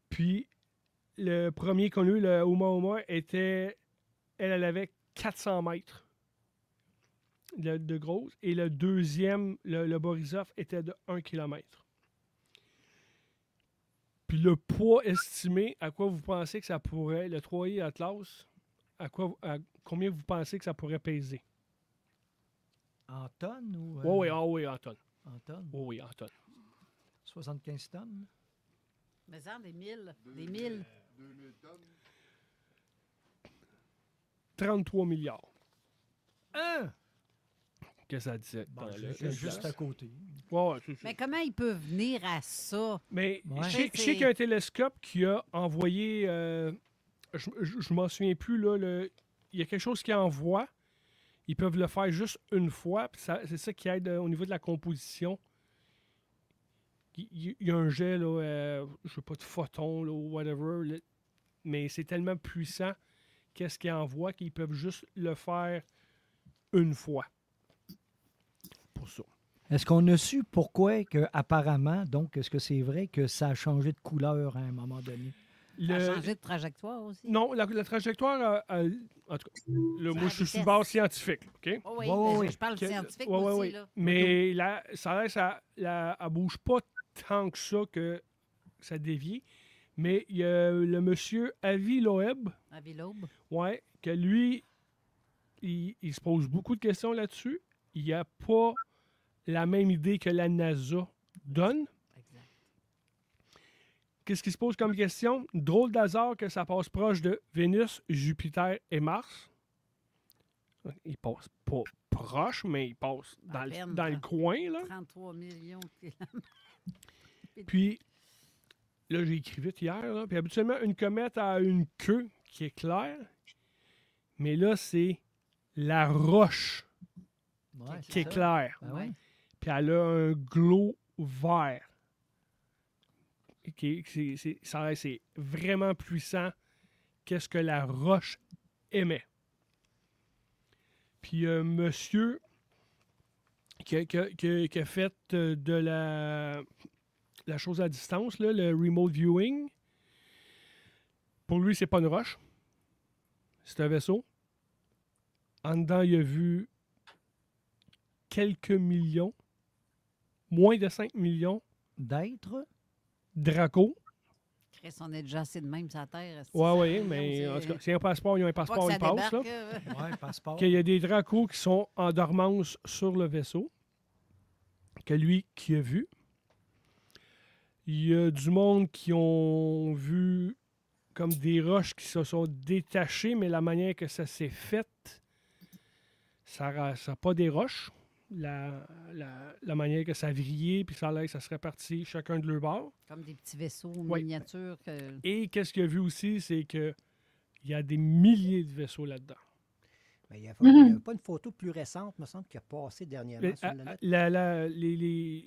Puis le premier qu'on a eu, le Oumuamua, elle avait 400 mètres de grosse. Et le deuxième, le Borisov, était de 1 km. Puis le poids estimé, à quoi vous pensez que ça pourrait, le 3I Atlas, à combien vous pensez que ça pourrait peser? En tonnes ou... Oui, en tonnes. En tonnes? Oui, en tonnes. 75 tonnes? Mais ça, des 1000. Des 1000. 2000 tonnes. 33 milliards. Hein? Qu'est-ce que ça disait? Bon, c'est juste à côté. Ouais, c'est Mais comment il peut venir à ça? Mais Ouais. je sais qu'il y a un télescope qui a envoyé... je m'en souviens plus, là. Il y a quelque chose qui envoie. Ils peuvent le faire juste une fois. C'est ça qui aide au niveau de la composition. Il y a un jet, là, je sais pas, de photons, là, ou whatever. Là, mais c'est tellement puissant, qu'est-ce qu'ils envoient, qu'ils peuvent juste le faire une fois. Pour ça. Est-ce qu'on a su pourquoi que apparemment, donc, est-ce que c'est vrai que ça a changé de couleur à un moment donné? Ça a changé de trajectoire aussi? Non, la trajectoire, en tout cas, là, moi, je suis sur base scientifique, OK? Oh oui, je parle scientifique aussi, là. Mais ça ne bouge pas tant que ça que ça dévie. Mais il y a le monsieur Avi Loeb. Avi Loeb. Oui, que lui, il se pose beaucoup de questions là-dessus. Il n'y a pas la même idée que la NASA donne. Exact. Qu'est-ce qui se pose comme question? Drôle d'hasard que ça passe proche de Vénus, Jupiter et Mars. Il passe pas proche, mais il passe dans le coin. Là. 33 millions de kilomètres. Puis, là, j'ai écrit vite hier. Là, puis habituellement, une comète a une queue qui est claire. Mais là, c'est la roche qui éclaire. Ben ouais. Puis elle a un glow vert. C'est vraiment puissant. Qu'est-ce que la roche émet. Puis monsieur qui a fait de la chose à distance, là, le remote viewing, pour lui, c'est pas une roche. C'est un vaisseau. En dedans, il a vu quelques millions, moins de 5 millions d'êtres. Draco. Chris, on est déjà assez de même sur la Terre. Oui, mais en tout cas, s'il y a un passeport, il y a un passeport, il passe. Oui, passeport. Qu'il y a des dracos qui sont en dormance sur le vaisseau, que lui qui a vu. Il y a du monde qui ont vu comme des roches qui se sont détachées, mais la manière que ça s'est fait, ça n'a pas des roches. La manière que ça a vrillé, puis ça a l'air que ça serait parti chacun de leur bord. Comme des petits vaisseaux miniatures. Et qu'est-ce qu'il a vu aussi, c'est qu'il y a des milliers de vaisseaux là-dedans. Mais il n'y a pas une photo plus récente, me semble, qui a passé dernièrement sur le net.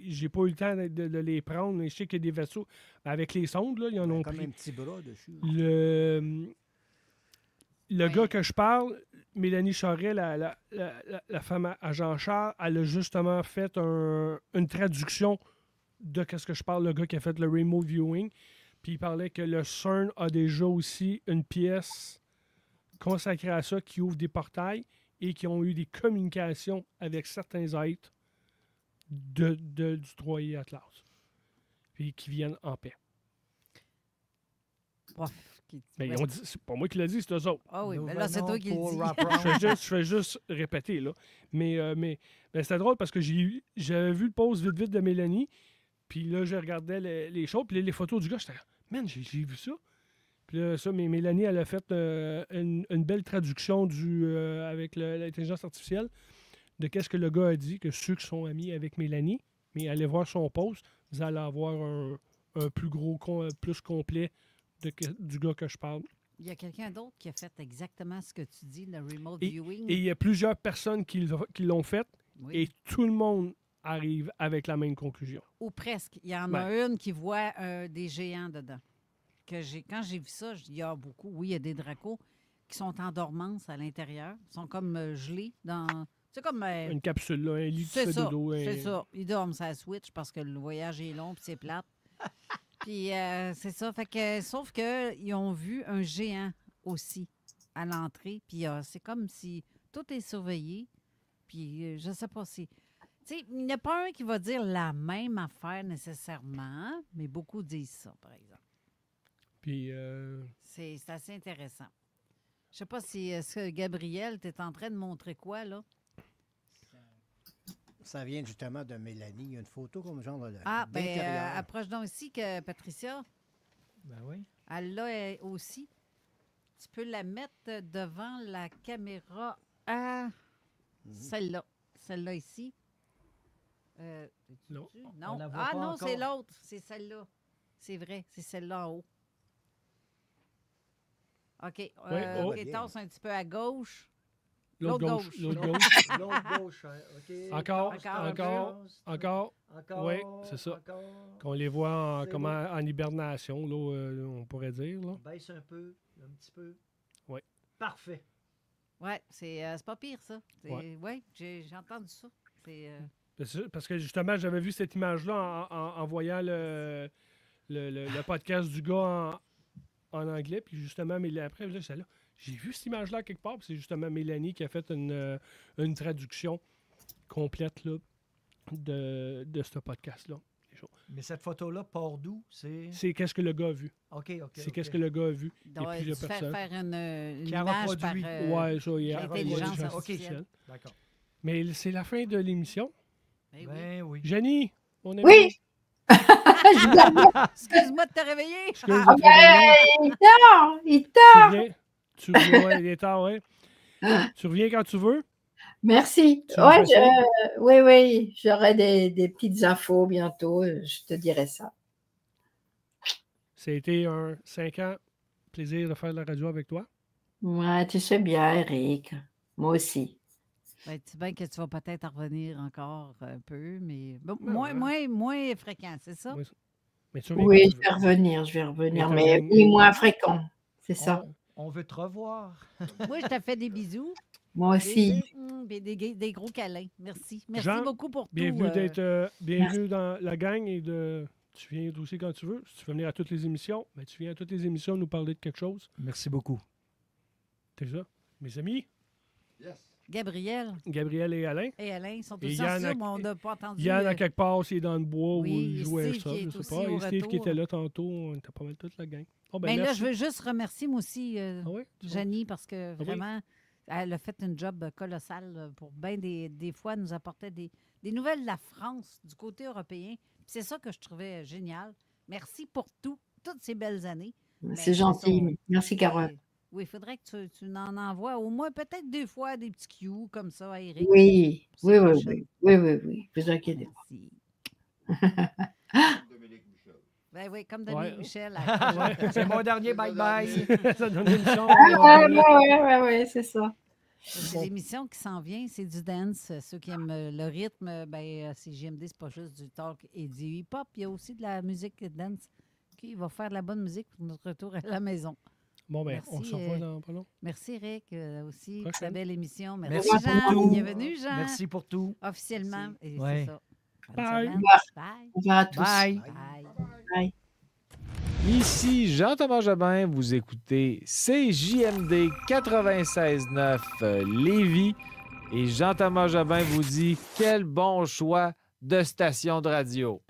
J'ai pas eu le temps de les prendre, mais je sais qu'il y a des vaisseaux avec les sondes, là, ils en ont comme pris. un petit bras dessus. Le gars que je parle, Mélanie Charret, la femme à Jean-Charles, elle a justement fait une traduction de ce que je parle, le gars qui a fait le remote viewing. Puis il parlait que le CERN a déjà aussi une pièce consacrés à ça, qui ouvrent des portails et qui ont eu des communications avec certains êtres du 3i Atlas. Puis qui viennent en paix. Mais c'est pas moi qui l'ai dit, c'est eux autres. Ah oui, mais là, c'est toi qui le dis. Je fais juste répéter, là. Mais c'était drôle parce que j'avais vu le post vite de Mélanie, puis là, je regardais les choses, puis les photos du gars, j'étais « Man, j'ai vu ça! » Puis là, ça, mais Mélanie, elle a fait une belle traduction avec l'intelligence artificielle de qu'est-ce que le gars a dit, que ceux qui sont amis avec Mélanie, mais allez voir son post, vous allez avoir un plus gros, plus complet du gars que je parle. Il y a quelqu'un d'autre qui a fait exactement ce que tu dis, le remote viewing. Et il y a plusieurs personnes qui l'ont fait, et tout le monde arrive avec la même conclusion. Ou presque. Il y en a une qui voit des géants dedans. Quand j'ai vu ça, il y a beaucoup. Oui, il y a des dracos qui sont en dormance à l'intérieur. Ils sont comme gelés dans... C'est comme... une capsule, là, un lit de dodo. C'est ça. Ils dorment sur la Switch parce que le voyage est long puis c'est plate. Puis c'est ça. Fait que, sauf qu'ils ont vu un géant aussi à l'entrée. Puis c'est comme si tout est surveillé. Puis je sais pas si... Tu sais, il n'y a pas un qui va dire la même affaire nécessairement, mais beaucoup disent ça, par exemple. Puis, c'est assez intéressant. Je sais pas si Gabriel, tu es en train de montrer quoi, là? Ça vient justement de Mélanie. Il y a une photo comme genre de approche donc ici que Patricia. Ben oui. Elle l'a aussi. Tu peux la mettre devant la caméra à celle-là. Celle-là ici. Non. Non. Non, c'est l'autre. C'est celle-là. C'est vrai. C'est celle-là en haut. OK. Tasse un petit peu à gauche. L'autre gauche. L'autre gauche. OK. Encore. Oui, c'est ça. Qu'on les voit en hibernation, là, on pourrait dire. Là. Baisse un petit peu. Oui. Parfait. Oui, c'est pas pire, ça. Oui, j'ai entendu ça. Parce que justement, j'avais vu cette image-là en voyant le podcast du gars en anglais, puis justement, mais après, j'ai vu cette image-là quelque part, puis c'est justement Mélanie qui a fait une traduction complète là, de ce podcast-là. Mais cette photo-là part d'où? C'est qu'est-ce que le gars a vu. OK. C'est qu'est-ce que le gars a vu. Donc, et plusieurs personnes. Faire une qui a image reproduit. Ouais, ça, il y a l'intelligence artificielle. OK. D'accord. Mais c'est la fin de l'émission. Ben oui. Jenny, on est Oui! Excuse-moi de te réveiller. Il est tard! Tu reviens, il est tard, oui. Tu reviens quand tu veux. Merci. Oui, j'aurai des petites infos bientôt. Je te dirai ça. Ça a été 5 ans. Plaisir de faire de la radio avec toi. Ouais, tu sais bien, Eric. Moi aussi. Ben, tu sais bien que tu vas peut-être en revenir encore un peu, mais bon, moins fréquent, c'est ça? Mais oui, je vais revenir, mais moins fréquent, c'est ça. On veut te revoir. Moi, je te fais des bisous. Moi aussi. Des gros câlins. Merci. Merci Jean, beaucoup pour tout. Bienvenue dans la gang et tu viens aussi quand tu veux. Si tu veux venir à toutes les émissions, ben, tu viens à toutes les émissions nous parler de quelque chose. Merci beaucoup. C'est ça. Mes amis? Yes. Gabriel et Alain. Et Alain, ils sont tous ensemble, mais on n'a pas entendu. Yann, à quelque part, c'est dans le bois où il jouait Steve ça. Je sais pas. Et Steve qui était là tantôt, on était pas mal toute la gang. Oh, ben, là, je veux juste remercier, moi aussi, Janie, parce que vraiment, elle a fait une job colossale pour bien des fois, elle nous apportait des nouvelles de la France, du côté européen. C'est ça que je trouvais génial. Merci pour toutes ces belles années. C'est gentil. Merci, Carole. Oui, il faudrait que tu en envoies au moins peut-être 2 fois des petits cues comme ça à Eric. Oui. Vous inquiétez pas. Ben oui, comme Dominique Michel. C'est mon dernier bye-bye. Ça donne une émission. Oui, c'est ça. C'est l'émission qui s'en vient, c'est du dance. Ceux qui aiment le rythme, c'est JMD, c'est pas juste du talk et du hip-hop. Il y a aussi de la musique dance qui va faire de la bonne musique pour notre retour à la maison. Bon, ben, on se revoit dans pas long. Merci, Eric, aussi pour ta belle émission. Merci Jean. pour tout. Bienvenue, Jean. Merci pour tout. Officiellement. Et ouais. c'est ça. Bye. Bye. Au revoir à tous. Bye. Bye. Ici Jean-Thomas Jobin, vous écoutez CJMD 96.9 Lévis et Jean-Thomas Jobin vous dit quel bon choix de station de radio.